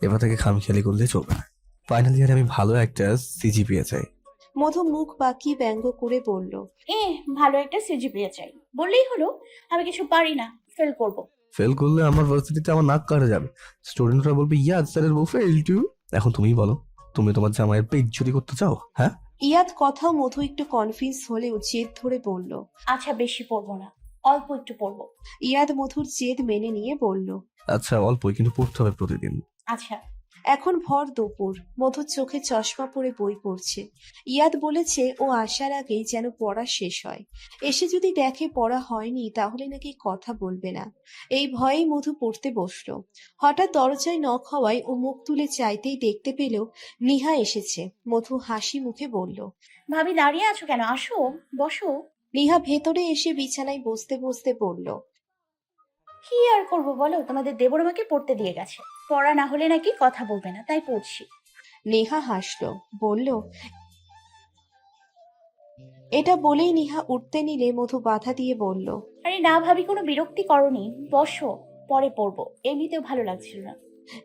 এবার থেকে খামখেয়ালি করলে চলবে না। ফাইনাল ইয়ারে আমি ভালো একটা সিজিপিএ চাই। মধু মুখ বাঁকিয়ে ব্যঙ্গ করে বলল, ভালো একটা সিজিপিএ চাই বললেই হলো? আমি কিছু পারি না, ফেল করব। ফেল করলে আমার ভার্সিটিতে আমার নাক কাটা যাবে, স্টুডেন্টরা বলবে ইয়াদ স্যারের বউ ফেল টু। এখন তুমিই বলো, তুমি তোমার জামাইয়ের পেট চুরি করতে চাও? হ্যাঁ। ইয়াদ কথাও মধু একটু কনফিউজ হলেও জেদ ধরে বলল, আচ্ছা বেশি পড়বো না, অল্প একটু পড়বো। ইয়াদ মধুর জেদ মেনে নিয়ে বলল, আচ্ছা অল্পই, কিন্তু পড়তে হবে প্রতিদিন। আচ্ছা। এখন ভর দুপুর, মধুর চোখে চশমা পরে বই পড়ছে। ইয়াদ বলেছে ও আসার আগেই যেন পড়া শেষ হয়, এসে যদি দেখে পড়া হয়নি তাহলে নাকি কথা বলবে না। এই ভয়েই মধু পড়তে বসলো। হঠাৎ দরজায় নক হওয়ায় ও মুখ তুলে চাইতেই দেখতে পেল নিহা এসেছে। মধু হাসি মুখে বলল, ভাবি দাঁড়িয়ে আছো কেন, আসো বসো। নিহা ভেতরে এসে বিছানায় বসতে বসতে বলল, কি আর করবো বলো, তোমাদের দেবর আমাকে পড়তে দিয়ে গেছে, পড়া না হলে নাকি কথা বলবে না, তাই পড়ছি। নেহা হাসলো, বলল, এটা বলেই নিহা উঠতে নিলে মধু বাধা দিয়ে বলল, আরে না ভাবি, কোনো বিরক্তি করনি, বসো, পরে পড়বো, এমনিতেও ভালো লাগছিল না।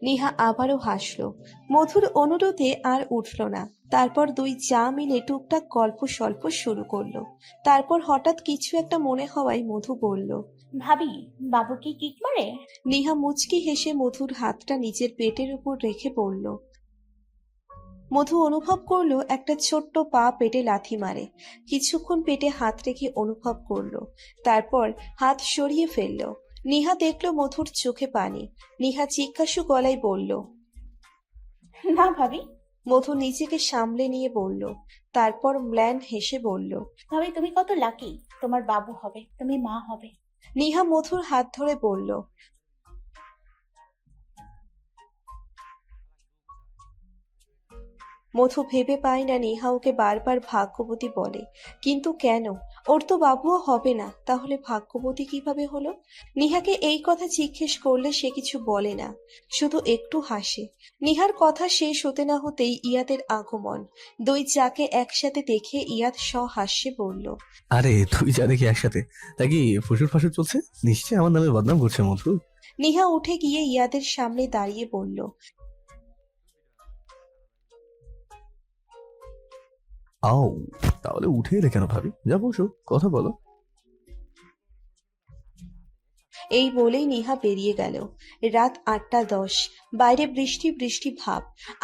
নিহা আবারও হাসলো। মধুর অনুরোধে আর উঠল না। তারপর দুই চা মিলে টুকটাক গল্প স্বল্প শুরু করলো। তারপর হঠাৎ কিছু একটা মনে হওয়ায় মধু বলল, ভাবি, বাবু কি কিক মারে? নিহা মুচকি হেসে মধুর হাতটা নিজের পেটের উপর রেখে বলল। মধু অনুভব করলো একটা ছোট্ট পা পেটে লাথি মারে। কিছুক্ষণ পেটে হাত রেখে অনুভব করলো, তারপর হাত সরিয়ে ফেললো। নিহা দেখলো মধুর চোখে পানি। নিহা জিজ্ঞাসু গলায় বলল। না ভাবি। মধু নিজেকে সামলে নিয়ে বলল, তারপর ম্ল্যান হেসে বলল। ভাবি, তুমি কত লাকি, তোমার বাবু হবে, তুমি মা হবে। নিহা মধুর হাত ধরে বলল। মধু ভেবে পায় না নিহা ওকে বারবার ভাগ্যবতী বলে, কিন্তু কেন? ওর তো বাবুও হবে না, তাহলে ভাগ্যবতী কিভাবে হলো? নিহাকে এই কথা জিজ্ঞেস করলে সে কিছু বলে না, শুধু একটু হাসে। নিহার কথা শেষ হতে না হতেই ইয়াদের আগমন। দুই যাকে একসাথে দেখে ইয়াদ সহাস্যে বলল। আরে তুই যা দেখি একসাথে, তা কি ফুসুর ফাসুর চলছে? নিশ্চয়ই আমার নামে বদনাম করছে মধু। নিহা উঠে গিয়ে ইয়াদের সামনে দাঁড়িয়ে বলল। আও, তাহলে উঠে এলে কেন ভাবি? যা বসো, কথা বলো। এই বলেই নিহা বেরিয়ে গেল। রাত 8:10। বাইরে বৃষ্টি বৃষ্টি ভাব,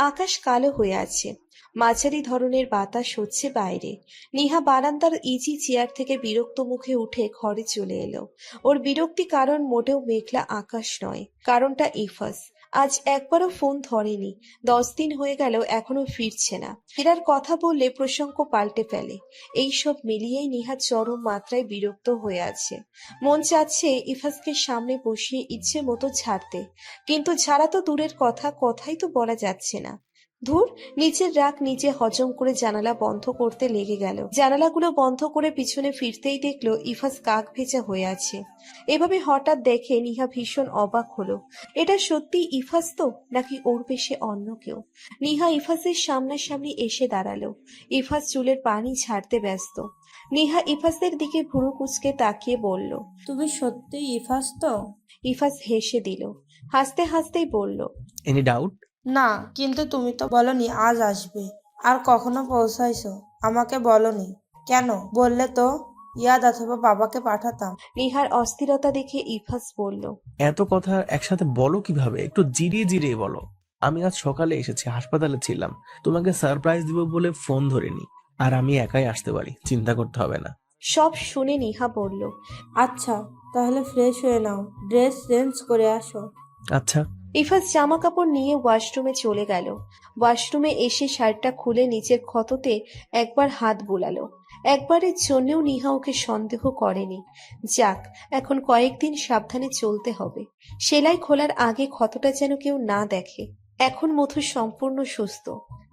আকাশ কালো হয়ে আছে। মাঝারি ধরনের বাতাস হচ্ছে বাইরে। নিহা বারান্দার ইজি চেয়ার থেকে বিরক্ত মুখে উঠে ঘরে চলে এলো। ওর বিরক্তি কারণ মোটেও মেঘলা আকাশ নয়, কারণটা ইফাস। আজ একবারও ফোন ধরেনি। 10 দিন হয়ে গেল এখনো ফিরছে না। ফেরার কথা বললে প্রসঙ্গ পাল্টে ফেলে। এইসব মিলিয়েই নিহা চরম মাত্রায় বিরক্ত হয়ে আছে। মন চাচ্ছে ইফাসকে সামনে বসিয়ে ইচ্ছে মতো ঝাড়তে, কিন্তু ঝাড়া তো দূরের কথা, কথাই তো বলা যাচ্ছে না। ধুর, নিজের রাগ নিজে হজম করে জানালা বন্ধ করতে লেগে গেল। জানালাগুলো বন্ধ করে পিছনে ফিরতেই দেখলো ইফাস কাক ভেজা হয়ে আছে। এভাবে হঠাৎ দেখে নিহা ভীষণ অবাক হলো। এটা সত্যি ইফাস তো, নাকি ওর বেশে অন্য কেউ? নিহা ইফাসের সামনাসামনি এসে দাঁড়ালো। ইফাস চুলের পানি ছাড়তে ব্যস্ত। নিহা ইফাসের দিকে ভুরু কুচকে তাকিয়ে বলল। তুমি সত্যি ইফাস তো? ইফাস হেসে দিল। হাসতে হাসতেই বলল। Any doubt? না, কিন্তু তুমি তো বলনি আজ আসবে, আর কখনো পৌঁছাইছো আমাকে বলনি কেন? বললে তো ইয়াদ অথবা বাবাকে পাঠাতাম। নিহার অস্থিরতা দেখে ইফাস বলল। এত কথা একসাথে বলো কিভাবে? একটু জিরিয়ে জিরিয়ে বলো। আমি আজ সকালে এসেছি, হাসপাতালে ছিলাম, তোমাকে সারপ্রাইজ দিব বলে ফোন ধরিনি। আর আমি একাই আসতে পারি, চিন্তা করতে হবে না। সব শুনে নিহা বলল। আচ্ছা, তাহলে ফ্রেশ হয়ে নাও, ড্রেস চেঞ্জ করে আসো। আচ্ছা। ইফাস জামা কাপড় নিয়ে ওয়াশরুমে চলে গেল। ওয়াশরুমে এসে শার্টটা খুলে নিচের ক্ষততে একবার হাত বুলালো। একবারের জন্যও নিহা ওকে সন্দেহ করেনি। যাক, এখন কয়েকদিন সাবধানে চলতে হবে। সেলাই খোলার আগে ক্ষতটা যেন কেউ না দেখে। এখন মধু সম্পূর্ণ সুস্থ।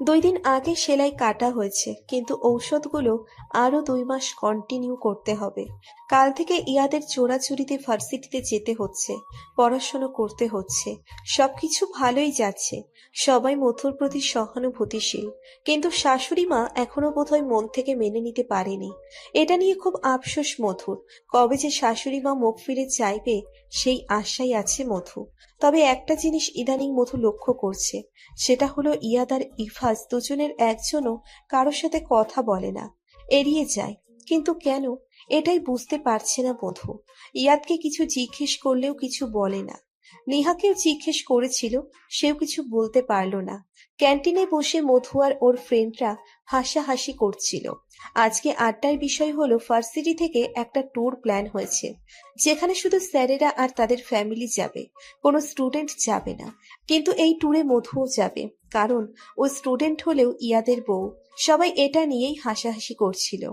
2 দিন আগে সেলাই কাটা হয়েছে, কিন্তু ঔষধগুলো আরো 2 মাস কন্টিনিউ করতে হবে। কাল থেকে ইয়াদের চোরাচুরিতে ভার্সিটিতে যেতে হচ্ছে, পড়াশোনা করতে হচ্ছে। সবকিছু ভালোই যাচ্ছে। সবাই মধুর প্রতি সহানুভূতিশীল, কিন্তু শাশুড়ি মা এখনো বোধহয় মন থেকে মেনে নিতে পারেনি। এটা নিয়ে খুব আফসোস মধুর। কবে যে শাশুড়ি মা মুখ ফিরে চাইবে, সেই আশাই আছে মধু। তবে একটা জিনিস ইদানিং মধু লক্ষ্য করছে, সেটা হলো ইয়াদ আর ইফাস দুজনের একজনও কারোর সাথে কথা বলে না, এড়িয়ে যায়। কিন্তু কেন, এটাই বুঝতে পারছে না মধু। ইয়াদকে কিছু জিজ্ঞেস করলেও কিছু বলে না। নেহাকেও জিজ্ঞেস করেছিল, সেও কিছু বলতে পারলো না। ক্যান্টিনে বসে মধু আর ওর ফ্রেন্ডরা হাসাহাসি করছিল। আজকে আড্ডার বিষয় হলো ভার্সিটি থেকে একটা ট্যুর প্ল্যান হয়েছে, যেখানে শুধু স্যারেরা আর তাদের ফ্যামিলি যাবে, কোনো স্টুডেন্ট যাবে না। কিন্তু এই ট্যুরে মধুও যাবে, কারণ ও স্টুডেন্ট হলেও ইয়াদের বউ। সবাই এটা নিয়েই হাসাহাসি করছিল।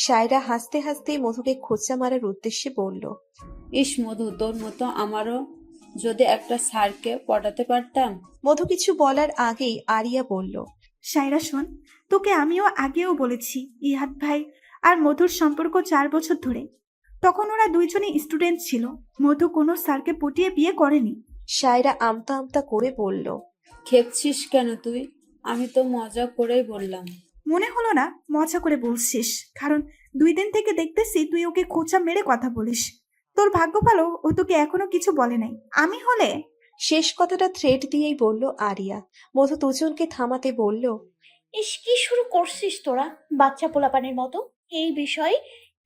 সায়রা হাসতে হাসতে মধুকে খোঁচা মারার উদ্দেশ্যে বলল। ইস মধু, তোর মতো আমারও যদি একটা স্যারকে পটাতে পারতাম। মধু কিছু বলার আগেই আরিয়া বলল। সায়রা শোন, তোকে আমিও আগেও বলেছি ইহাদ ভাই আর মধুর সম্পর্ক 4 বছর ধরে। তখন ওরা দুইজনই স্টুডেন্ট ছিল, মধু কোনো স্যারকে পটিয়ে বিয়ে করেনি। সায়রা আমতা আমতা করে বলল। খেপছিস কেন তুই? আমি তো মজা করেই বললাম। মনে হলো না মজা করে বলছিস, কারণ 2 দিন থেকে দেখতেছি তুই ওকে খোঁচা মেরে কথা বলিস। তোর ভাগ্য ভালো ও তোকে এখনো কিছু বলে নাই। আমি হলে। শেষ কথাটা থ্রেট দিয়েই বলল আরিয়া। মধু দুজনকে থামাতে বলল। ইস, কি শুরু করছিস তোরা বাচ্চা পোলাপানের মতো? এই বিষয়ে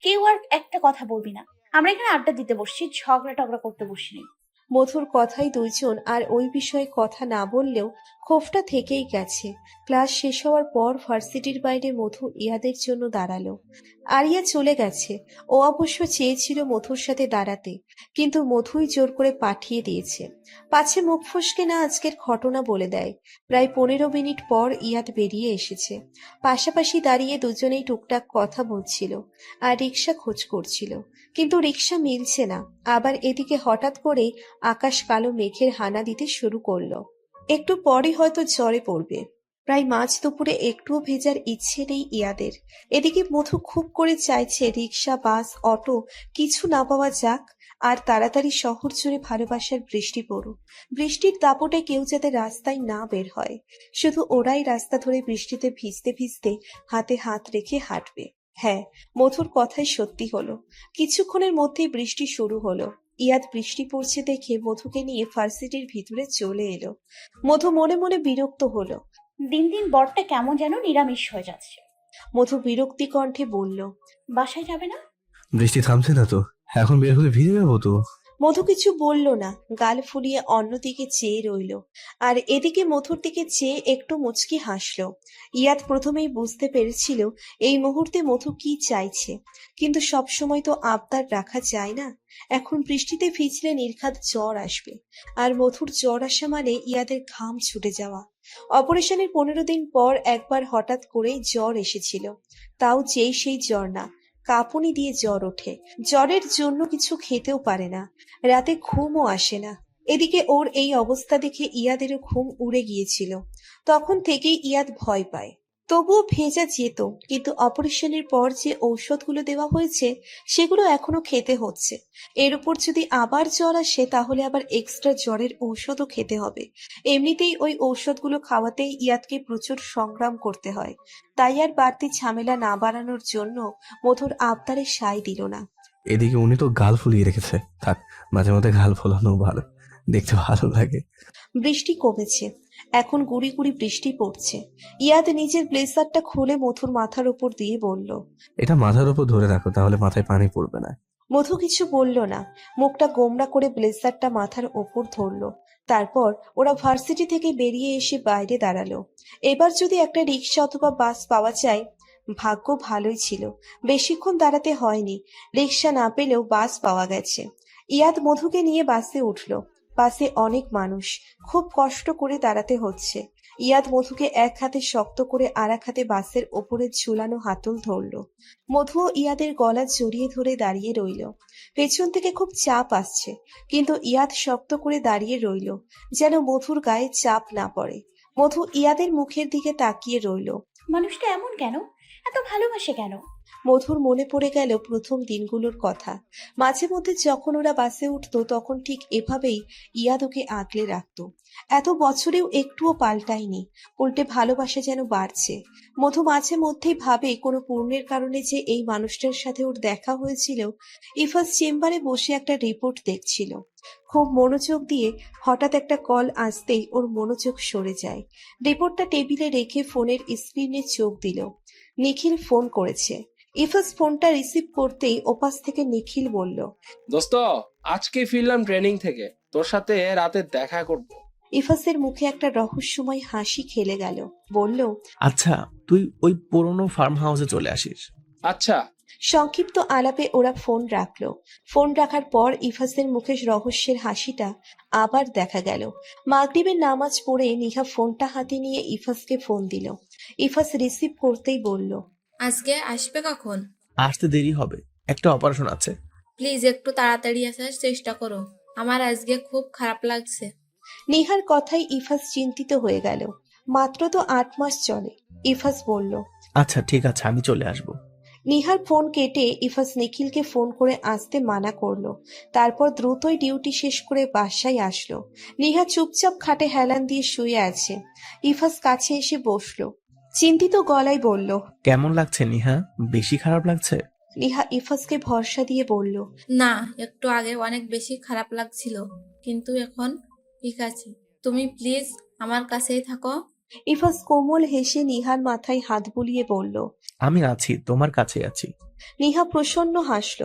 কেউ আর একটা কথা বলবি না। আমরা এখানে আড্ডা দিতে বসছি, ঝগড়া টগড়া করতে বসিনি। মধুর কথায় দুইজন আর ওই বিষয়ে কথা না বললেও ক্ষোভটা থেকেই গেছে। ক্লাস শেষ হওয়ার পর ভার্সিটির বাইরে মধু ইয়াদের জন্য দাঁড়ালো। আরিয়া চলে গেছে। ও অবশ্য চেয়েছিল মধুর সাথে দাঁড়াতে, কিন্তু মধুই জোর করে পাঠিয়ে দিয়েছে। পাছে মুখ ফসকে না আজকের ঘটনা বলে দেয়। প্রায় 15 মিনিট পর ইয়াদ বেরিয়ে এসেছে। পাশাপাশি দাঁড়িয়ে দুজনেই টুকটাক কথা বলছিল আর রিক্সা খোঁজ করছিল, কিন্তু রিক্সা মিলছে না। আবার এদিকে হঠাৎ করে আকাশ কালো মেঘের হানা দিতে শুরু করলো। একটু পরে হয়তো ঝড়ে পড়বে। প্রায় মাঝ দুপুরে একটুও ভেজার ইচ্ছে নেই ইয়াদের। এদিকে মধু খুব করে চাইছে রিক্সা, বাস, অটো কিছু না পাওয়া যাক, আর তাড়াতাড়ি শহর জুড়ে ভালোবাসার বৃষ্টি পড়ুক। বৃষ্টির দাপটে কেউ যাতে রাস্তায় না বের হয়, শুধু ওরাই রাস্তা ধরে বৃষ্টিতে ভিজতে ভিজতে হাতে হাত রেখে হাঁটবে। হ্যাঁ, মধুর কথাই সত্যি হলো। কিছুক্ষণের মধ্যেই বৃষ্টি শুরু হলো। ইয়াদ বৃষ্টি পড়ছে দেখে মধুকে নিয়ে ভার্সিটির ভিতরে চলে এলো। মধু মনে মনে বিরক্ত হলো। দিন দিন বরটা কেমন যেন নিরামিষ হয়ে যাচ্ছে। মধু বিরক্তি কণ্ঠে বলল, বাসায় যাবে না? বৃষ্টি থামছে না তো, এখন বের হলে ভিজে যাবো তো। মধু কিছু বলল না, গাল ফুলিয়ে অন্যদিকে চেয়ে রইল। আর এদিকে মধুর দিকে চেয়ে একটু মুচকি হাসলো। ইয়াদ প্রথমেই বুঝতে পেরেছিল এই মুহূর্তে মধু কি চাইছে, কিন্তু সব সময় তো আবদার রাখা যায় না। এখন বৃষ্টিতে ভিজলে নির্ঘাত জ্বর আসবে, আর মধুর জ্বর আসা মানে ইয়াদের ঘাম ছুটে যাওয়া। অপারেশনের 15 দিন পর একবার হঠাৎ করেই জ্বর এসেছিল, তাও যেই সেই জ্বর না, কাঁপুনি দিয়ে জ্বর ওঠে। জ্বরের জন্য কিছু খেতেও পারে না, রাতে ঘুমও আসে না। এদিকে ওর এই অবস্থা দেখে ইয়াদেরও ঘুম উড়ে গিয়েছিল। তখন থেকেই ইয়াদ ভয় পায়। তবুও ভেজা যেত, কিন্তু অপারেশনের পর যে ঔষধগুলো দেওয়া হয়েছে সেগুলো এখনো খেতে হচ্ছে। এর উপর যদি আবার জ্বর আসে তাহলে আবার এক্সট্রা জ্বরের ঔষধও খেতে হবে। এমনিতেই ওই ঔষধগুলো খাওয়াতেই ইয়াদকে প্রচুর সংগ্রাম করতে হয়। তাই আর বাড়তি ঝামেলা না বাড়ানোর জন্য মধুর আবদারে সায় দিল না। এদিকে উনি তো গাল ফুলিয়ে রেখেছে, থাক, মাঝে মধ্যে গাল ফোলানো ভালো, দেখতে ভালো লাগে। বৃষ্টি কমেছে, এখন গুড়ি গুড়ি বৃষ্টি পড়ছে। ইয়াদ নিজের ব্লেজারটা খুলে মধুর মাথার উপর দিয়ে বলল, এটা মাথার উপর ধরে রাখো, তাহলে মাথায় পানি পড়বে না। মধু কিছু বলল না, মুখটা গোমড়া করে ব্লেজারটা মাথার ওপর ধরলো। তারপর ওরা ভার্সিটি থেকে বেরিয়ে এসে বাইরে দাঁড়ালো। এবার যদি একটা রিক্সা অথবা বাস পাওয়া যায়, ভাগ্য ভালোই ছিল। বেশিক্ষণ দাঁড়াতে হয়নি, রিক্সা না পেলেও বাস পাওয়া গেছে। ইয়াদ মধুকে নিয়ে বাসে উঠলো। বাসে অনেক মানুষ, খুব কষ্ট করে দাঁড়াতে হচ্ছে। ইয়াদ মধুকে এক হাতে শক্ত করে আর এক হাতে বাসের ওপরে ঝুলানো হাতল ধরলো। মধুও ইয়াদের গলা জড়িয়ে ধরে দাঁড়িয়ে রইল। পেছন থেকে খুব চাপ আসছে, কিন্তু ইয়াদ শক্ত করে দাঁড়িয়ে রইল, যেন মধুর গায়ে চাপ না পড়ে। মধু ইয়াদের মুখের দিকে তাকিয়ে রইল। মানুষটা এমন কেন, এত ভালোবাসে কেন? মধুর মনে পড়ে গেল প্রথম দিনগুলোর কথা। মাঝে মধ্যে যখন ওরা বাসে উঠতো তখন ঠিক এভাবেই ইয়াদ ওকে আগলে রাখতো। এত বছরেও একটুও পাল্টায়নি, উল্টে ভালোবাসা যেন বাড়ছে। মধু মাঝে মধ্যেই ভাবে কোনো পূর্ণের কারণে যে এই মানুষটার সাথে ওর দেখা হয়েছিল। ইফাজ চেম্বারে বসে একটা রিপোর্ট দেখছিল, খুব মনোযোগ দিয়ে। হঠাৎ একটা কল আসতেই ওর মনোযোগ সরে যায়। রিপোর্টটা টেবিলে রেখে ফোনের স্ক্রিনে চোখ দিল। নিখিল ফোন করেছে। ইফাজ ফোনটা রিসিভ করতেই ওপাশ থেকে নিখিল বলল, দোস্ত, আজকে ফিরলাম ট্রেনিং থেকে, তোর সাথে রাতে দেখা করব। ইফাজের মুখে একটা রহস্যময় হাসি খেলে গেল। বলল, আচ্ছা, তুই ওই পুরনো ফার্ম হাউসে চলে আসিস। আচ্ছা। সংক্ষিপ্ত আলাপে ওরা ফোন রাখলো। ফোন রাখার পর ইফাজের মুখে রহস্যের হাসিটা আবার দেখা গেল। মাগরিবের নামাজ পড়ে নিহা ফোনটা হাতে নিয়ে ইফাজকে ফোন দিল। ইফাজ রিসিভ করতেই বলল, আজকে আসবে কখন? আসতে দেরি হবে, একটা অপারেশন আছে। প্লিজ একটু তাড়াতাড়ি আসার চেষ্টা করো, আমার আজকে খুব খারাপ লাগছে। নিহার কথায় ইফাজ চিন্তিত হয়ে গেল। মাত্র তো 8 মাস চলে। ইফাজ বলল, আচ্ছা ঠিক আছে, আমি চলে আসব। নিহার ফোন কেটে ইফাজ নিখিলকে ফোন করে আসতে মানা করলো। তারপর দ্রুতই ডিউটি শেষ করে বাসায় আসলো। নিহা চুপচাপ খাটে হেলান দিয়ে শুয়ে আছে। ইফাজ কাছে এসে বসলো, চিন্তিত গলায় বলল, কেমন লাগছে নিহা? বেশি খারাপ লাগছে? নিহা ইফাজকে ভরসা দিয়ে বলল, না, একটু আগে অনেক বেশি খারাপ লাগছিল, কিন্তু এখন ঠিক আছে। তুমি প্লিজ আমার কাছেই থাকো। ইফাজ কোমল হেসে নিহার মাথায় হাত বুলিয়ে বলল। আমি আছি, তোমার কাছে আছি। নিহা প্রসন্ন হাসল।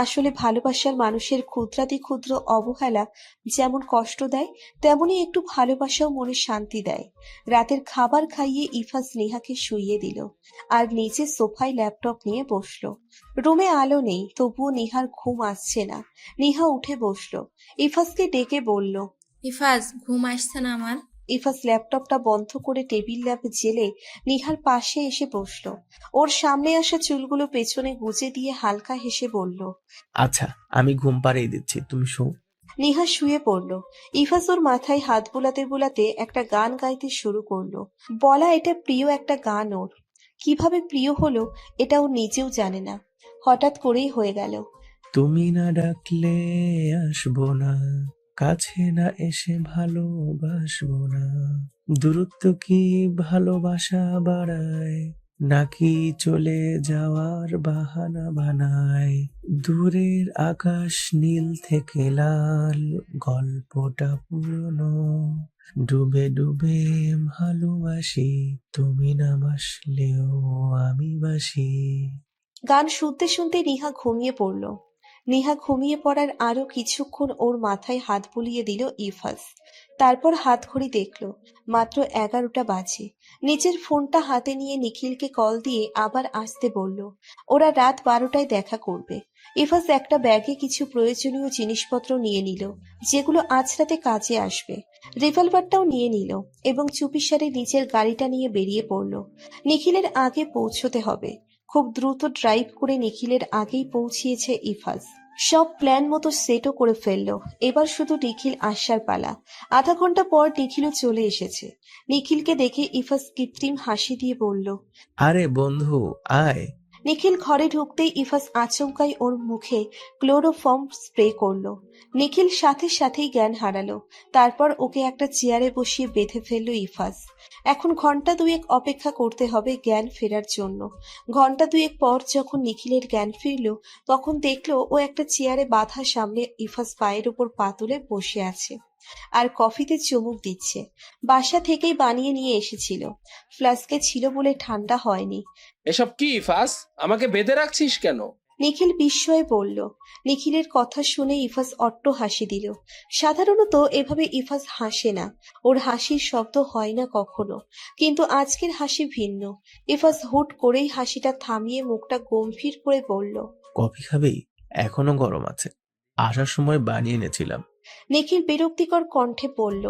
আসলে ভালোবাসার মানুষের ক্ষুদ্রাতি ক্ষুদ্র অবহেলা যেমন কষ্ট দেয়, তেমনি একটু ভালোবাসাও মনে শান্তি দেয়। রাতের খাবার খাইয়ে ইফাজ নিহাকে শুইয়ে দিল আর নিচে সোফায় ল্যাপটপ নিয়ে বসলো। রুমে আলো নেই, তবুও নিহার ঘুম আসছে না। নিহা উঠে বসলো, ইফাজকে ডেকে বলল। ইফাজ, ঘুম আসছে না আমার? ইফাজ ল্যাপটপটা বন্ধ করে টেবিল ল্যাম্প জেলে নিহার পাশে এসে বসলো। ওর সামনে আসা চুলগুলো পেছনে গুজে দিয়ে হালকা হেসে বলল। আচ্ছা, আমি ঘুম পাড়িয়ে দিচ্ছি, তুমি শো। নিহা শুয়ে পড়ল। ইফাজ ওর মাথায় হাত বুলাতে বুলাতে একটা গান গাইতে শুরু করলো। বলা এটা প্রিয় একটা গান ওর। কিভাবে প্রিয় হলো এটা ও নিজেও জানে না, হঠাৎ করেই হয়ে গেল। তুমি না ডাকলে আসবো না, কাছে না এসে ভালোবাসবো না। দূরত্ব কি ভালোবাসা বাড়ায়, নাকি চলে যাওয়ার বাহানা বানায়? দূরের আকাশ নীল থেকে লাল, গল্পটা পুরনো। ডুবে ডুবে ভালোবাসি, তুমি না বাসলেও আমি বাসি। গান শুনতে শুনতে নিহা ঘুমিয়ে পড়ল। নিহা ঘুমিয়ে পড়ার আরো কিছুক্ষণ ওর মাথায় হাত বুলিয়ে দিল ইফাজ। তারপর হাত ঘড়ি দেখলো, মাত্র 11টা বাজে। নিজের ফোনটা হাতে নিয়ে নিখিলকে কল দিয়ে আবার আসতে বলল। ওরা রাত 12টায় দেখা করবে। ইফাজ একটা ব্যাগে কিছু প্রয়োজনীয় জিনিসপত্র নিয়ে নিল, যেগুলো আজ রাতে কাজে আসবে। রিভলভারটাও নিয়ে নিল এবং চুপিসারে নিজের গাড়িটা নিয়ে বেরিয়ে পড়ল। নিখিলের আগে পৌঁছতে হবে। খুব দ্রুত ড্রাইভ করে নিখিলের আগেই পৌঁছিয়েছে ইফাজ। সব প্ল্যান মতো সেটও করে ফেললো। এবার শুধু নিখিল আসার পালা। আধা ঘন্টা পর নিখিলও চলে এসেছে। নিখিলকে দেখে ইফাজ কৃত্রিম হাসি দিয়ে বলল। আরে বন্ধু, আয়। নিখিল ঘরে ঢুকতেই ইফাজ আচমকাই ওর মুখে ক্লোরোফর্ম স্প্রে করলো। নিখিল সাথে সাথেই জ্ঞান হারালো। তারপর ওকে একটা চেয়ারে বসিয়ে বেঁধে ফেললো ইফাজ। এখন ঘন্টা দুয়েক অপেক্ষা করতে হবে জ্ঞান ফেরার জন্য। ঘন্টা দুয়েক পর যখন নিখিলের জ্ঞান ফিরল, তখন দেখলো ও একটা চেয়ারে বাঁধা সামনে ইফাজ পায়ের উপর পা তুলে বসে আছে আর কফিতে চুমুক দিচ্ছে। বাসা থেকেই বানিয়ে নিয়ে এসেছিল, ফ্লাস্কে ছিল বলে ঠান্ডা হয়নি। এসব কি ইফাজ, আমাকে বেঁধে রাখছিস কেন? নিখিল বিস্ময়ে বলল। নিখিলের কথা শুনে ইফাজ অট্ট হাসি দিল। সাধারণত এভাবে ইফাজ হাসে না, ওর হাসির শব্দ হয় না কখনো, কিন্তু আজকের হাসি ভিন্ন। ইফাজ হুট করেই হাসিটা থামিয়ে মুখটা গম্ভীর করে বলল। কফি খাবেই? এখনো গরম আছে, আসার সময় বানিয়ে এনেছিলাম। নিখিল বিরক্তিকর কণ্ঠে বলল।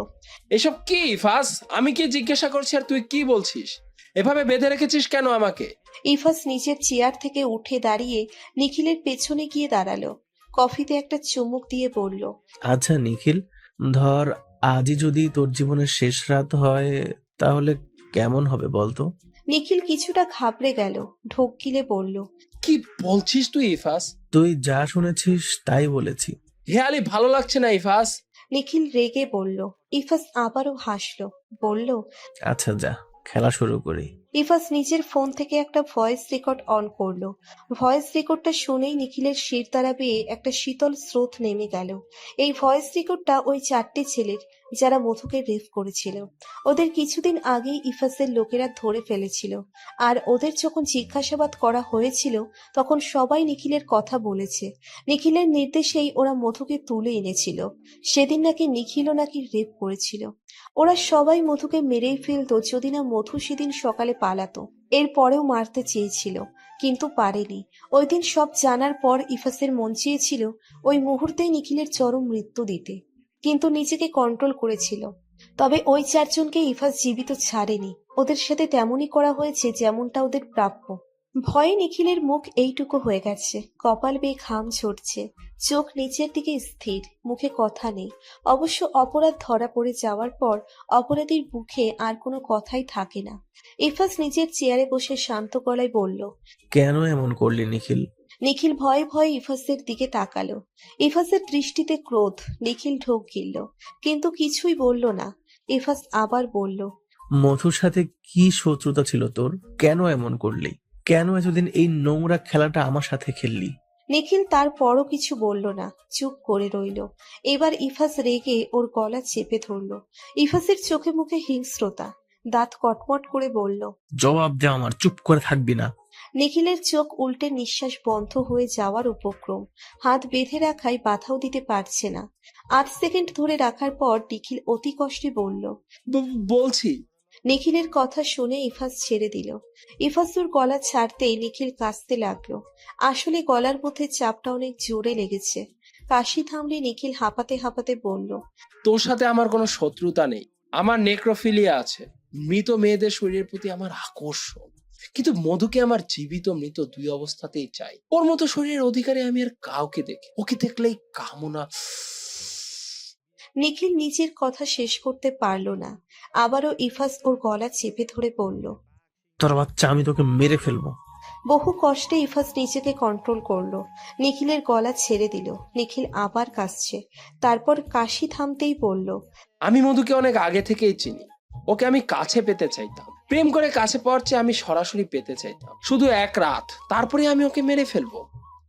এসব কি ইফাজ, আমি কি জিজ্ঞাসা করছি আর তুই কি বলছিস? এভাবে বেঁধে রেখেছিস কেন আমাকে? ইফাজ নিজের চেয়ার থেকে উঠে দাঁড়িয়ে নিখিলের পেছনে গিয়ে দাঁড়ালো। কফিতে একটা চুমুক দিয়ে বলল। আচ্ছা নিখিল, ধর আজই যদি তোর জীবনের শেষ রাত হয়, তাহলে কেমন হবে বলতো? নিখিল কিছুটা ঘাবড়ে গেল, ঢোক গিলে বলল। কি বলছিস তুই ইফাজ? তুই যা শুনেছিস তাই বলেছি। হেয়ালি ভালো লাগছে না ইফাজ। নিখিল রেগে বলল। ইফাজ আবারও হাসলো, বলল। আচ্ছা যা, খেলা শুরু করি। ইফাজ নিজের ফোন থেকে একটা ভয়েস রেকর্ড অন করলো। ভয়েস রেকর্ডটা শুনেই নিখিলের শিরদাঁড়া বেয়ে একটা শীতল স্রোত নেমে গেল। এই ভয়েস রেকর্ডটা ওই 4টে ছেলের, যারা মধুকে রেপ করেছিল। ওদের কিছুদিন আগেই ইফাজের লোকেরা ধরে ফেলেছিল, আর ওদের যখন জিজ্ঞাসাবাদ করা হয়েছিল তখন সবাই নিখিলের কথা বলেছে। নিখিলের নির্দেশেই ওরা মধুকে তুলে এনেছিল। সেদিন নাকি নিখিলও নাকি রেপ করেছিল। ওরা সবাই মধুকে মেরেই ফেলতো যদি না মধু সেদিন সকালে পালাতো। এরপরেও মারতে চেয়েছিল, কিন্তু পারেনি। ওই দিন সব জানার পর ইফাজের মন চেয়েছিল ওই মুহূর্তেই নিখিলের চরম মৃত্যু দিতে, কিন্তু নিজেকে কন্ট্রোল করেছিল। তবে ওই 4 জনকে ইফাজ জীবিত ছাড়েনি। ওদের সাথে তেমনই করা হয়েছে যেমনটা ওদের প্রাপ্য। ভয়ে নিখিলের মুখ এইটুকু হয়ে গেছে, কপাল বেয়ে ঘাম ঝরছে, চোখ নিচের দিকে স্থির, মুখে কথা নেই। অবশ্য অপরাধ ধরা পড়ে যাওয়ার পর অপরাধীর মুখে আর কোনো কথাই থাকে না। ইফাজ নিজের চেয়ারে বসে শান্ত গলায় বলল। কেন এমন করলি নিখিল? নিখিল ভয়ে ভয়ে ইফাজের দিকে তাকালো। ইফাজের দৃষ্টিতে ক্রোধ। নিখিল ঢোক গিলল, কিন্তু কিছুই বলল না। ইফাজ আবার বলল। মধুর সাথে কি শত্রুতা ছিল তোর? কেন এমন করলি? কেন এতদিন এই নোংরা খেলাটা আমার সাথে খেললি? নিখিল তারপরও কিছু বলল না, চুপ করে রইল। এবার ইফাজ রেগে ওর গলা চেপে ধরল। ইফাজের চোখে মুখে হিংস্রতা। দাঁত কটমট করে বলল। জবাব দে, আমার চুপ করে থাকবি না। নিখিলের চোখ উল্টে নিঃশ্বাস বন্ধ হয়ে যাওয়ার উপক্রম। হাত বেঁধে রাখায় বাধাও দিতে পারছে না। 8 সেকেন্ড ধরে রাখার পর নিখিল অতি কষ্টে বলল। বলছি। নিখিলের কথা শুনে ইফাজ ছেড়ে দিল। ইফাজুর গলা ছাড়তেই নিখিল কাশতে লাগলো। আসলে গলার মধ্যে চাপটা অনেক জোরে লেগেছে। কাশি থামলে নিখিল হাঁপাতে হাঁপাতে বলল। তোর সাথে আমার কোনো শত্রুতা নেই, আমার নেক্রোফিলিয়া আছে। মৃত মেয়েদের শরীরের প্রতি আমার আকর্ষণ, কিন্তু মধুকে আমার জীবিত মৃত দুই অবস্থাতেই চাই। ওর মতো শরীরের অধিকারী আমি আর কাউকে দেখি, ওকে দেখলেই কামনা। নিখিল নিজের কথা শেষ করতে পারল না। আবারও ইফাজ ওর গলা চেপে ধরে বলল। তোর বাচ্চা, আমি তোকে মেরে ফেলবো। বহু কষ্টে ইফাজ নিজেকে কন্ট্রোল করলো। নিখিলের গলা ছেড়ে দিল। নিখিল আবার কাশছে। তারপর কাশি থামতেই বলল। আমি মধুকে অনেক আগে থেকেই চিনি। ওকে আমি কাছে পেতে চাইতাম। প্রেম করে কাছে পাওয়ার চেয়ে আমি সরাসরি পেতে চাইতাম। শুধু এক রাত, তারপরে আমি ওকে মেরে ফেলবো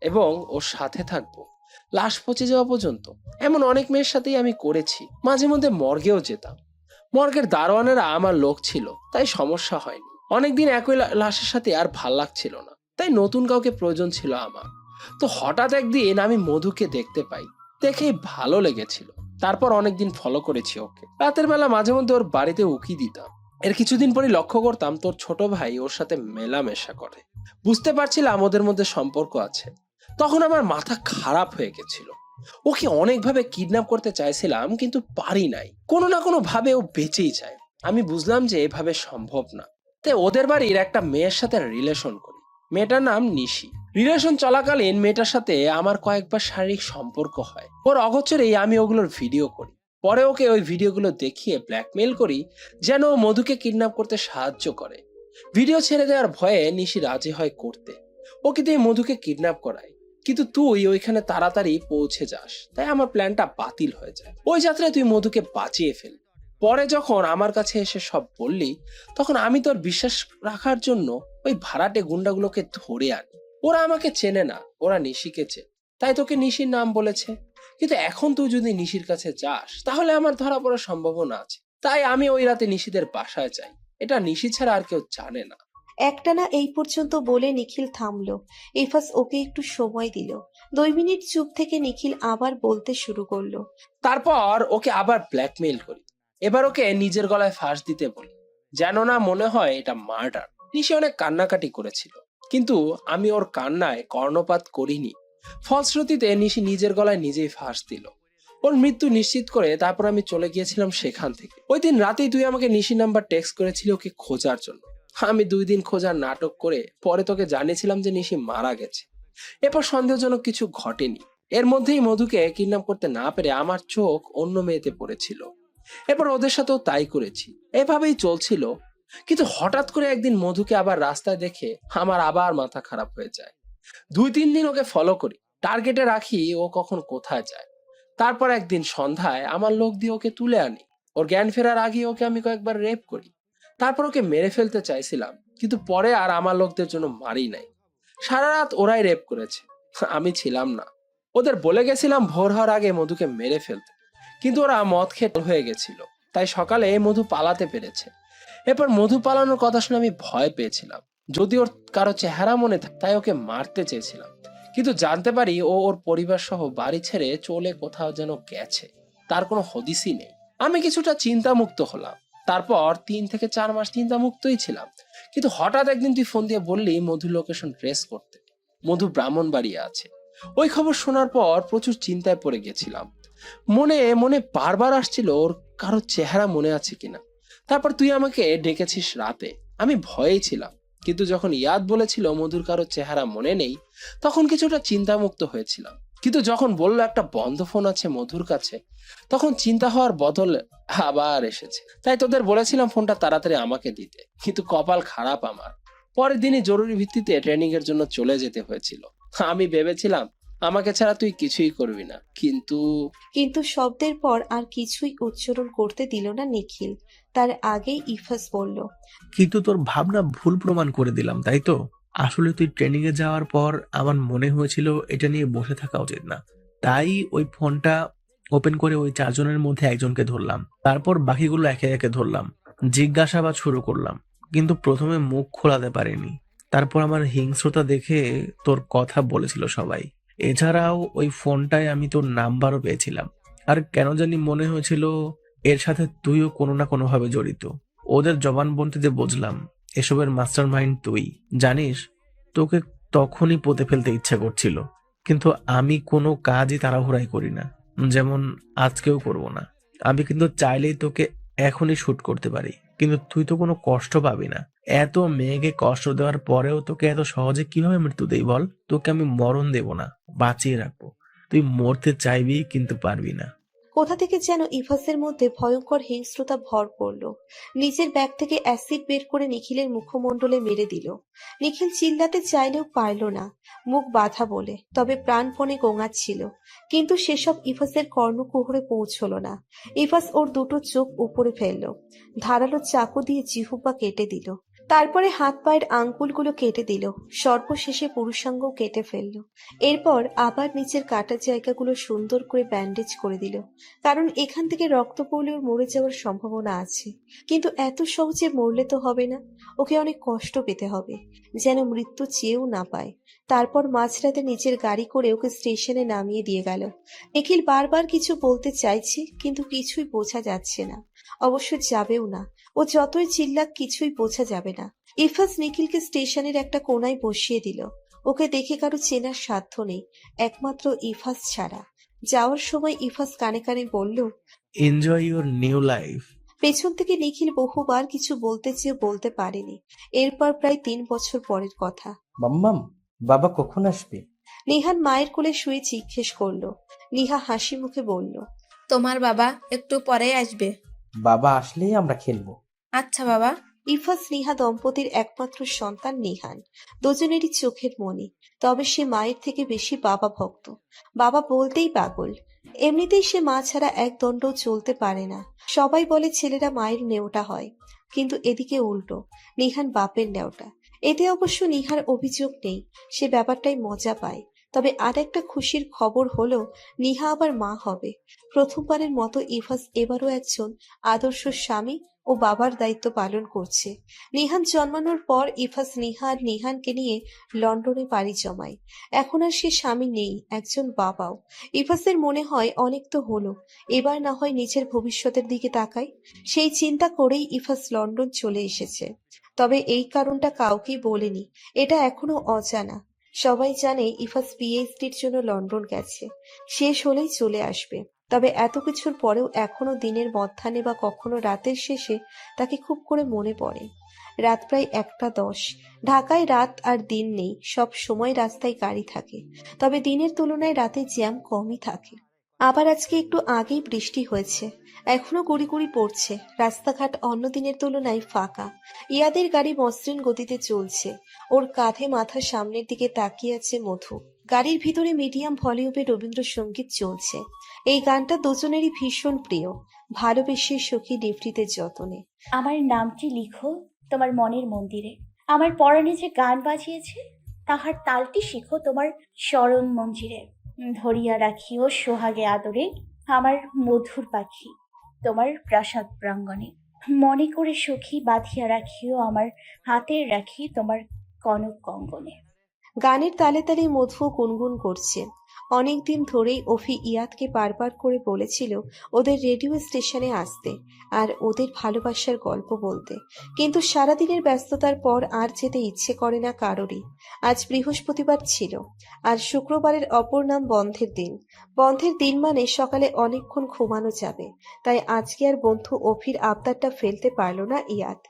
এবং ওর সাথে থাকবো লাশ পচে যাওয়া পর্যন্ত। এমন অনেক মেয়ের সাথেই আমি করেছি। মাঝে মধ্যে মর্গেও যেতাম। মর্গের দারোয়ানেরা আমার লোক ছিল, তাই সমস্যা হয়নি। অনেকদিন একই লাশের সাথে আর ভাল লাগছিল না, তাই নতুন কাউকে প্রয়োজন ছিল আমার। তো হঠাৎ একদিন আমি মধুকে দেখতে পাই, দেখেই ভালো লেগেছিল। তারপর অনেকদিন ফলো করেছি ওকে। রাতের বেলা মাঝে মধ্যে ওর বাড়িতে উকি দিতাম। এর কিছুদিন পরে লক্ষ্য করতাম তোর ছোট ভাই ওর সাথে মেলামেশা করে। বুঝতে পারছিলাম ওদের মধ্যে সম্পর্ক আছে। তখন আমার মাথা খারাপ হয়ে গেছিল। ওকে অনেকভাবে কিডন্যাপ করতে চাইছিলাম, কিন্তু পারি নাই। কোনো না কোনো ভাবে ও বেঁচেই যায়। আমি বুঝলাম যে এভাবে সম্ভব না, তাই ওদের বাড়ির একটা মেয়ের সাথে রিলেশন করি। মেয়েটার নাম নিশি। রিলেশন চলাকালীন মেয়েটার সাথে আমার কয়েকবার শারীরিক সম্পর্ক হয়। ওর অগোচরেই আমি ওগুলোর ভিডিও করি। পরে ওকে ওই ভিডিওগুলো দেখিয়ে ব্ল্যাকমেল করি যেন ও মধুকে কিডন্যাপ করতে সাহায্য করে। ভিডিও ছেড়ে দেওয়ার ভয়ে নিশি রাজি হয় করতে। ওকে দিয়ে মধুকে কিডন্যাপ করায়, কিন্তু তুই ওইখানে তাড়াতাড়ি পৌঁছে যাস, তাই আমার প্ল্যানটা বাতিল হয়ে যায়। ওই যাত্রায় তুই মধুকে বাঁচিয়ে ফেল। পরে যখন আমার কাছে এসে সব বললি, তখন আমি তোর বিশ্বাস রাখার জন্য ওই ভাড়াটে গুন্ডাগুলোকে ধরে আনি। ওরা আমাকে চেনে না, ওরা নিশিকে চেনে, তাই তোকে নিশির নাম বলেছে। কিন্তু এখন তুই যদি নিশির কাছে যাস, তাহলে আমার ধরা পড়ার সম্ভাবনা আছে। তাই আমি ওই রাতে নিশিদের বাসায় যাই। এটা নিশি ছাড়া আর কেউ জানে না। একটানা এই পর্যন্ত বলে নিখিল থামলো। ইফাজ ওকে একটু সময় দিল। 2 মিনিট চুপ থেকে নিখিল আবার বলতে শুরু করলো। তারপর ওকে আবার ব্ল্যাকমেইল করি। এবার ওকে নিজের গলায় ফাঁস দিতে বলি, যেন না মনে হয় এটা মার্ডার। নিশি অনেক কান্নাকাটি করেছিল, কিন্তু আমি ওর কান্নায় কর্ণপাত করিনি। ফলশ্রুতিতে নিশি নিজের গলায় নিজেই ফাঁস দিল। ওর মৃত্যু নিশ্চিত করে তারপর আমি চলে গিয়েছিলাম সেখান থেকে। ওই দিন রাতেই তুই আমাকে নিশি নাম্বার টেক্সট করেছিলি ওকে খোঁজার জন্য। আমি 2 দিন খোঁজার নাটক করে পরে তোকে জানিয়েছিলাম যে নিশি মারা গেছে। এরপর সন্দেহজনক কিছু ঘটেনি। এর মধ্যেই মধুকে কিডন্যাপ করতে না পেরে আমার চোখ অন্য মেয়েতে পড়েছিল। এরপর ওদের সাথেও তাই করেছি। এভাবেই চলছিল, কিন্তু হঠাৎ করে একদিন মধুকে আবার রাস্তায় দেখে আমার আবার মাথা খারাপ হয়ে যায়। 2-3 দিন ওকে ফলো করি, টার্গেটে রাখি ও কখন কোথায় যায়। তারপর একদিন সন্ধ্যায় আমার লোক দিয়ে ওকে তুলে আনি। ওর জ্ঞান ফেরার আগে ওকে আমি কয়েকবার রেপ করি। তারপর ওকে মেরে ফেলতে চাইছিলাম, কিন্তু পরে আর আমার লোকদের জন্য মারি নাই। সারা রাত ওরাই রেপ করেছে, আমি ছিলাম না। ওদের বলে গেছিলাম ভোর হওয়ার আগে মধুকে মেরে ফেলতে, কিন্তু ওরা মদ খেয়ে হয়ে গেছিল, তাই সকালে মধু পালাতে পেরেছে। এরপর মধু পালানোর কথা শুনে আমি ভয় পেয়েছিলাম। যদি ওর কারো চেহারা মনে থাকে, তাই ওকে মারতে চেয়েছিলাম, কিন্তু জানতে পারি ও ওর পরিবার সহ বাড়ি ছেড়ে চলে কোথাও যেন গেছে। তার কোনো হদিসই নেই। আমি কিছুটা চিন্তামুক্ত হলাম। তারপর 3 থেকে 4 মাস চিন্তামুক্তই ছিলাম, কিন্তু হঠাৎ একদিন তুই ফোন দিয়ে বললি মধু লোকেশন ট্রেস করতে। মধু ব্রাহ্মণবাড়িয়া আছে। ওই খবর শোনার পর প্রচুর চিন্তায় পড়ে গেছিলাম। মনে মনে বারবার আসছিল ওর কারো চেহারা মনে আছে কিনা। তারপর তুই আমাকে ডেকেছিস রাতে, আমি ভয়েই ছিলাম, কিন্তু যখন ইয়াদ বলেছিল মধুর কারো চেহারা মনে নেই, তখন কিছুটা চিন্তামুক্ত হয়েছিলাম। কিন্তু যখন বললো একটা বন্ধ ফোন আছে মধুর কাছে, তখন চিন্তা হওয়ার বদলে আবার এসেছে। তাই তোদের বলেছিলাম ফোনটা তাড়াতাড়ি আমাকে দিতে, কিন্তু কপাল খারাপ আমার। পরের দিনই জরুরি ভিত্তিতে ট্রেনিং এর জন্য চলে যেতে হয়েছিল। আমি ভেবেছিলাম আমাকে ছাড়া তুই কিছুই করবি না, কিন্তু শব্দের পর আর কিছুই উচ্চারণ করতে দিল না নিখিল। তার আগেই ইফাজ বলল। কিন্তু তোর ভাবনা ভুল প্রমাণ করে দিলাম, তাই তো? আসলে তুই ট্রেনিং এ যাওয়ার পর আমার মনে হয়েছিল এটা নিয়ে বসে থাকা উচিত না, তাই ওই ফোনটা ওপেন করে ওই 4 জনের মধ্যে একজনকে ধরলাম। তারপর বাকিগুলো একে একে ধরলাম। জিজ্ঞাসাবাদ শুরু করলাম, কিন্তু প্রথমে মুখ খোলাতে পারিনি। তারপর আমার হিংস্রতা দেখে তোর কথা বলেছিল সবাই। এছাড়াও ওই ফোনটায় আমি তোর নাম্বারও পেয়েছিলাম, আর কেন জানি মনে হয়েছিল এর সাথে তুইও কোনো না কোনো ভাবে জড়িত। ওদের জবানবন্দিতে বুঝলাম এসবের মাস্টার মাইন্ড তুই। জানিস, তোকে তখনই পুঁতে ফেলতে ইচ্ছা করছিল, কিন্তু আমি কোনো কাজই তাড়াহুড়াই করি না, যেমন আজকেও করব না। আমি কিন্তু চাইলেই তোকে এখনই শুট করতে পারি, কিন্তু তুই তো কোনো কষ্ট পাবি না। এত মেয়েকে কষ্ট দেওয়ার পরেও তোকে এত সহজে কিভাবে মৃত্যু দেই বল? তোকে আমি মরণ দেব না, বাঁচিয়ে রাখবো। তুই মরতে চাইবি কিন্তু পারবি না। কোথা থেকে যেন ইভাসের মধ্যে ভয়ঙ্কর হিংস্রতা ভর করলো। নিজের ব্যাগ থেকে অ্যাসিড বের করে নিখিলের মুখমণ্ডলে মেরে দিল। নিখিল চিল্লাতে চাইলেও পারল না, মুখ বাঁধা বলে, তবে প্রাণপণে গোঙাচ্ছিল। কিন্তু সেসব ইভাসের কর্ণকুহরে পৌঁছলো না। ইভাস ওর দুটো চোখ উপরে ফেললো, ধারালো চাকু দিয়ে জিহ্বা কেটে দিল, তারপরে হাত পায়ের আঙ্গুলগুলো কেটে দিল, সর্বশেষে পুরুষাঙ্গ কেটে ফেলল। এরপর আবার নিচের কাটা জায়গাগুলো সুন্দর করে ব্যান্ডেজ করে দিল, কারণ এখান থেকে রক্ত পড়লেও মরে যাওয়ার সম্ভাবনা আছে। কিন্তু এত সহজে মরলে তো হবে না, ওকে অনেক কষ্ট পেতে হবে, যেন মৃত্যু চেয়েও না পায়। তারপর মাঝরাতে নিজের গাড়ি করে ওকে স্টেশনে নামিয়ে দিয়ে গেল। নিখিল বারবার কিছু বলতে চাইছে, কিন্তু কিছুই বোঝা যাচ্ছে না, অবশ্য যাবেও না। ও যতই চিল্লাক কিছুই বোঝা যাবে না। ইফাস নিখিলকে স্টেশনের একটা কোনায় বসিয়ে দিল। ওকে দেখে কারো চেনার সাধ্য নেই, একমাত্র ইফাস ছাড়া। যাওয়ার সময় ইফাস কানে কানে বলল, এনজয় ইউর নিউ লাইফ। পেছন থেকে নিখিল বহুবার কিছু বলতে চেয়ে বলতে পারেনি। এরপর প্রায় 3 বছর পরের কথা। মাম্মাম, বাবা কখন আসবে? নিহান মায়ের কোলে শুয়ে জিজ্ঞেস করলো। নিহা হাসি মুখে বলল, তোমার বাবা একটু পরেই আসবে। বাবা আসলেই আমরা খেলবো। আচ্ছা বাবা। ইফাস নিহা দম্পতির একমাত্র সন্তান নিহান, দুজনেরই চোখের মণি। তবে সে মায়ের থেকে বেশি বাবা ভক্ত, বাবা বলতেই পাগল। এমনিতেই সে মা ছাড়া এক দণ্ডও চলতে পারে না। সবাই বলে ছেলেরা মায়ের নেওটা হয়, কিন্তু এদিকে উল্টো, নিহান বাপের নেওটা। এতে অবশ্য নিহার অভিযোগ নেই, সে ব্যাপারটাই মজা পায়। তবে আর একটা খুশির খবর হলো, নিহা আবার মা হবে। প্রথমবারের মতো ইফাস এবারও একজন আদর্শ স্বামী ও বাবার দায়িত্ব পালন করছে। নিহান জন্মানোর পর ইফাস নিহা আর নিহানকে নিয়ে লন্ডনে পাড়ি জমায়। এখন আর সে স্বামী নেই, একজন বাবাও। ইফাসের মনে হয় অনেক তো হলো, এবার না হয় নিজের ভবিষ্যতের দিকে তাকায়। সেই চিন্তা করেই ইফাস লন্ডন চলে এসেছে। তবে এই কারণটা কাউকেই বলেনি, এটা এখনো অজানা। সবাই জানে ইফাস পিএইচডির জন্য লন্ডন গেছে, শেষ হলেই চলে আসবে। তবে এত কিছুর পরেও এখনো দিনের মধ্যাহ্নে বা কখনো রাতের শেষে তাকে খুব করে মনে পড়ে। রাত প্রায় 1:10। ঢাকায় রাত আর দিন নেই, সব সময় রাস্তায় গাড়ি থাকে, তবে দিনের তুলনায় রাতে জ্যাম কমই থাকে। আবার আজকে একটু আগেই বৃষ্টি হয়েছে, এখনো গুড়ি গুড়ি পড়ছে। রাস্তাঘাট অন্য দিনের তুলনায় ফাঁকা। ইয়াদের গাড়ি মসৃণ গতিতে চলছে, ওর কাঁধে মাথা সামনের দিকে তাকিয়ে আছে মধু। গাড়ির ভিতরে মিডিয়াম ভলিউমে রবীন্দ্রসঙ্গীত চলছে। এই গানটা দুজনেরই ভীষণ প্রিয়, ভালোবেসে সখী নিভৃতের যতনে। আমার নামটি লিখো তোমার মনের মন্দিরে, আমার পরাণে যে গান বাজিয়েছে তাহার তালটি শিখো তোমার স্মরণ মঞ্জিরে। ধরিয়া রাখিও সোহাগে আদরে আমার মধুর পাখি তোমার প্রাসাদ প্রাঙ্গণে। মনে করে সখী বাঁধিয়া রাখিও আমার হাতের রাখি তোমার কনক কঙ্গনে। গানের তালে তালে মধু গুনগুন করছে। অনেকদিন ধরেই অফি ইয়াদকে বারবার করে বলেছিল ওদের রেডিও স্টেশনে আসতে আর ওদের ভালোবাসার গল্প বলতে, কিন্তু সারাদিনের ব্যস্ততার পর আর যেতে ইচ্ছে করে না কারোরই। আজ বৃহস্পতিবার ছিল, আর শুক্রবারের অপর নাম বন্ধের দিন। বন্ধের দিন মানে সকালে অনেকক্ষণ ঘুমানো যাবে, তাই আজকে আর বন্ধু অফির আবদারটা ফেলতে পারল না ইয়াদ।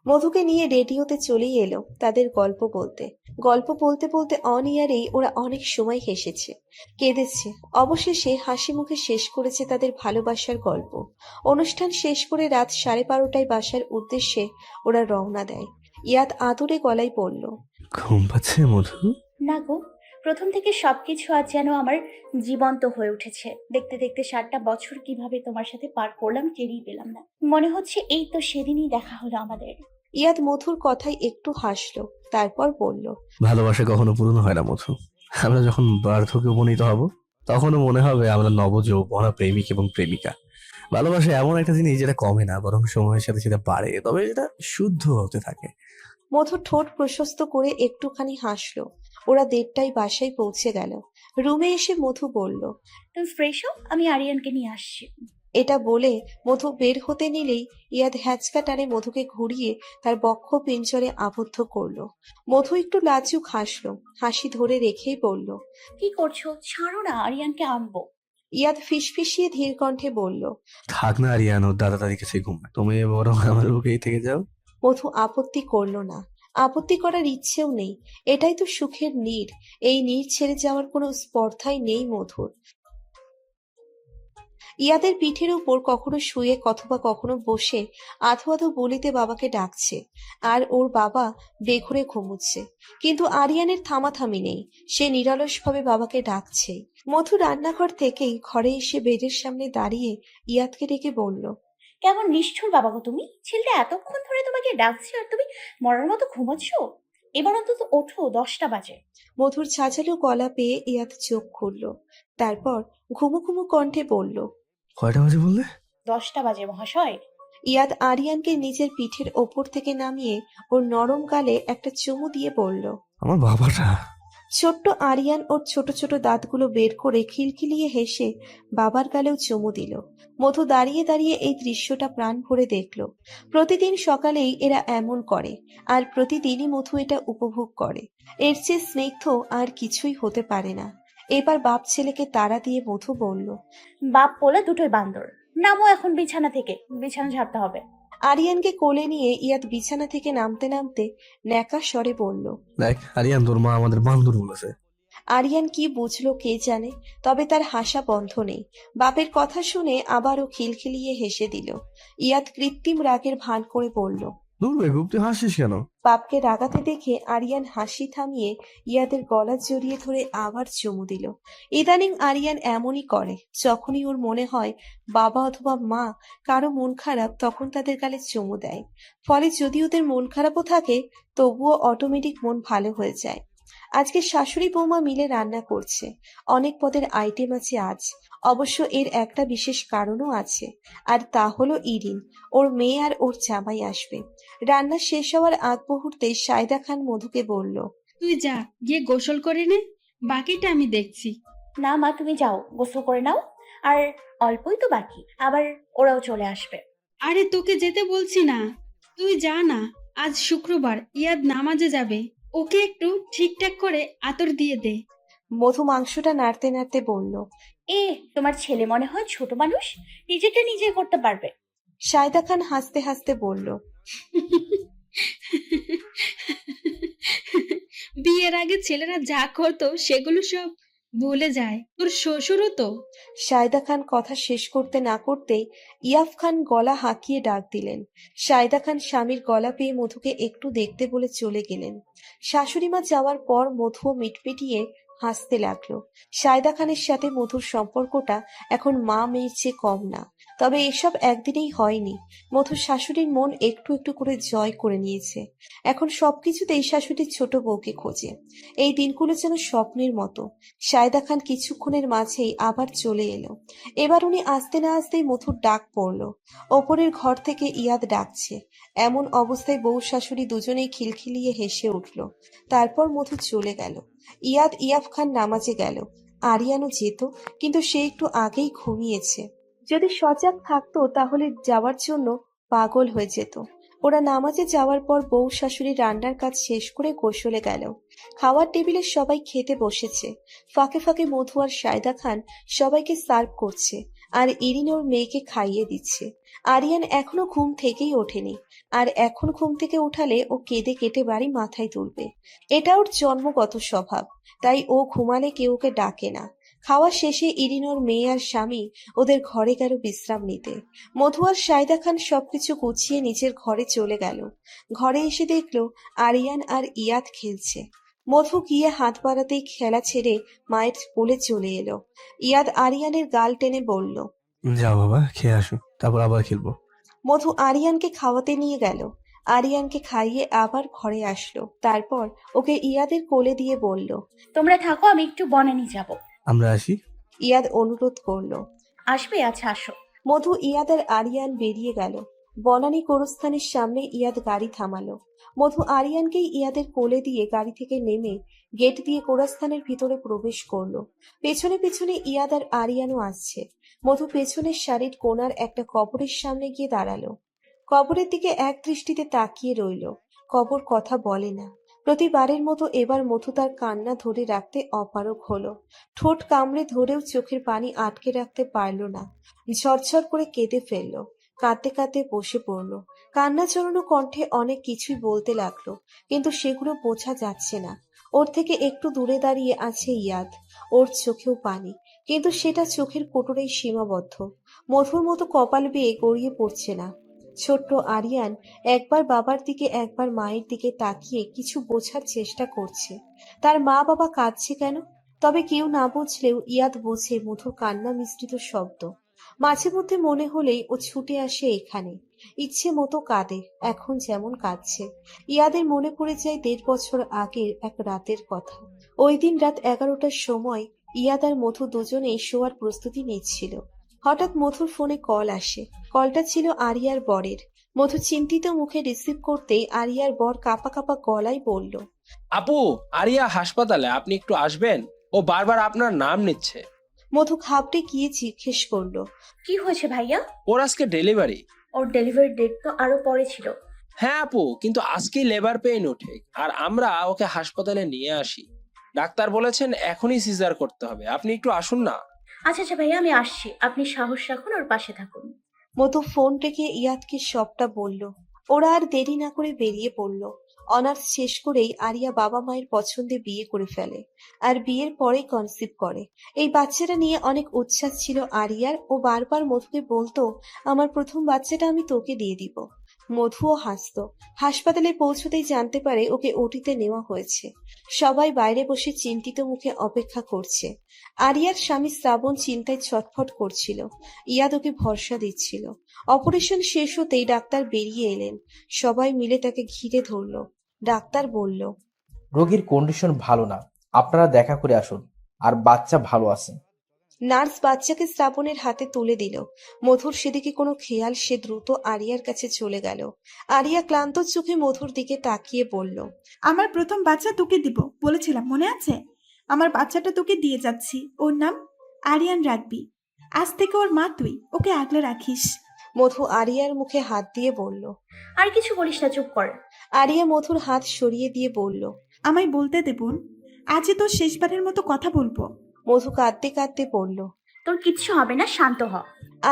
মধুকে নিয়ে রেডিওতে চলেই এলো তাদের গল্প বলতে। গল্প বলতে বলতে অন ইয়ারেই ওরা অনেক সময় হেসেছে, কেঁদেছে, অবশেষে হাসি মুখে শেষ করেছে তাদের ভালোবাসার গল্প। অনুষ্ঠান শেষ করে রাত 12:30টায় বাসার উদ্দেশ্যে ওরা রওনা দেয়। ইয়াদ আদুরে গলায় বলল, ঘুম পাচ্ছে মধু? না গো, প্রথম থেকে সবকিছু আজ যেন আমার জীবন্ত হয়ে উঠেছে। দেখতে দেখতে 7টা বছর কিভাবে তোমার সাথে পার করলাম টেরই পেলাম না। মনে হচ্ছে এই তো সেদিনই দেখা হলো আমাদের। ইয়াদ মধুর কথায় একটু হাসলো, তারপর বলল, ভালোবাসা কখনো পূর্ণ হয় না মধু। আমরা যখন বার্ধক্যে উপনীত হব তখনও মনে হবে আমরা নবযৌবনা প্রেমিক এবং প্রেমিকা। ভালোবাসা এমন একটা জিনিস যেটা কমে না, বরং সময়ের সাথে সাথে বাড়ে, তবে এটা শুদ্ধ হতে থাকে। মধু ঠোঁট প্রশস্ত করে একটুখানি হাসলো। ওরা 1:30টায় বাসায় পৌঁছে গেল। রুমে এসে মধু বলল, তুমি ফ্রেশ হও, আমি আরিয়ানকে নিয়ে আসছি। এটা বলে মধু বের হতে নিলেই ইয়াদ হ্যাচকা টানে মধুকে ঘুরিয়ে তার বক্ষ পিঞ্জরে আবদ্ধ করলো। মধু একটু লাজুক হাসলো, হাসি ধরে রেখেই বলল, কি করছো? ছাড়ো না, আরিয়ানকে আনবো। ইয়াদ ফিসফিসিয়ে ধীর কণ্ঠে বলল। থাক না আরিয়ান, ওর দাদা দাদির কাছে ঘুমায়, তুমি বরং আমার বুকেই থেকে যাও। মধু আপত্তি করলো না। আপত্তি করার ইচ্ছেও নেই। এটাই তো সুখের নীড়। এই নীড় ছেড়ে যাওয়ার কোনো স্পর্ধাই নেই মধুর। ইয়াদের পিঠের উপর কখনো শুয়ে অথবা কখনো বসে আধো আধো বলিতে বাবাকে ডাকছে, আর ওর বাবা বেঘুরে ঘুমুচ্ছে। কিন্তু আরিয়ানের থামাথামি নেই, সে নিরলসভাবে বাবাকে ডাকছে। মধু রান্নাঘর থেকেই ঘরে এসে বেডের সামনে দাঁড়িয়ে ইয়াদকে ডেকে বলল, কেমন নিষ্ঠুর বাবা গো তুমি! ছেলেটা এতক্ষণ ধরে তোমাকে ডাকছে আর তুমি মরার মতো ঘুমাচ্ছ। এবার অন্তত ওঠো, 10টা বাজে। মধুর ঝাঁঝালো গলা পেয়ে ইয়াদ চোখ খুলল। তারপর ঘুমু ঘুমু কণ্ঠে বলল, কয়টা বাজে বললে? 10টা বাজে মহাশয়। ইয়াদ আরিয়ানকে নিজের পিঠের ওপর থেকে নামিয়ে ওর নরম গালে একটা চুমু দিয়ে বলল। আমার বাবাটা। ছোট্ট আরিয়ান ওর ছোট ছোট দাঁতগুলো বের করে খিলখিলিয়ে হেসে বাবার গালেও চুমু দিল। মধু দাঁড়িয়ে দাঁড়িয়ে এই দৃশ্যটা প্রাণ ভরে দেখল। প্রতিদিন সকালেই এরা এমন করে, আর প্রতিদিনই মধু এটা উপভোগ করে। এর চেয়ে স্নিগ্ধ আর কিছুই হতে পারে না। এবার বাপ ছেলেকে তাড়া দিয়ে মধু বলল, বাপ বলে দুটোই বান্দর। নামো এখন বিছানা থেকে, বিছানা ঝাড়তে হবে। আরিয়ানকে কোলে নিয়ে ইয়াদ বিছানা থেকে নামতে নামতে ন্যাকা স্বরে বলল। দেখ আরিয়ান, তোর মা আমাদের বান্দর বলেছে। আরিয়ান কি বুঝলো কে জানে, তবে তার হাসা বন্ধ নেই। বাপের কথা শুনে আবারও খিলখিলিয়ে হেসে দিল। ইয়াদ কৃত্রিম রাগের ভান করে বলল, দূর বেকুব, তুই হাসিস কেন? বাপকে রাগাতে দেখে আরিয়ান হাসি থামিয়ে ইয়াদের গলা জড়িয়ে ধরে আবার চুমু দিল। ইদানিং আরিয়ান এমনই করে, যখনই ওর মনে হয় বাবা অথবা মা কারো মন খারাপ, তখন তাদের গালে চুমু দেয়। ফলে যদি ওদের মন খারাপও থাকে, তবুও অটোমেটিক মন ভালো হয়ে যায়। আজকে শাশুড়ি বৌমা মিলে রান্না করছে। অনেক পদের আইটেম আছে আজ। অবশ্য এর একটা বিশেষ কারণও আছে, আর তা হলো ইরিন, ওর মেয়ে আর ওর জামাই আসবে। রান্না শেষ হওয়ার আগ মুহূর্তে সায়দা খান মধুকে বলল, তুই যা, গিয়ে গোসল করে নে, বাকিটা আমি দেখছি। না মা, তুমি যাও, গোসল করে নাও। আর অল্পই তো বাকি, আবার ওরাও চলে আসবে। আরে তোকে যেতে বলছি না, তুই যা না। আজ শুক্রবার, ইয়াদ নামাজে যাবে, ওকে একটু ঠিকঠাক করে আতর দিয়ে দে। মধু মাংসটা নাড়তে নাড়তে বলল। তোমার ছেলে মনে হয় ছোট মানুষ, নিজেটা নিজে করতে পারবে। সায়দা খান হাসতে হাসতে বলল, বিয়ের আগে ছেলেরা যা করতো সেগুলো সব ভুলে যায়, তোর শ্বশুরও তো। সায়দা খান কথা শেষ করতে না করতেই ইয়াফ খান গলা হাঁকিয়ে ডাক দিলেন। সায়দা খান স্বামীর গলা পেয়ে মধুকে একটু দেখতে বলে চলে গেলেন। শাশুড়িমা যাওয়ার পর মধুও মিটমিটিয়ে হাসতে লাগলো। সায়দা খানের সাথে মধুর সম্পর্কটা এখন মা মেয়ের চেয়ে কম না। তবে এসব একদিনেই হয়নি। মধুর শাশুড়ির মন একটু একটু করে জয় করে নিয়েছে। এখন সবকিছুতেই শাশুড়ির ছোট বউকে খোঁজে। এই দিনগুলো যেন স্বপ্নের মতো। সায়দা খান কিছুক্ষণের মাঝেই আবার চলে এলো। এবার উনি আসতে না আসতেই মধুর ডাক পড়লো। ওপরের ঘর থেকে ইয়াদ ডাকছে। এমন অবস্থায় বউ শাশুড়ি দুজনেই খিলখিলিয়ে হেসে উঠল। তারপর মধু চলে গেল। ইয়াদ ইয়াফ খান নামাজে গেল। আরিয়ানও যেত, কিন্তু সে একটু আগেই ঘুমিয়েছে। যদি সজাগ থাকতো তাহলে যাওয়ার জন্য পাগল হয়ে যেত। ওরা নামাজে যাওয়ার পর বউ শাশুড়ি রান্নার কাজ শেষ করে গোসলে গেল। খাওয়ার টেবিলে সবাই খেতে বসেছে। ফাঁকে ফাঁকে মধু আর সায়দা খান সবাইকে সার্ভ করছে, আর ইরিন ওর মেয়েকে খাইয়ে দিচ্ছে। আরিয়ান এখনো ঘুম থেকেই ওঠেনি, আর এখন ঘুম থেকে উঠালে ও কেঁদে কেটে বাড়ি মাথায় তুলবে। এটা ওর জন্মগত স্বভাব, তাই ও ঘুমালে কেউ ওকে ডাকে না। খাওয়া শেষে ইরিন ওর মেয়ে আর স্বামী ওদের ঘরে গেল বিশ্রাম নিতে। মধু আর সায়দা খান সবকিছু গুছিয়ে নিজের ঘরে চলে গেল। ঘরে এসে দেখলো আরিয়ান আর ইয়াদ খেলছে। মধু গিয়ে হাত বাড়াতেই খেলা ছেড়ে মায়ের কোলে চলে এলো। ইয়াদ আরিয়ানের গাল টেনে বলল, যাও বাবা, খেয়ে আসো, তারপর আবার খেলবো। মধু আরিয়ানকে খাওয়াতে নিয়ে গেল। আরিয়ানকে খাইয়ে আবার ঘরে আসলো। তারপর ওকে ইয়াদের কোলে দিয়ে বলল, তোমরা থাকো, আমি একটু বনানি যাব। আমরা আসি। ইয়াদ অনুরোধ করলো। আসবে? আচ্ছা আসো। মধু, ইয়াদ আর আরিয়ান বেরিয়ে গেল। বনানী গোরস্থানের সামনে ইয়াদ গাড়ি থামালো। মধু আরিয়ানকেই ইয়াদের কোলে দিয়ে গাড়ি থেকে নেমে গেট দিয়ে গোরস্থানের ভিতরে প্রবেশ করলো। পেছনে পেছনে ইয়াদ আর আরিয়ানও আসছে। মধু পেছনের সারির কোণার একটা কবরের সামনে গিয়ে দাঁড়ালো। কবরের দিকে এক দৃষ্টিতে তাকিয়ে রইল। কবর কথা বলে না। প্রতিবারের মতো এবার মধু তার কান্না ধরে রাখতে অপারগ হলো। ঠোঁট কামড়ে ধরেও চোখের পানি আটকে রাখতে পারল না। ঝরঝর করে কেঁদে ফেললো। কাঁদতে কাঁদতে বসে পড়লো। কান্না জড়ানো কণ্ঠে অনেক কিছুই বলতে লাগলো, কিন্তু সেগুলো বোঝা যাচ্ছে না। ওর থেকে একটু দূরে দাঁড়িয়ে আছে ইয়াদ। ওর চোখেও পানি, কিন্তু সেটা চোখের কোটরেই সীমাবদ্ধ। মধুর মতো কপাল বেয়ে গড়িয়ে পড়ছে না। ছোট্ট আরিয়ান একবার বাবার দিকে একবার মায়ের দিকে তাকিয়ে কিছু বোঝার চেষ্টা করছে। তার মা বাবা কাঁদছে কেন? তবে কেউ না বুঝলেও ইয়াদ বোঝে মধুর কান্না মিশ্রিত শব্দ। মাঝে মধ্যে মনে হলেই ও ছুটে আসে এখানে, ইচ্ছে মতো কাঁদে, এখন যেমন কাঁদছে। ইয়াদের মনে পড়ে যায় 1.5 বছর আগের এক রাতের কথা। ওই দিন রাত 11টার সময় ইয়াদ আর মধু দুজনেই শোয়ার প্রস্তুতি নিচ্ছিল। হঠাৎ মধুর ফোনে কল আসে। কলটা ছিল আরিয়ার বরের। মধু চিন্তিত মুখে রিসিভ করতেই আরিয়ার বর কাঁপা কাঁপা গলায় বলল, আপু, আরিয়া হাসপাতালে, আপনি একটু আসবেন? ও বারবার আপনার নাম নিচ্ছে। মধু ঘাবড়ে গিয়ে জিজ্ঞেস করলো, কি হয়েছে ভাইয়া? ওর আজকে ডেলিভারি। ওর ডেলিভারি ডেট তো আরো পরে ছিল। হ্যাঁ আপু, কিন্তু আজকেই লেবার পেইন ওঠে আর আমরা ওকে হাসপাতালে নিয়ে আসি। ডাক্তার বলেছেন এখনই সিজার করতে হবে, আপনি একটু আসুন না। আচ্ছা আচ্ছা ভাইয়া, আমি আসছি, আপনি সাহস রাখুন, ওর পাশে থাকুন। মধু ফোন রেখে ইয়াদকে সবটা বলল। ওরা আর দেরি না করে বেরিয়ে পড়ল। অনার্স শেষ করেই আরিয়া বাবা মায়ের পছন্দে বিয়ে করে ফেলে, আর বিয়ের পরেই কনসিভ করে। এই বাচ্চাটা নিয়ে অনেক উচ্ছ্বাস ছিল আরিয়ার। ও বারবার মধুকে বলতো, আমার প্রথম বাচ্চাটা আমি তোকে দিয়ে দিব। মধুও হাসতো। হাসপাতালে পৌঁছতেই জানতে পারে ওকে ওটিতে নেওয়া হয়েছে। সবাই বাইরে বসে চিন্তিত মুখে অপেক্ষা করছে। আরিয়ার স্বামী শ্রাবণ চিন্তায় ছটফট করছিল। ইয়াদ ওকে ভরসা দিচ্ছিল। অপারেশন শেষ হতেই ডাক্তার বেরিয়ে এলেন। সবাই মিলে তাকে ঘিরে ধরল। ডাক্তার বলল, রোগীর কন্ডিশন ভালো না, আপনারা দেখা করে আসুন, আর বাচ্চা ভালো আছে। নার্স বাচ্চাকে শ্রাবণের হাতে তুলে দিল। মধুর সেদিকে কোনো খেয়াল, সে দ্রুত আরিয়ার কাছে চলে গেল। আরিয়া ক্লান্ত চোখে মধুর দিকে তাকিয়ে বলল, আমার প্রথম বাচ্চা তোকে দিব বলেছিলাম, মনে আছে? আমার বাচ্চাটা তোকে দিয়ে যাচ্ছি। ওর নাম আরিয়ান রাখবি। আজ থেকে ওর মা তুই, ওকে আগলে রাখিস। মধু আরিয়ার মুখে হাত দিয়ে বলল। আর কিছু বলিস না, চুপ কর। আরিয়া মধুর হাত সরিয়ে দিয়ে বলল, আমায় বলতে দে বোন, আজই তোর শেষবারের মতো কথা বলবো। মধু কাঁদতে কাঁদতে বলল, তোর কিচ্ছু হবে না, শান্ত হ।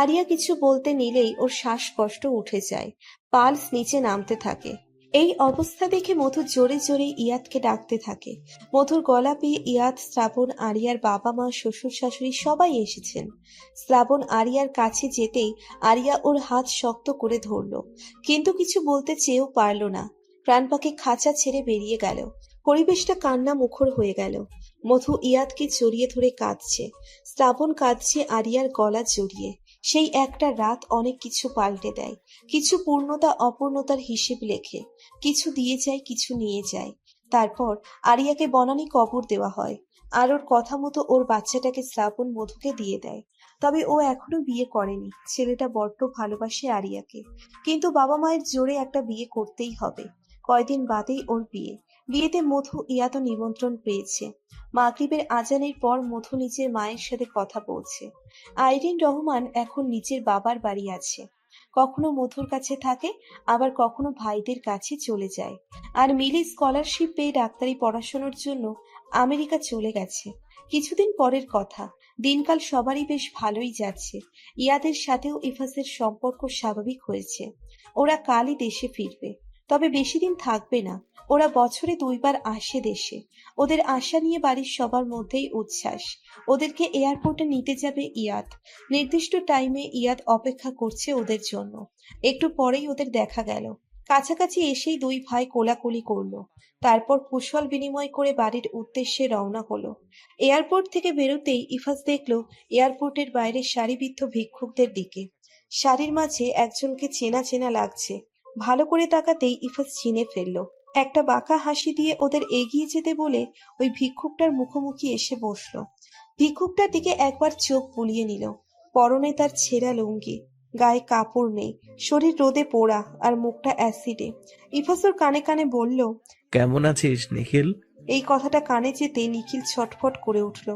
আরিয়া কিছু বলতে নিলেই ওর শ্বাসকষ্ট উঠে যায়, পালস নিচে নামতে থাকে। এই অবস্থা দেখে মধু জোরে জোরে ইয়াদকে ডাকতে থাকে। মধুর গলা পেয়ে ইয়াদ, শ্রাবণ, আরিয়ার বাবা মা, শ্বশুর শাশুড়ি সবাই এসেছেন। শ্রাবণ আরিয়ার কাছে যেতেই আরিয়া ওর হাত শক্ত করে ধরল, কিন্তু কিছু বলতে চেয়েও পারল না। প্রাণ পাখি খাঁচা ছেড়ে বেরিয়ে গেল। পরিবেশটা কান্না মুখর হয়ে গেল। মধু ইয়াদকে জড়িয়ে ধরে কাঁদছে। শ্রাবণ কাঁদছে আরিয়ার গলা জড়িয়ে। সেই একটা রাত অনেক কিছু পাল্টে দেয়। কিছু পূর্ণতা অপূর্ণতার হিসেব লেখে, কিছু দিয়ে যায়, কিছু নিয়ে যায়। তারপর আরিয়াকে বনানী কবর দেওয়া হয়, আর ওর কথা মতো ওর বাচ্চাটাকে শ্রাবণ মধুকে দিয়ে দেয়। তবে ও এখনো বিয়ে করেনি। ছেলেটা বড্ড ভালোবাসে আরিয়াকে, কিন্তু বাবা মায়ের জোরে একটা বিয়ে করতেই হবে। কয়দিন বাদেই ওর বিয়ে। বিয়েতে মধু ইয়াত নিমন্ত্রণ পেয়েছে। মাগরিবের আজানের পর মধু নিজের মায়ের সাথে কথা বলছে। আইরিন রহমান এখন নিজের বাবার বাড়ি আছে। কখনো মধুর কাছে থাকে, আবার কখনো ভাইদের কাছে চলে যায়। আর মিলি স্কলারশিপ পেয়ে ডাক্তারি পড়াশোনার জন্য আমেরিকা চলে গেছে। কিছুদিন পরের কথা, দিনকাল সবারই বেশ ভালোই যাচ্ছে। ইয়াদের সাথেও ইফাসের সম্পর্ক স্বাভাবিক হয়েছে। ওরা কালই দেশে ফিরবে, তবে বেশি দিন থাকবে না। ওরা বছরে 2 বার আসে দেশে। ওদের আশা নিয়ে বাড়ির সবার মধ্যেই উচ্ছ্বাস। ওদেরকে এয়ারপোর্টে নিতে যাবে ইয়াদ। নির্দিষ্ট টাইমে ইয়াদ অপেক্ষা করছে ওদের জন্য। একটু পরেই ওদের দেখা গেল। কাছাকাছি এসেই 2 ভাই কোলাকুলি করলো। তারপর কুশল বিনিময় করে বাড়ির উদ্দেশ্যে রওনা হলো। এয়ারপোর্ট থেকে বেরোতেই ইফাস দেখলো এয়ারপোর্টের বাইরে সারিবদ্ধ ভিক্ষুকদের দিকে। সারির মাঝে একজনকে চেনা চেনা লাগছে। ভালো করে তাকাতেই ইফাস চিনে ফেললো। একটা বাঁকা হাসি দিয়ে ওদের এগিয়ে যেতে বলে ওই ভিক্ষুকটার মুখোমুখি এসে বসলো। ভিক্ষুকটার দিকে একবার চোখ বুলিয়ে নিল। পরনে তার ছেঁড়া লুঙ্গি, গায়ে কাপড় নেই, শরীর রোদে পোড়া আর মুখটা অ্যাসিডে। ইফাজ ওর কানে কানে বলল, কেমন আছিস নিখিল? এই কথাটা কানে যেতে নিখিল ছটফট করে উঠল।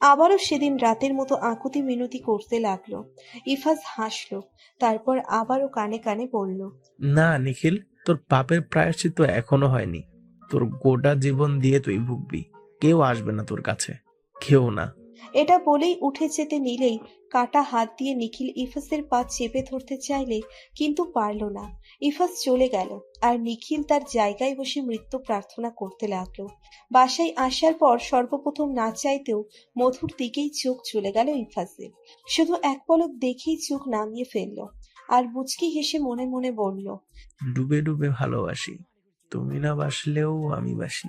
আবারও সেদিন রাতের মতো আকুতি মিনতি করতে লাগলো। ইফাজ হাসলো, তারপর আবারও কানে কানে বলল, না নিখিল, তোর পাপের প্রায়শ্চিত্ত এখনো হয়নি। তোর গোটা জীবন দিয়ে তুই ভুগবি। কেউ আসবে না তোর কাছে, কেউ না। এটা বলেই উঠে যেতে নিলেই কাটা হাত দিয়ে নিখিল ইফাজের পা চেপে ধরতে চাইলে কিন্তু পারল না। ইফাজ চলে গেল আর নিখিল তার জায়গায় বসে মৃত্যু প্রার্থনা করতে লাগলো। বাসায় আসার পর সর্বপ্রথম না চাইতেও মধুর দিকেই চোখ চলে গেল ইফাজের। শুধু এক পলক দেখেই চোখ নামিয়ে ফেলল আর মুচকি হেসে মনে মনে বলল, ডুবে ডুবে ভালোবাসি, তুমি না বাসলেও আমি বাসি।